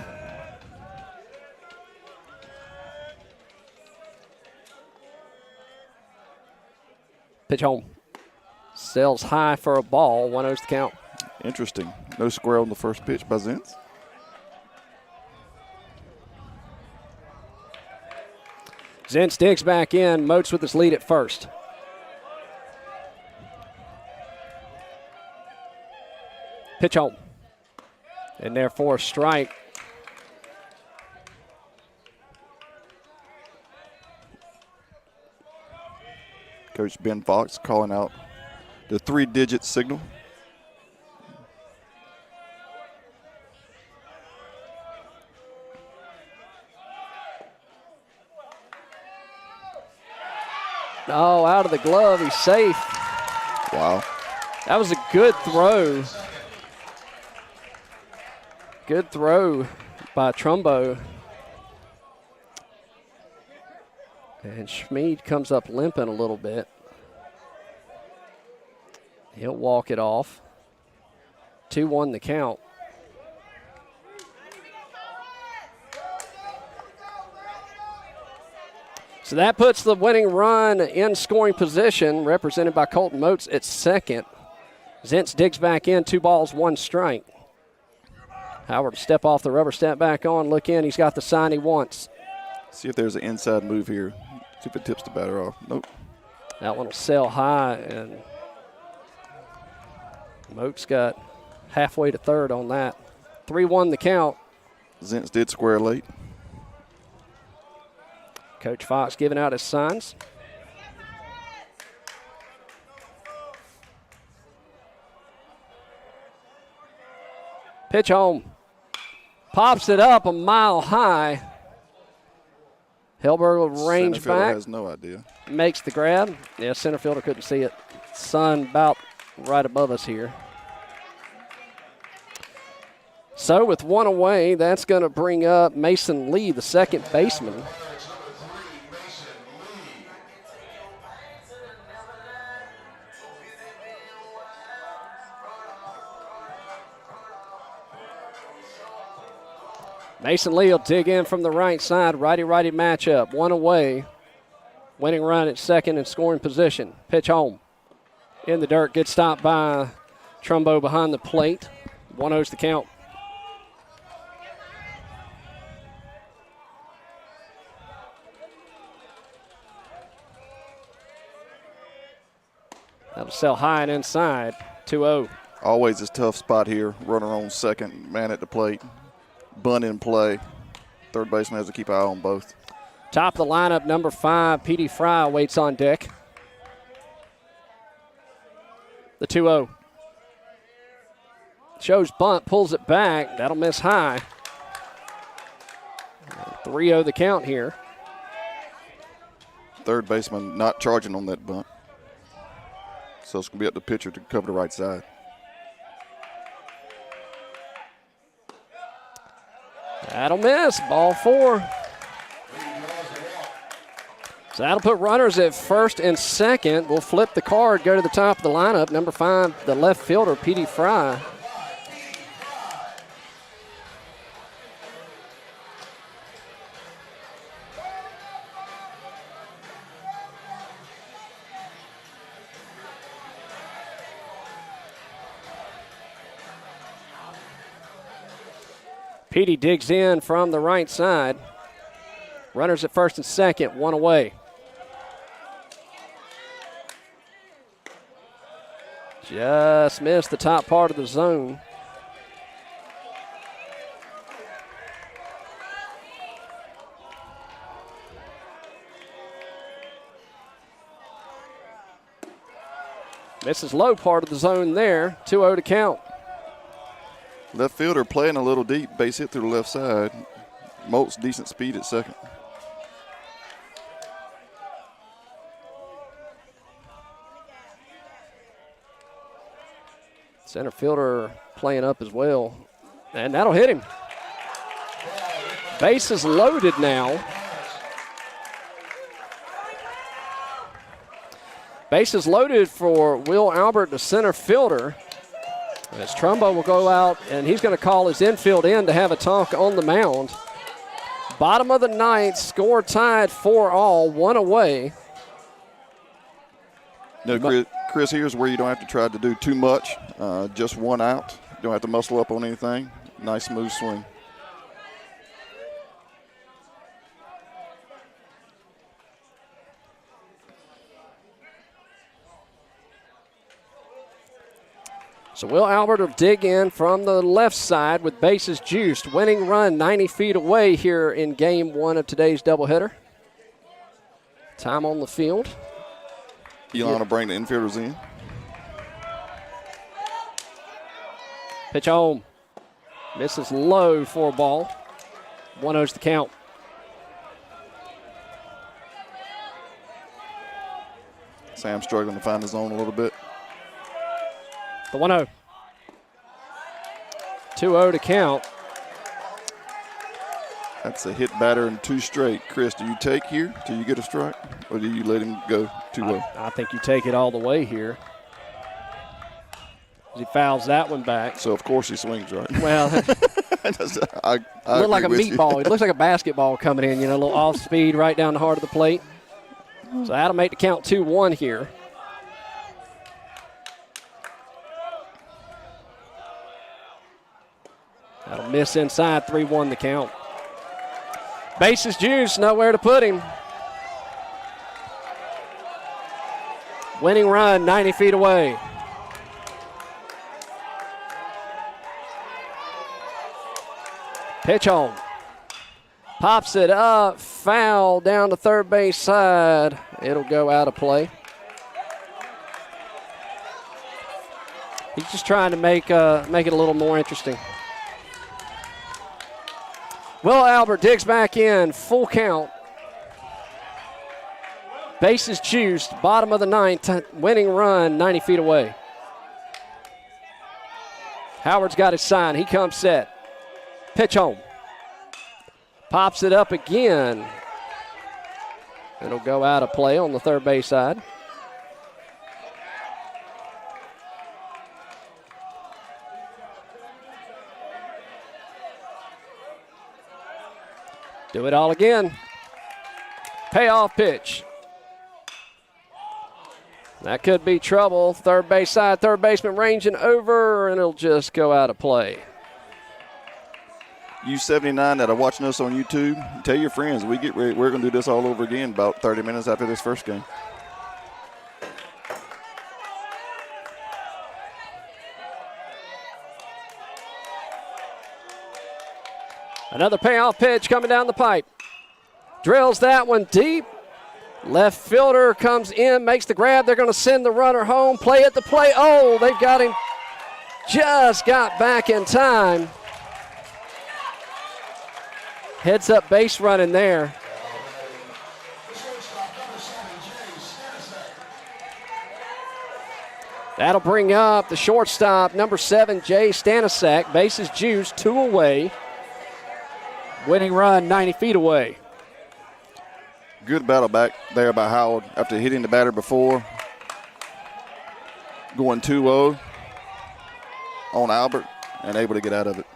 Pitch home. Sails high for a ball, 1-0's the count. Interesting. No square on the first pitch by Zentz. Zentz digs back in, Moats with his lead at first. Pitch home. And therefore a strike. Coach Ben Fox calling out the 3-digit signal. Oh, out of the glove, he's safe. Wow. That was a good throw. Good throw by Trumbo. And Schmid comes up limping a little bit. He'll walk it off. 2-1 the count. So that puts the winning run in scoring position, represented by Colton Moats at second. Zentz digs back in, 2 balls, 1 strike. Howard step off the rubber, step back on, look in. He's got the sign he wants. See if there's an inside move here. See if it tips the batter off. Nope. That one will sail high, and Moats got halfway to third on that. 3-1 the count. Zentz did square late. Coach Fox giving out his signs. Pitch home. Pops it up a mile high. Helberg will range Center fielder back. has no idea. Makes the grab. Yeah, center fielder couldn't see it. Sun about right above us here. So with 1 away, that's going to bring up Mason Lee, the second baseman. Mason Lee will dig in from the right side. Righty-righty matchup. 1 away. Winning run at second and scoring position. Pitch home. In the dirt. Good stop by Trumbo behind the plate. 1-0's the count. That'll sail high and inside. 2-0. Always this tough spot here. Runner on second, man at the plate. Bunt in play. Third baseman has to keep an eye on both. Top of the lineup, number 5, Petey Fry waits on deck. The 2-0. Shows bunt, pulls it back. That'll miss high. 3-0 the count here. Third baseman not charging on that bunt. So it's going to be up to the pitcher to cover the right side. That'll miss. Ball 4. So that'll put runners at first and second. We'll flip the card, go to the top of the lineup. Number 5, the left fielder, Petey Fry. Petey digs in from the right side. Runners at first and second, 1 away. Just missed the top part of the zone. Misses low part of the zone there. 2-0 to count. Left fielder playing a little deep, base hit through the left side. Moats decent speed at second. Center fielder playing up as well. And that'll hit him. Base is loaded now. Base is loaded for Will Albert, the center fielder. As Trumbo will go out, and he's going to call his infield in to have a talk on the mound. Bottom of the ninth, score tied 4-all, 1 away. No, Chris, here's where you don't have to try to do too much. Just 1 out. You don't have to muscle up on anything. Nice, smooth swing. So Will Albert will dig in from the left side with bases juiced. Winning run 90 feet away here in game 1 of today's doubleheader. Time on the field. Elon will bring the infielders in. Pitch home. Misses low for a ball. 1-0's the count. Sam struggling to find his zone a little bit. The 1-0. 2-0 to count. That's a hit batter in 2 straight. Chris, do you take here till you get a strike, or do you let him go 2-0? I think you take it all the way here. He fouls that one back. So, of course, he swings, right? Well, I looked like a agree with you. meatball. It looks like a basketball coming in, a little off speed right down the heart of the plate. So that'll make the count 2-1 here. That'll miss inside, 3-1 the count. Bases juice, nowhere to put him. Winning run, 90 feet away. Pitch home. Pops it up, foul down the third base side. It'll go out of play. He's just trying to make it a little more interesting. Will Albert digs back in, full count. Bases juiced, bottom of the ninth, winning run 90 feet away. Howard's got his sign, he comes set. Pitch home. Pops it up again. It'll go out of play on the third base side. Do it all again. Payoff pitch. That could be trouble. Third base side, third baseman ranging over, and it'll just go out of play. You 79 that are watching us on YouTube, tell your friends we're going to do this all over again about 30 minutes after this first game. Another payoff pitch coming down the pipe. Drills that one deep. Left fielder comes in, makes the grab. They're going to send the runner home. Play at the plate. Oh, they've got him. Just got back in time. Heads up base running there. That'll bring up the shortstop, number 7, Jay Stanisak. Bases juiced, 2 away. Winning run 90 feet away. Good battle back there by Howard after hitting the batter before. Going 2-0 on Albert and able to get out of it.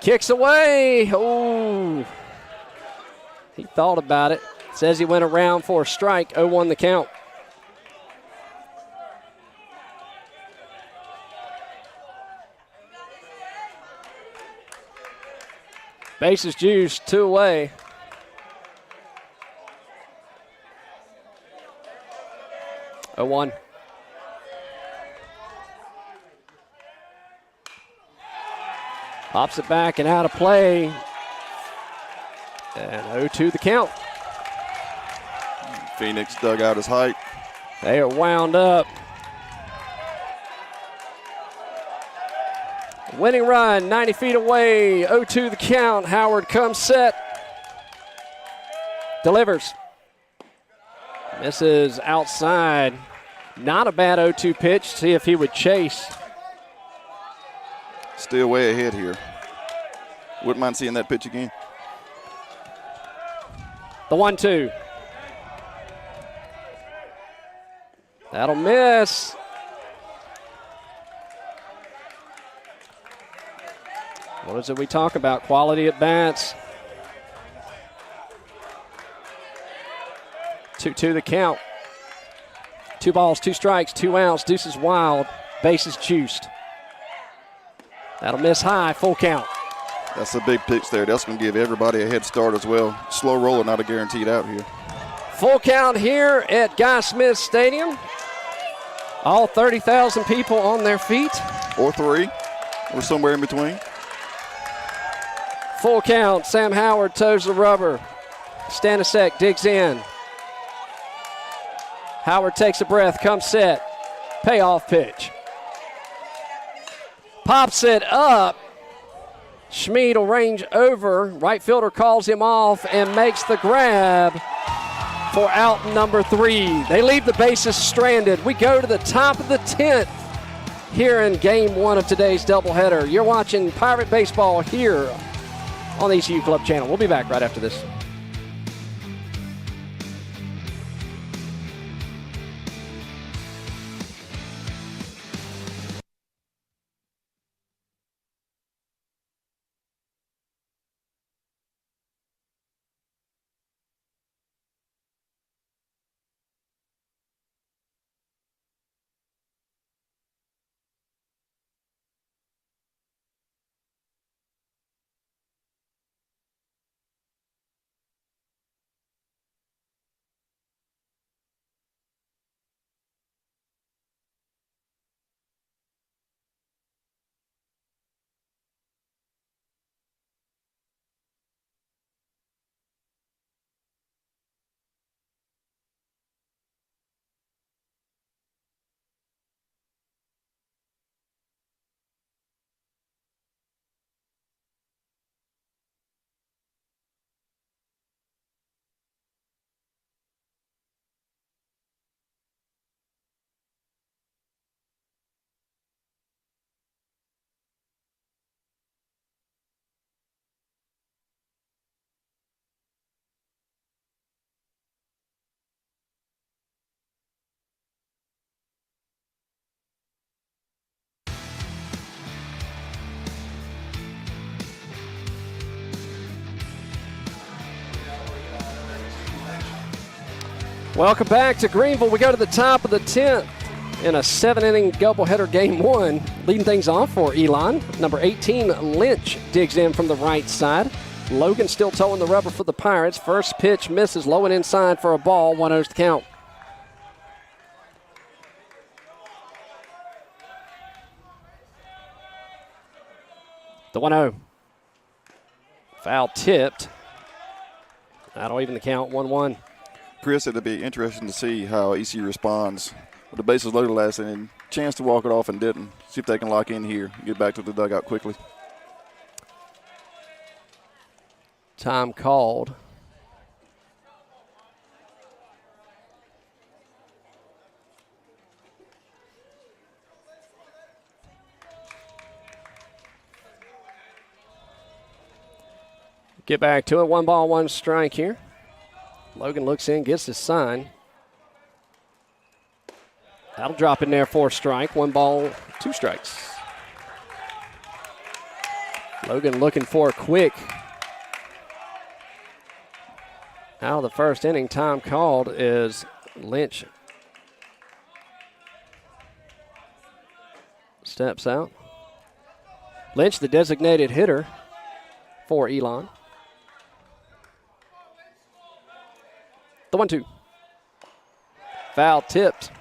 Kicks away. Oh, he thought about it. Says he went around for a strike. 0-1 the count. Bases juiced, 2 away. Oh, 1. Pops it back and out of play. And 0-2 the count. Phoenix dug out his height. They are wound up. Winning run, 90 feet away, 0-2 the count. Howard comes set. Delivers. Misses outside. Not a bad 0-2 pitch. See if he would chase. Still way ahead here. Wouldn't mind seeing that pitch again. The 1-2. That'll miss. What is it we talk about? Quality at bats. 2-2 the count. 2 balls, 2 strikes, 2 outs. Deuces wild. Bases juiced. That'll miss high. Full count. That's a big pitch there. That's going to give everybody a head start as well. Slow roller, not a guaranteed out here. Full count here at Guy Smith Stadium. All 30,000 people on their feet. Or 3, or somewhere in between. Full count. Sam Howard toes the rubber. Stanisiak digs in. Howard takes a breath, comes set. Payoff pitch. Pops it up. Schmid will range over. Right fielder calls him off and makes the grab for out number 3. They leave the bases stranded. We go to the top of the 10th here in game 1 of today's doubleheader. You're watching Pirate Baseball here on the ECU Club channel. We'll be back right after this. Welcome back to Greenville. We go to the top of the 10th in a 7-inning doubleheader game 1. Leading things off for Elon. Number 18, Lynch, digs in from the right side. Logan still towing the rubber for the Pirates. First pitch misses low and inside for a ball. 1-0 the count. The 1-0. Foul tipped. That'll even the count. 1-1. Chris, it'll be interesting to see how ECU responds with the bases loaded last inning. Chance to walk it off and didn't. See if they can lock in here, get back to the dugout quickly. Time called. Get back to it. 1 ball, 1 strike here. Logan looks in, gets his sign. That'll drop in there for a strike. 1 ball, 2 strikes. Logan looking for a quick. Out of the first inning, time called is Lynch. Steps out. Lynch, the designated hitter for Elon. The 1-2. Foul tipped.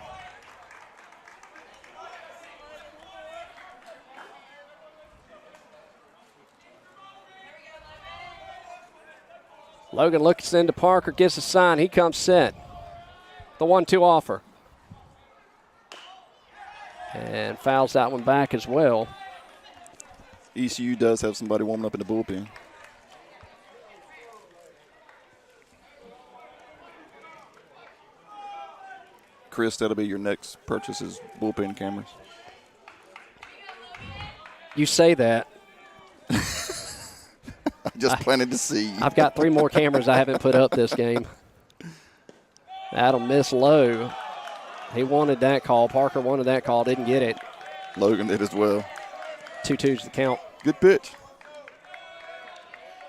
Logan looks into Parker, gets a sign. He comes set. The 1-2 offer. And fouls that one back as well. ECU does have somebody warming up in the bullpen. Chris, that'll be your next purchase is bullpen cameras. You say that. I'm just planning to see. I've got 3 more cameras I haven't put up this game. That'll miss low. He wanted that call. Parker wanted that call. Didn't get it. Logan did as well. 2-2's the count. Good pitch.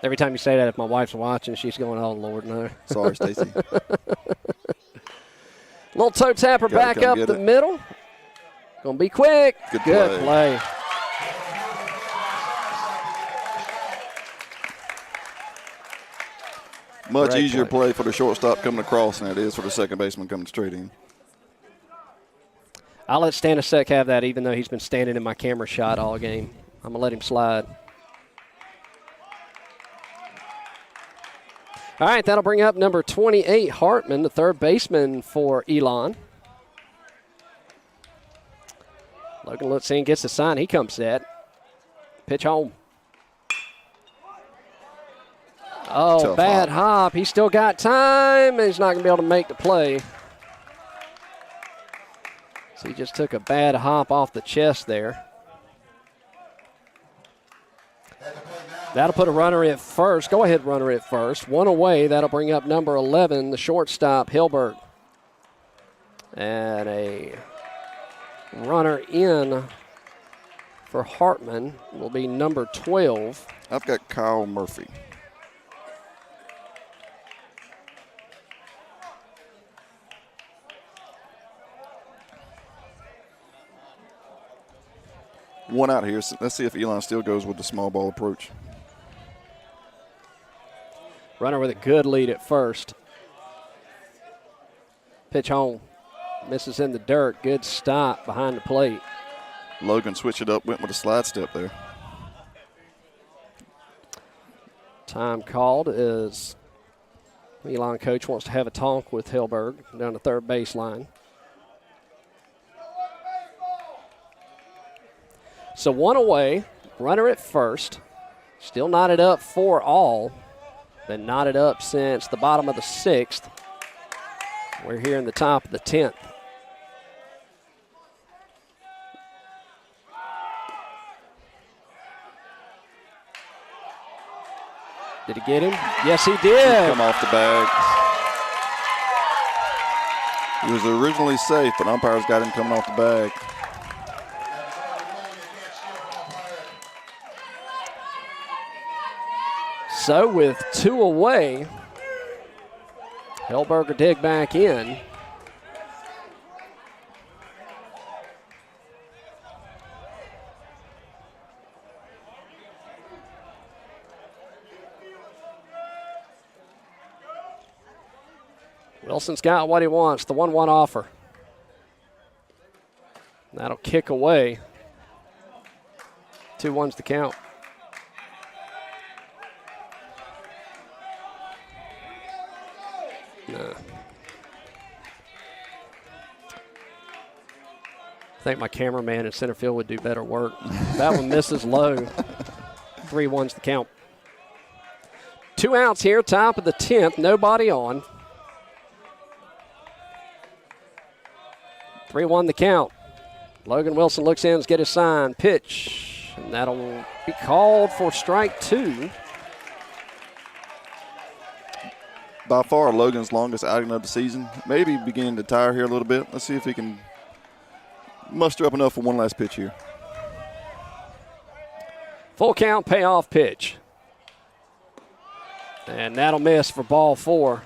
Every time you say that, if my wife's watching, she's going, oh, Lord, no. Sorry, Stacy. Little toe tapper back up the middle. Going to be quick. Good play. Much easier play for the shortstop coming across than it is for the second baseman coming straight in. I'll let Stanisic have that, even though he's been standing in my camera shot all game. I'm going to let him slide. All right, that'll bring up number 28, Hartman, the third baseman for Elon. Logan looks in, gets the sign. He comes set. Pitch home. Oh, tough bad hop. He's still got time, and he's not going to be able to make the play. So he just took a bad hop off the chest there. That'll put a runner at first. Go ahead, runner at first. 1 away. That'll bring up number 11, the shortstop, Hilberg. And a runner in for Hartman will be number 12. I've got Kyle Murphy. One out here. Let's see if Elon still goes with the small ball approach. Runner with a good lead at first. Pitch home. Misses in the dirt. Good stop behind the plate. Logan switched it up, went with a slide step there. Time called is Elon coach wants to have a talk with Hilberg down the third baseline. So 1 away, runner at first. Still knotted up 4 all. Been knotted up since the bottom of the 6th. We're here in the top of the 10th. Did he get him? Yes, he did. Come off the bag. He was originally safe, but umpires got him coming off the bag. So with 2 away, Hilberg will dig back in. Wilson's got what he wants, the 1-1 offer. That'll kick away. 2-1's the count. No. I think my cameraman in center field would do better work. That one misses low. 3-1's the count. 2 outs here, top of the 10th, nobody on. 3-1 the count. Logan Wilson looks in, get his sign, pitch, and that'll be called for strike 2. By far, Logan's longest outing of the season. Maybe beginning to tire here a little bit. Let's see if he can muster up enough for one last pitch here. Full count, payoff pitch. And that'll miss for ball 4.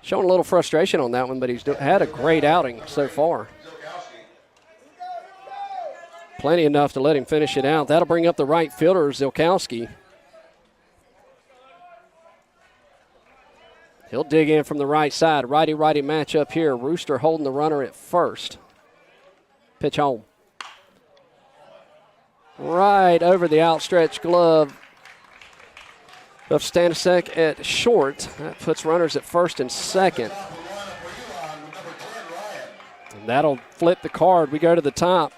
Showing a little frustration on that one, but he's had a great outing so far. Plenty enough to let him finish it out. That'll bring up the right fielder, Zilkowski. He'll dig in from the right side. Righty-righty matchup here. Rooster holding the runner at first. Pitch home. Right over the outstretched glove of Stanisic at short. That puts runners at first and second. And that'll flip the card. We go to the top.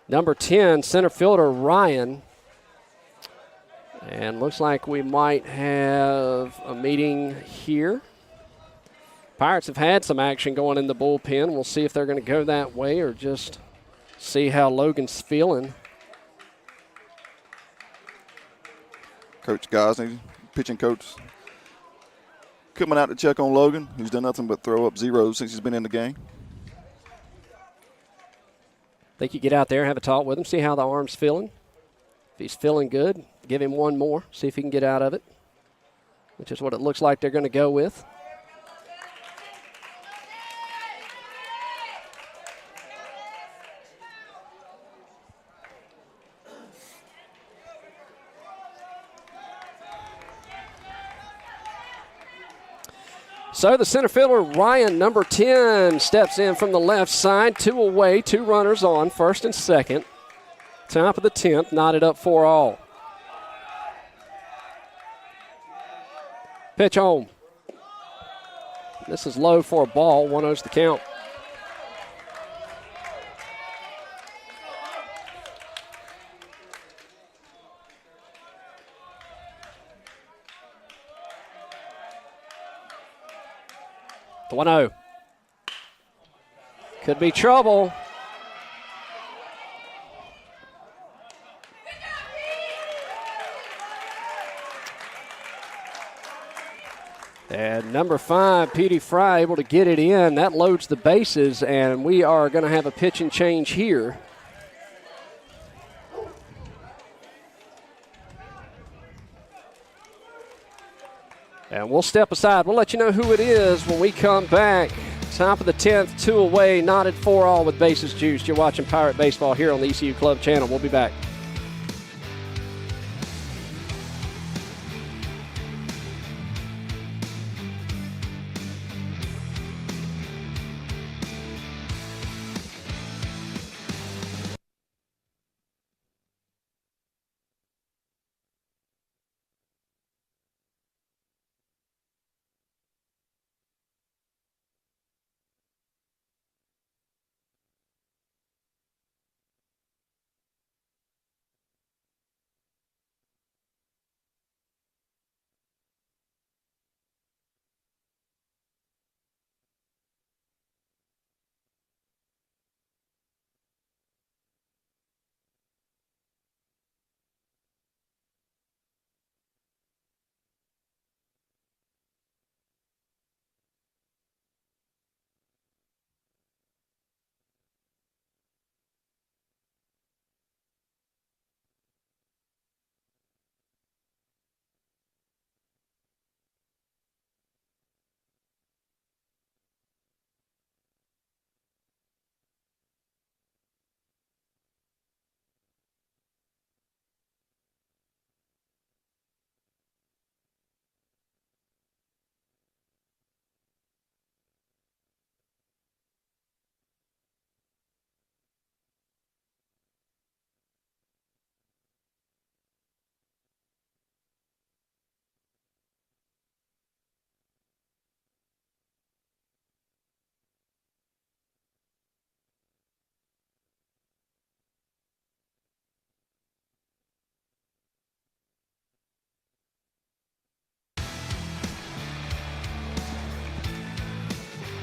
Number 10, center fielder Ryan. And looks like we might have a meeting here. Pirates have had some action going in the bullpen. We'll see if they're going to go that way or just see how Logan's feeling. Coach Gosney, pitching coach, coming out to check on Logan, who's done nothing but throw up zeros since he's been in the game. Think you get out there, have a talk with him, see how the arm's feeling. If he's feeling good, give him one more, see if he can get out of it, which is what it looks like they're going to go with. So the center fielder, Ryan, number 10, steps in from the left side. 2 away, 2 runners on, first and second. Top of the 10th, knotted up 4 all. Pitch home. This is low for a ball. 1-0's the count. The 1-0. Could be trouble. And number 5, Petey Fry, able to get it in. That loads the bases, and we are going to have a pitch and change here. And we'll step aside. We'll let you know who it is when we come back. Top of the 10th, 2 away, knotted 4 all with bases juiced. You're watching Pirate Baseball here on the ECU Club channel. We'll be back.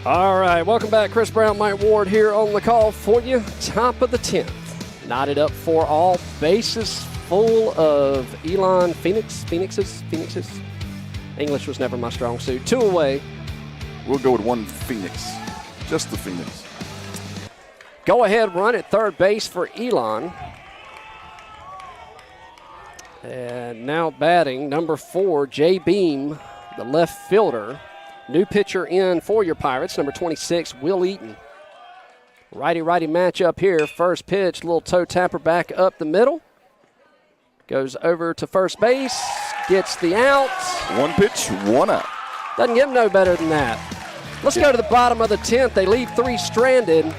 All right, welcome back. Chris Brown, Mike Ward here on the call for you. Top of the 10th. Knotted up 4 all. Bases full of Elon Phoenixes. English was never my strong suit. 2 away. We'll go with 1 Phoenix. Just the Phoenix. Go ahead run at third base for Elon. And now batting, number 4, Jay Beam, the left fielder. New pitcher in for your Pirates, number 26, Will Eaton. Righty-righty matchup here. First pitch, little toe tapper back up the middle. Goes over to first base, gets the out. 1 pitch, 1 out. Doesn't get no better than that. Let's go to the bottom of the 10th. They leave 3 stranded.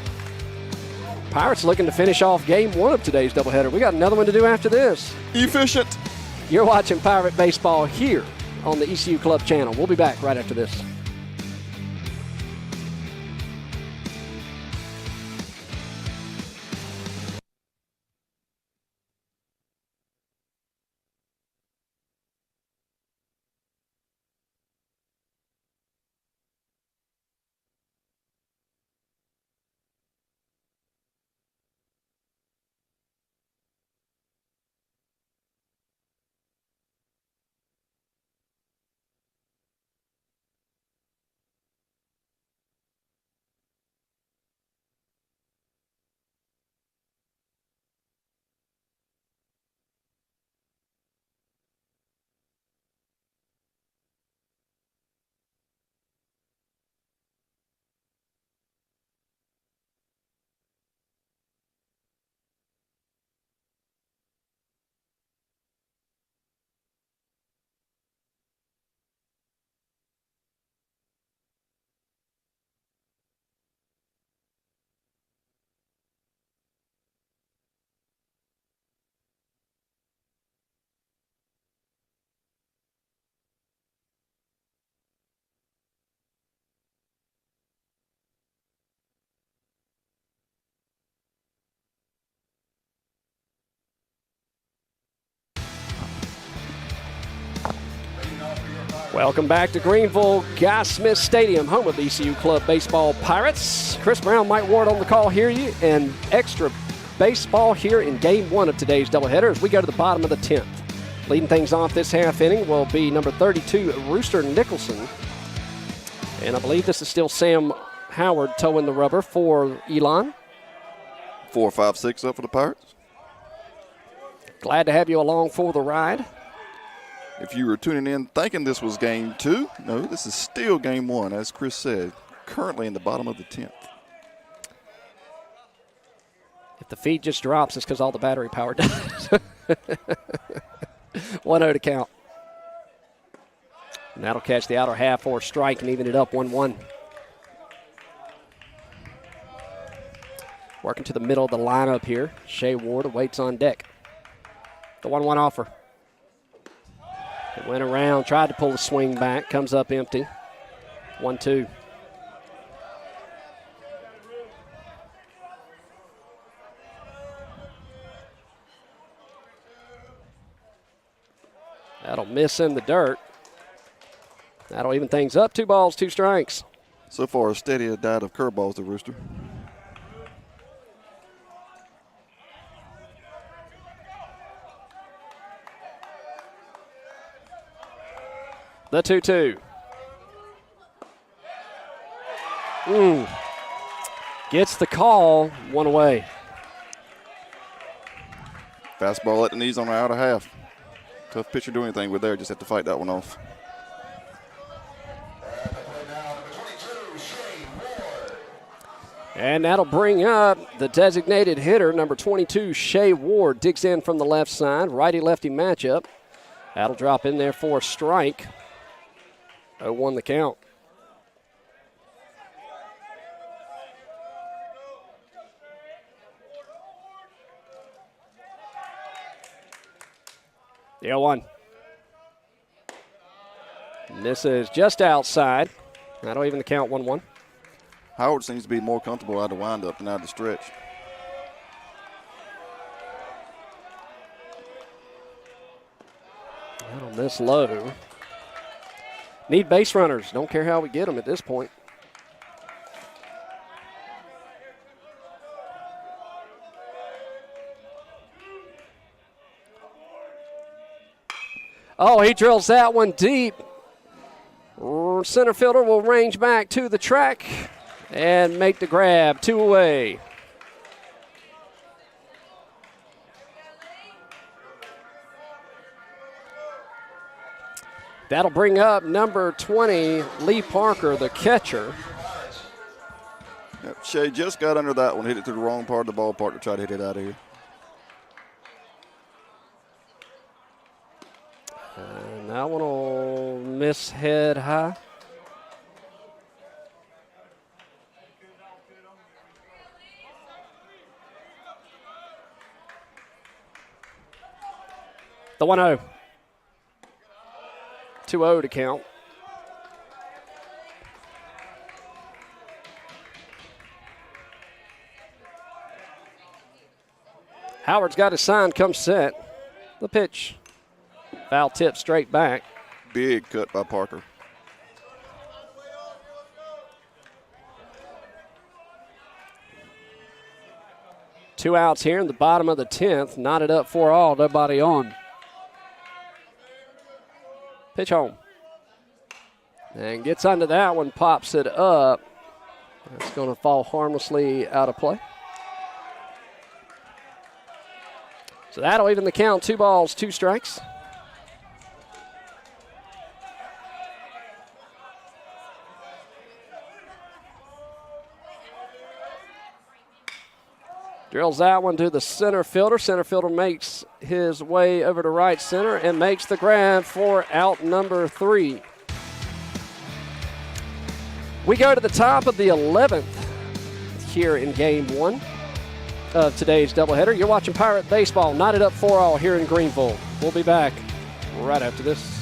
Pirates looking to finish off game 1 of today's doubleheader. We got another one to do after this. Efficient. You're watching Pirate Baseball here on the ECU Club channel. We'll be back right after this. Welcome back to Greenville Guy Smith Stadium, home of ECU Club Baseball Pirates. Chris Brown, Mike Ward on the call here, and extra baseball here in Game 1 of today's doubleheader as we go to the bottom of the 10th. Leading things off this half inning will be number 32, Rooster Nicholson. And I believe this is still Sam Howard towing the rubber for Elon. 4, 5, 6 up for the Pirates. Glad to have you along for the ride. If you were tuning in thinking this was Game 2, no, this is still Game 1, as Chris said, currently in the bottom of the 10th. If the feed just drops, it's because all the battery power dies. 1-0 to count. And that'll catch the outer half for a strike and even it up 1-1. Working to the middle of the lineup here. Shea Ward awaits on deck. The 1-1 offer. It went around, tried to pull the swing back, comes up empty. 1-2. That'll miss in the dirt. That'll even things up. 2 balls, 2 strikes. So far, a steady diet of curveballs to Rooster. The 2-2. Gets the call, 1 away. Fastball at the knees on the outer half. Tough pitcher to do anything with there. Just have to fight that one off. And that'll bring up the designated hitter, number 22, Shea Ward. Digs in from the left side, righty-lefty matchup. That'll drop in there for a strike. 0-1 the count. The 0-1. And this is just outside. That'll even the count 1-1. Howard seems to be more comfortable out of the windup than out of the stretch. Not on this low. Need base runners. Don't care how we get them at this point. Oh, he drills that one deep. Center fielder will range back to the track and make the grab. 2 away. That'll bring up number 20, Lee Parker, the catcher. Yep, Shea just got under that one, hit it to the wrong part of the ballpark to try to hit it out of here. And that one will miss head high. The 1-0. 2-0 to count. Howard's got his sign, come set. The pitch. Foul tip straight back. Big cut by Parker. Two outs here in the bottom of the 10th. Knotted up 4 all, nobody on. Pitch home. And gets under that one, pops it up. That's going to fall harmlessly out of play. So that'll even the count. 2 balls, 2 strikes. Drills that one to the center fielder. Center fielder makes his way over to right center and makes the grab for out number 3. We go to the top of the 11th here in Game 1 of today's doubleheader. You're watching Pirate Baseball, knotted up 4 all here in Greenville. We'll be back right after this.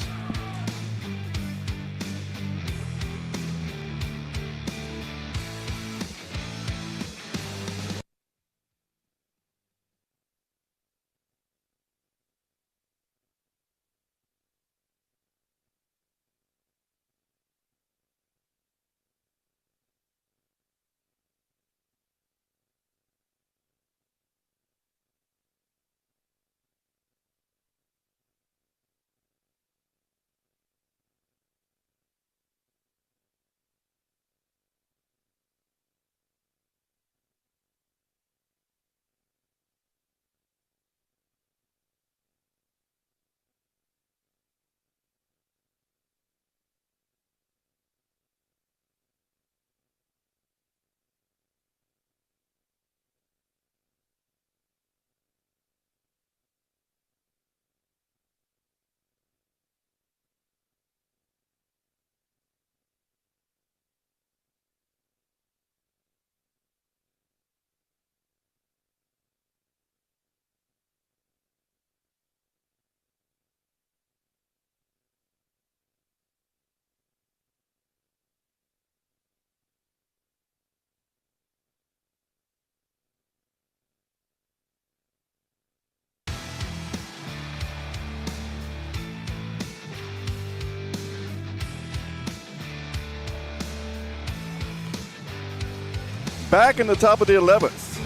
Back in the top of the 11th.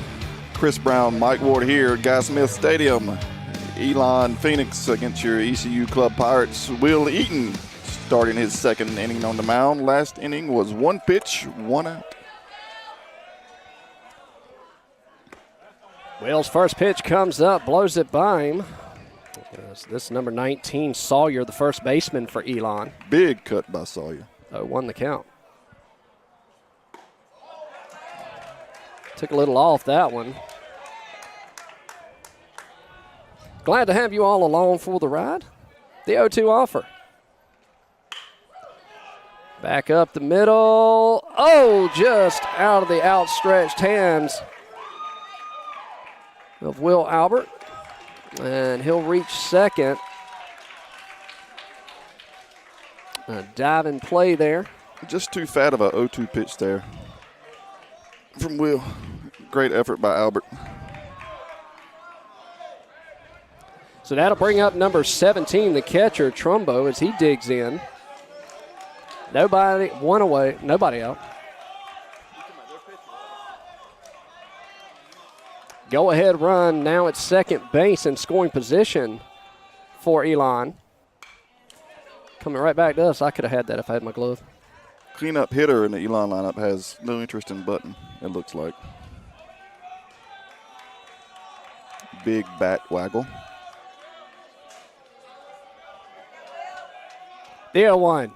Chris Brown, Mike Ward here at Guy Smith Stadium. Elon Phoenix against your ECU Club Pirates. Will Eaton starting his second inning on the mound. Last inning was 1 pitch, 1 out. Will's first pitch comes up, blows it by him. This number 19, Sawyer, the first baseman for Elon. Big cut by Sawyer. 0-1 the count. Took a little off that one. Glad to have you all along for the ride. The 0-2 offer. Back up the middle. Oh, just out of the outstretched hands of Will Albert. And he'll reach second. A diving play there. Just too fat of a 0-2 pitch there from Will. Great effort by Albert. So that'll bring up number 17, the catcher, Trumbo, as he digs in. Nobody, one away, nobody out. Go-ahead run now at second base in scoring position for Elon. Coming right back to us. I could have had that if I had my glove. Cleanup hitter in the Elon lineup has no interest in Button, it looks like. Big bat waggle. The 0-1.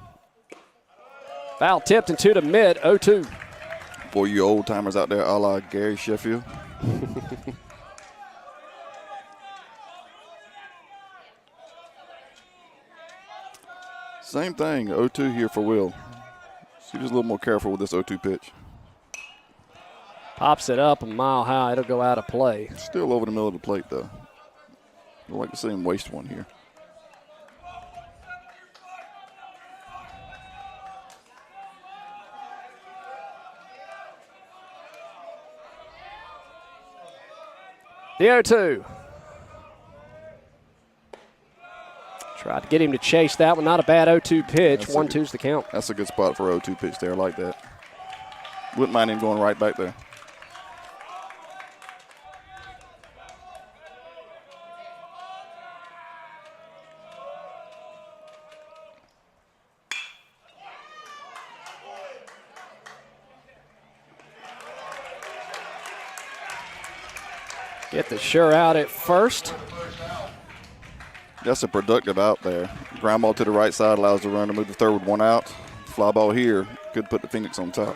Foul tipped into the mid, 0-2. For you old timers out there, a la Gary Sheffield. Same thing, 0-2 here for Will. See, just a little more careful with this 0-2 pitch. Pops it up a mile high. It'll go out of play. Still over the middle of the plate, though. I'd like to see him waste one here. The 0-2. Tried to get him to chase that one. Not a bad 0-2 pitch. 1-2's the count. That's a good spot for 0-2 pitch there. I like that. Wouldn't mind him going right back there. Get the sure out at first. That's a productive out there. Ground ball to the right side allows the run to move to third with 1 out. Fly ball here could put the Phoenix on top.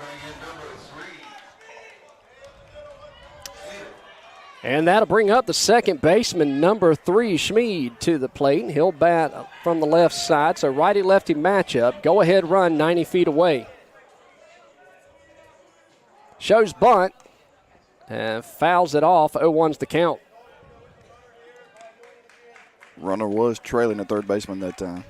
And that'll bring up the second baseman, number 3, Schmid, to the plate. He'll bat from the left side. So righty-lefty matchup. Go-ahead run 90 feet away. Shows bunt. And fouls it off. 0-1's the count. Runner was trailing the third baseman that time.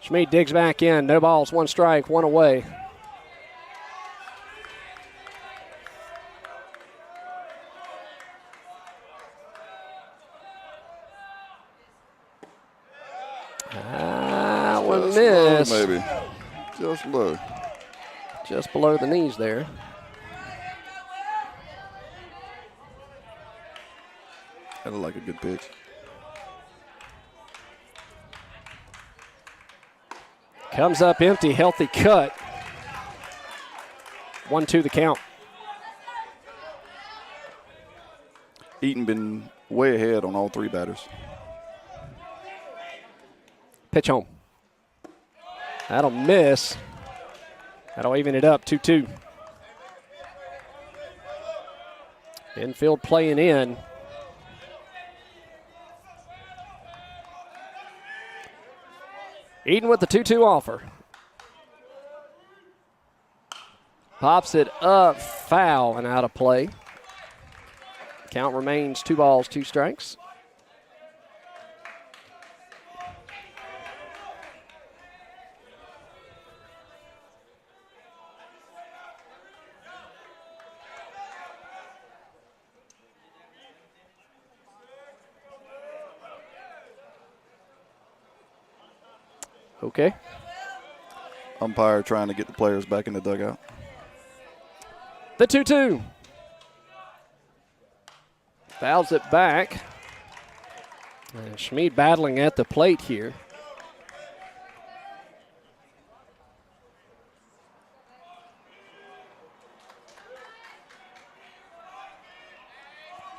Schmid digs back in. No balls, 1 strike, 1 away. One miss. Low, maybe. Just low. Just below the knees there. That looked like a good pitch. Comes up empty, healthy cut. 1-2 the count. Eaton been way ahead on all 3 batters. Pitch home. That'll miss. That'll even it up, 2-2. Infield playing in. Eaton with the 2-2 offer. Pops it up, foul, and out of play. Count remains 2 balls, 2 strikes. Okay. Umpire trying to get the players back in the dugout. The 2-2. Fouls it back. And Schmid battling at the plate here.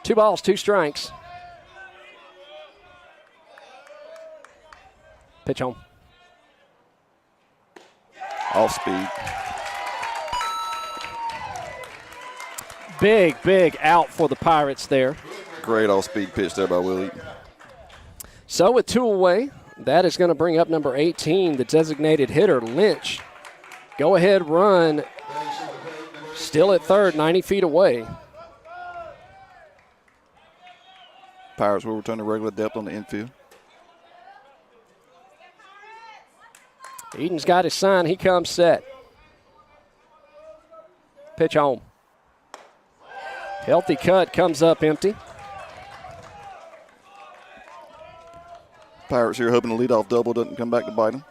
Two balls, two strikes. Pitch home. Off speed. Big out for the Pirates there. Great off-speed pitch there by Will Eaton. So with two away, that is going to bring up number 18, the designated hitter, Lynch. Go-ahead run, still at third, 90 feet away. Pirates will return to regular depth on the infield. Eaton's got his sign. He comes set. Pitch home. Healthy cut, comes up empty. Pirates here hoping the leadoff double doesn't come back to bite them.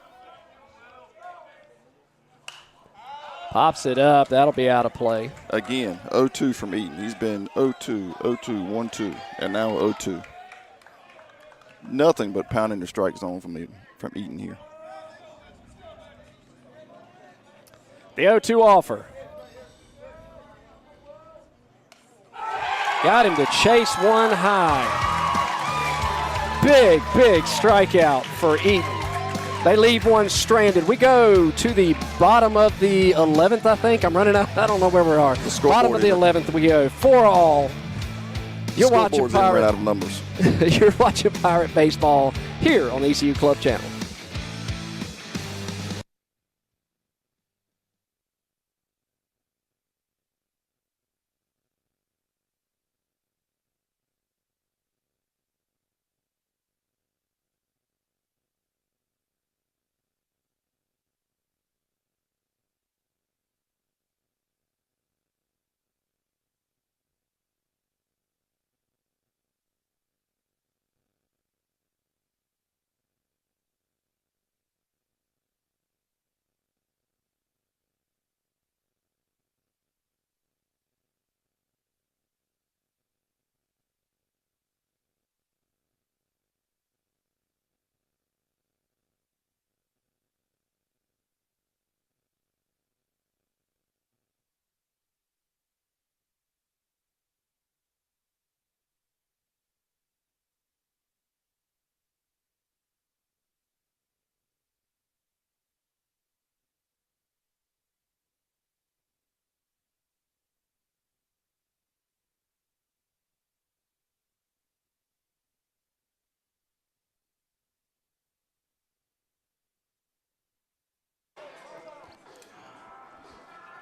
Pops it up. That'll be out of play. Again, 0-2 from Eaton. He's been 0-2, 0-2, 1-2, and now 0-2. Nothing but pounding the strike zone from Eaton here. The 0-2 offer. Got him to chase one high. Big strikeout for Eaton. They leave one stranded. We go to the bottom of the 11th, I think. I'm running out. I don't know where we are. Bottom of the 11th we go. 4-all. You're watching Pirate. Out of numbers. You're watching Pirate baseball here on the ECU Club channel.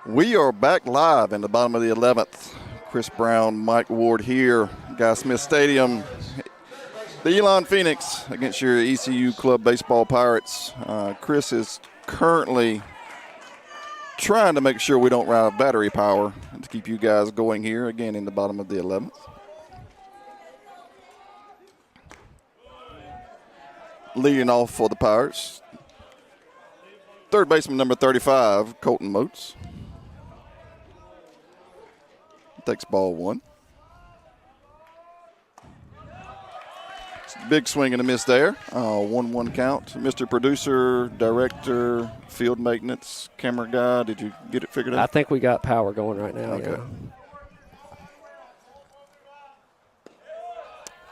We are back live in the bottom of the 11th. Chris Brown, Mike Ward here, Guy Smith Stadium. The Elon Phoenix against your ECU Club Baseball Pirates. Chris is currently trying to make sure we don't run out of battery power to keep you guys going here, again, in the bottom of the 11th. Leading off for the Pirates, third baseman number 35, Colton Moats. Takes ball one. Big swing and a miss there. 1-1 count. Mr. Producer, Director, Field Maintenance, Camera Guy, did you get it figured out? I think we got power going right now. Okay. Yeah.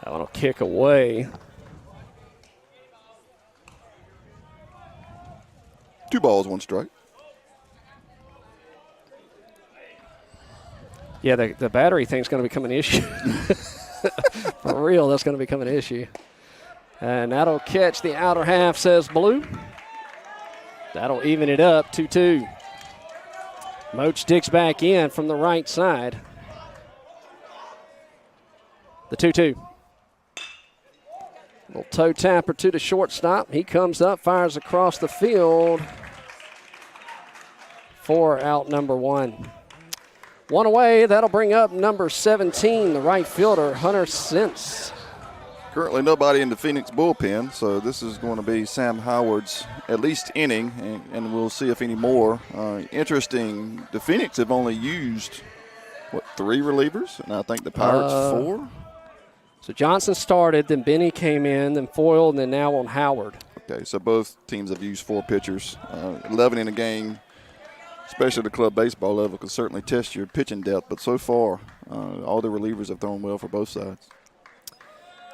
That one will kick away. 2 balls, 1 strike. Yeah, the battery thing's going to become an issue. For real, that's going to become an issue. And that'll catch the outer half, says Blue. That'll even it up, 2-2. Moach digs back in from the right side. The 2-2. Little toe tapper to the shortstop. He comes up, fires across the field for out number 1. One away, that'll bring up number 17, the right fielder, Hunter Sense. Currently nobody in the Phoenix bullpen, so this is going to be Sam Howard's at least inning, and we'll see if any more. Interesting, the Phoenix have only used, 3 relievers? And I think the Pirates 4? So Johnson started, then Benny came in, then Foyle, and then now on Howard. Okay, so both teams have used 4 pitchers. 11 in a game, especially the club baseball level, can certainly test your pitching depth, but so far, all the relievers have thrown well for both sides.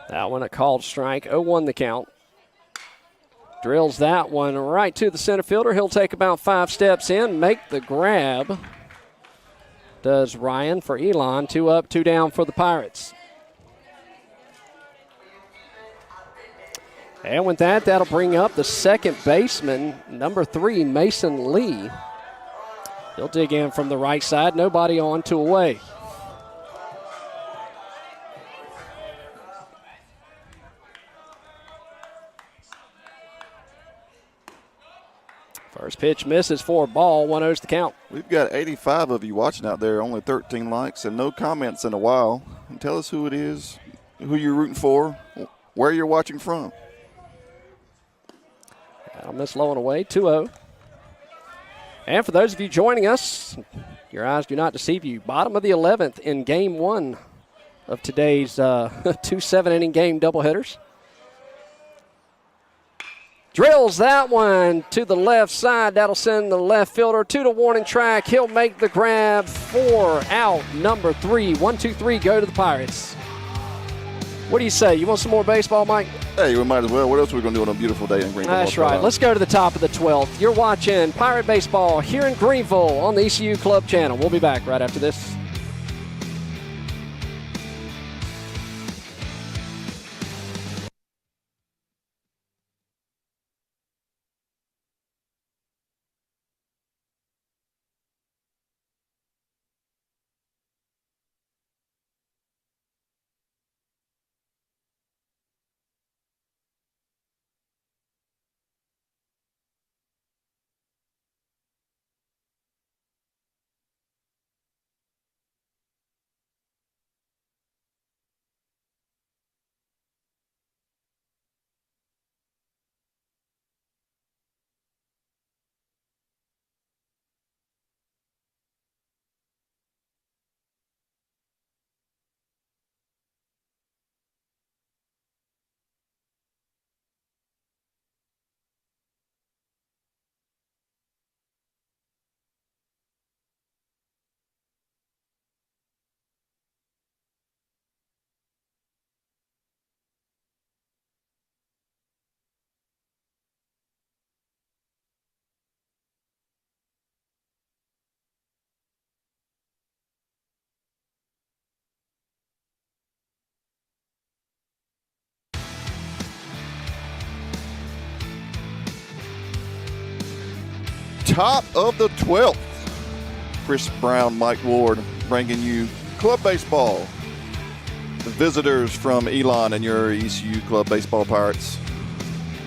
That one a called strike, 0-1 the count. Drills that one right to the center fielder. He'll take about 5 steps in, make the grab. Does Ryan for Elon. 2 up, 2 down for the Pirates. And with that, that'll bring up the second baseman, number 3, Mason Lee. He'll dig in from the right side. Nobody on, 2 away. First pitch misses for a ball. 1-0's the count. We've got 85 of you watching out there, only 13 likes and no comments in a while. And tell us who it is, who you're rooting for, where you're watching from. That'll miss low and away, 2-0. And for those of you joining us, your eyes do not deceive you. Bottom of the 11th in game 1 of today's 2 7-inning game doubleheaders. Drills that one to the left side. That'll send the left fielder to the warning track. He'll make the grab. 4 out, number 3. 1, 2, 3, go to the Pirates. What do you say? You want some more baseball, Mike? Hey, we might as well. What else are we going to do on a beautiful day in Greenville? That's right. Let's go to the top of the 12th. You're watching Pirate Baseball here in Greenville on the ECU Club channel. We'll be back right after this. Top of the 12th. Chris Brown, Mike Ward bringing you club baseball. The visitors from Elon and your ECU Club Baseball Pirates.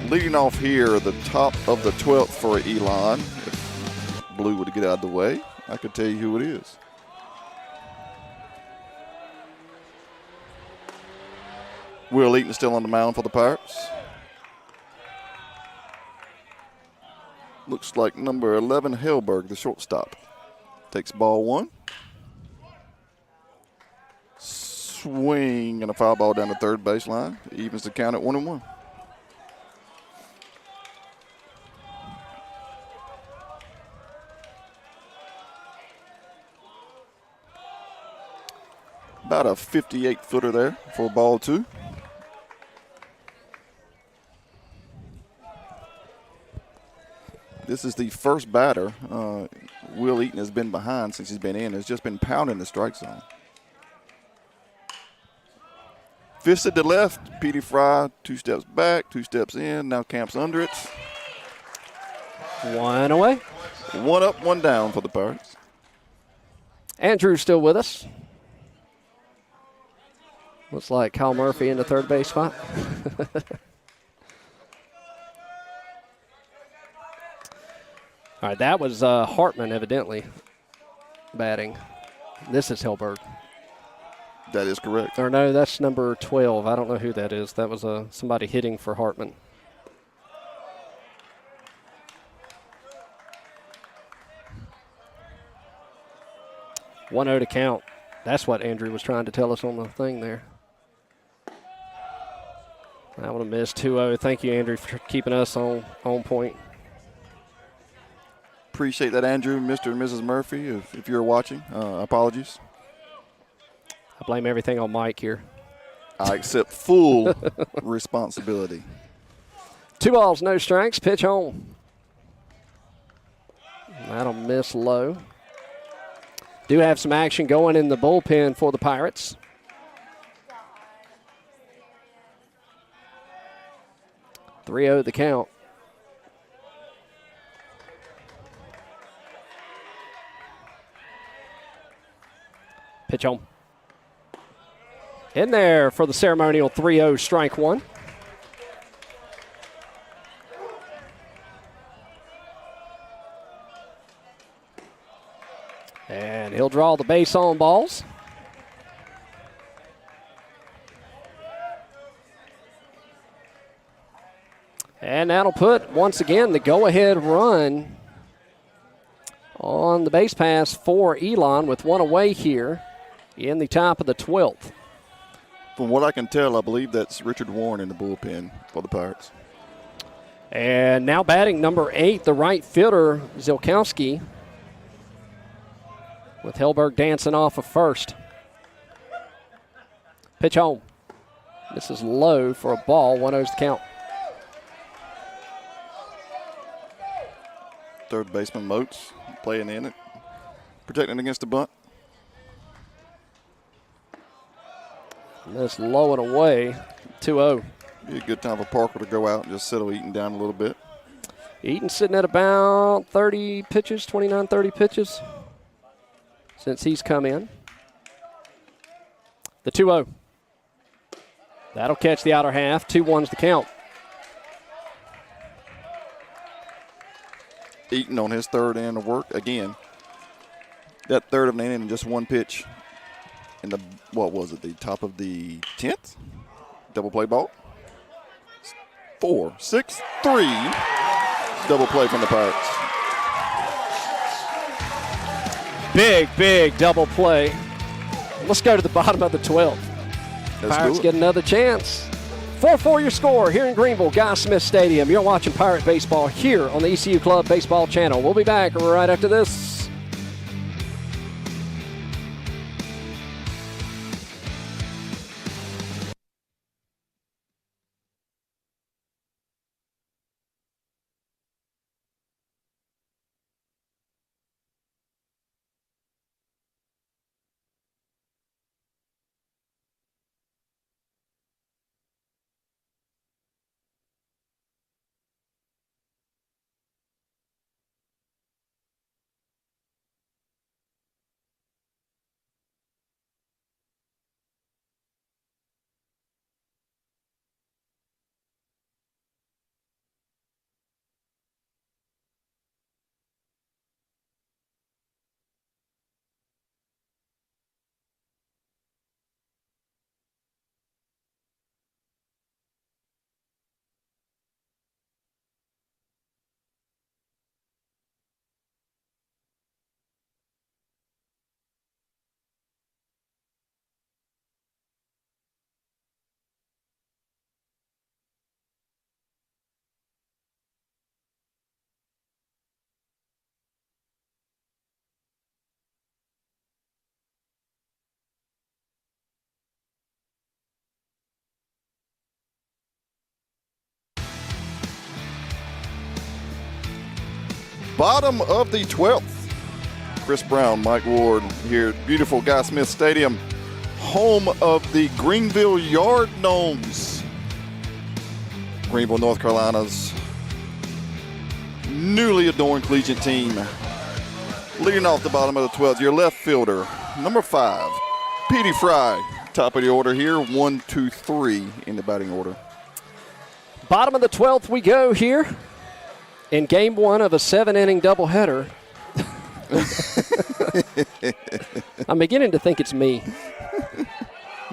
Leading off here, the top of the 12th for Elon. If Blue would get out of the way, I could tell you who it is. Will Eaton still on the mound for the Pirates. Looks like number 11, Hellberg, the shortstop. Takes ball 1. Swing and a foul ball down the third baseline. Evens the count at 1-1. About a 58-footer there for ball 2. This is the first batter. Will Eaton has been behind since he's been in. Has just been pounding the strike zone. Fisted to left. Petey Fry, 2 steps back, 2 steps in. Now camps under it. 1 away. 1 up, 1 down for the Pirates. Andrew's still with us. Looks like Kyle Murphy in the third base spot. All right, that was Hartman evidently batting. This is Hellberg. That is correct. Or no, that's number 12. I don't know who that is. That was somebody hitting for Hartman. One 0 to count. That's what Andrew was trying to tell us on the thing there. That would have missed 2-0. Thank you, Andrew, for keeping us on point. Appreciate that, Andrew, Mr. and Mrs. Murphy. If you're watching, apologies. I blame everything on Mike here. I accept full responsibility. 2 balls, no strikes. Pitch home. That'll miss low. Do have some action going in the bullpen for the Pirates. .3-0 the count. Pitch home. In there for the ceremonial 3-0 strike one. And he'll draw the base on balls. And that'll put, once again, the go-ahead run on the base pass for Elon with one away here in the top of the 12th. From what I can tell, I believe that's Richard Warren in the bullpen for the Pirates. And now batting number 8, the right fielder, Zilkowski, with Hellberg dancing off of first. Pitch home. This is low for a ball. 1-0's the count. Third baseman Moats playing in it, protecting against the bunt. And that's low and away. 2-0. Be a good time for Parker to go out and just settle Eaton down a little bit. Eaton sitting at about 30 pitches, 29, 30 pitches since he's come in. The 2-0. That'll catch the outer half. 2-1's the count. Eaton on his third inning of work again. That third of an inning, just one pitch in the, what was it, the top of the 10th? Double play ball. 4, 6, 3. Double play from the Pirates. Big double play. Let's go to the bottom of the 12th. Pirates get another chance. 4-4 your score here in Greenville, Guy Smith Stadium. You're watching Pirate Baseball here on the ECU Club Baseball Channel. We'll be back right after this. Bottom of the 12th. Chris Brown, Mike Ward here at beautiful Guy Smith Stadium, home of the Greenville Yard Gnomes. Greenville, North Carolina's newly adorned collegiate team. Leading off the bottom of the 12th, your left fielder, number 5, Petey Fry. Top of the order here, 1, 2, 3 in the batting order. Bottom of the 12th we go here in game 1 of a 7-inning doubleheader. I'm beginning to think it's me.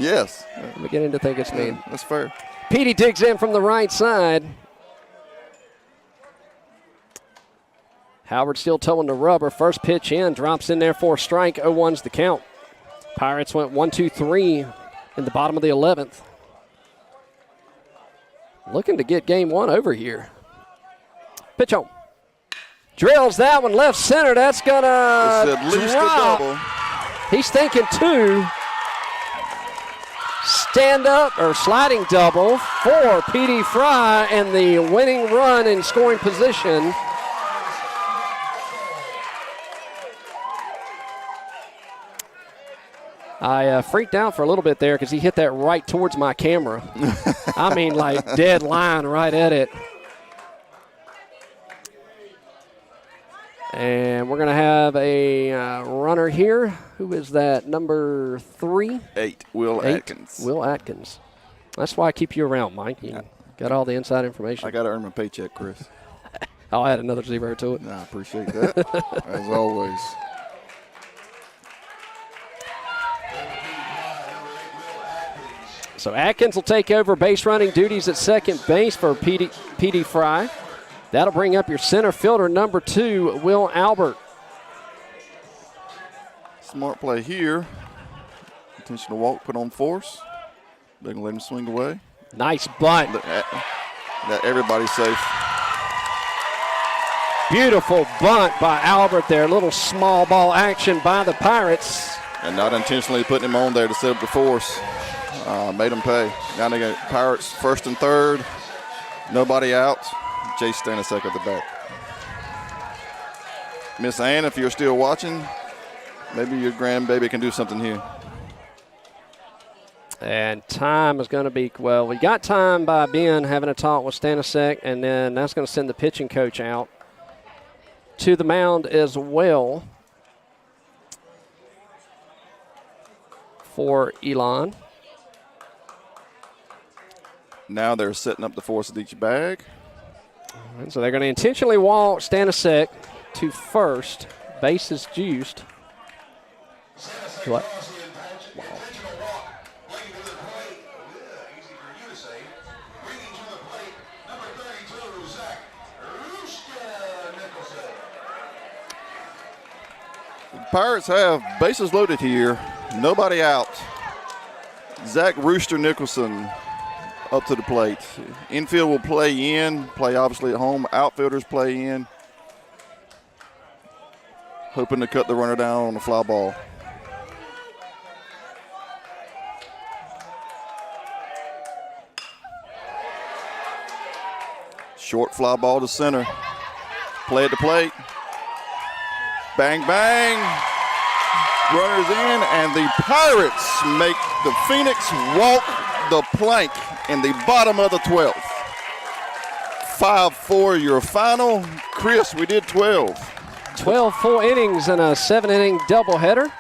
Yes. I'm beginning to think it's mean. That's fair. Petey digs in from the right side. Howard still towing the rubber. First pitch in, drops in there for a strike. 0-1's the count. Pirates went 1-2-3 in the bottom of the 11th. Looking to get game one over here. Pitch home. Drills that one left center. That's going to at least drop. a double. He's thinking 2. Stand up or sliding double for Petey Fry and the winning run in scoring position. I freaked out for a little bit there because he hit that right towards my camera. I mean, like dead line right at it. And we're going to have a runner here. Who is that? Number 3? 8, Will Atkins. Will Atkins. That's why I keep you around, Mike. You got all the inside information. I got to earn my paycheck, Chris. I'll add another 0 to it. I appreciate that, as always. So Atkins will take over base running duties at second base for Petey Fry. That'll bring up your center fielder, number 2, Will Albert. Smart play here. Intentional walk, put on force. They're going to let him swing away. Nice bunt. That everybody's safe. Beautiful bunt by Albert there. A little small ball action by the Pirates. And not intentionally putting him on there to set up the force. Made him pay. Now they got Pirates first and third. Nobody out. Jay Stanisiak at the back. Miss Ann, if you're still watching, maybe your grandbaby can do something here. And time is going to be, well, we got time by Ben having a talk with Stanisiak, and then that's going to send the pitching coach out to the mound as well for Elon. Now they're setting up the force at each bag. And so they're going to intentionally walk Stanisiak to first. Base is juiced. What? Wow. The Pirates have bases loaded here. Nobody out. Zach Rooster Nicholson up to the plate. Infield will play obviously at home. Outfielders play in. Hoping to cut the runner down on the fly ball. Short fly ball to center. Play at the plate. Bang, bang. Runners in, and the Pirates make the Phoenix walk the plank in the bottom of the 12th. 5-4 your final. Chris, we did 12. 12 full innings and a 7-inning doubleheader.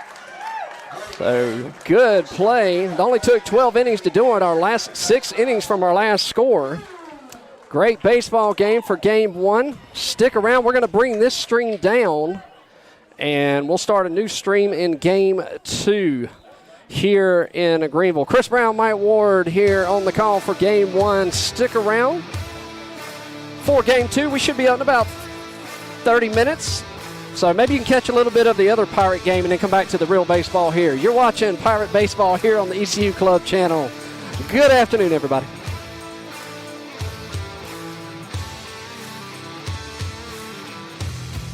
So good play. It only took 12 innings to do it. Our last 6 innings from our last score. Great baseball game for game 1. Stick around. We're going to bring this stream down, and we'll start a new stream in game 2 here in Greenville. Chris Brown, Mike Ward here on the call for game 1. Stick around for game 2. We should be up in about 30 minutes. So maybe you can catch a little bit of the other Pirate game and then come back to the real baseball here. You're watching Pirate Baseball here on the ECU Club channel. Good afternoon, everybody.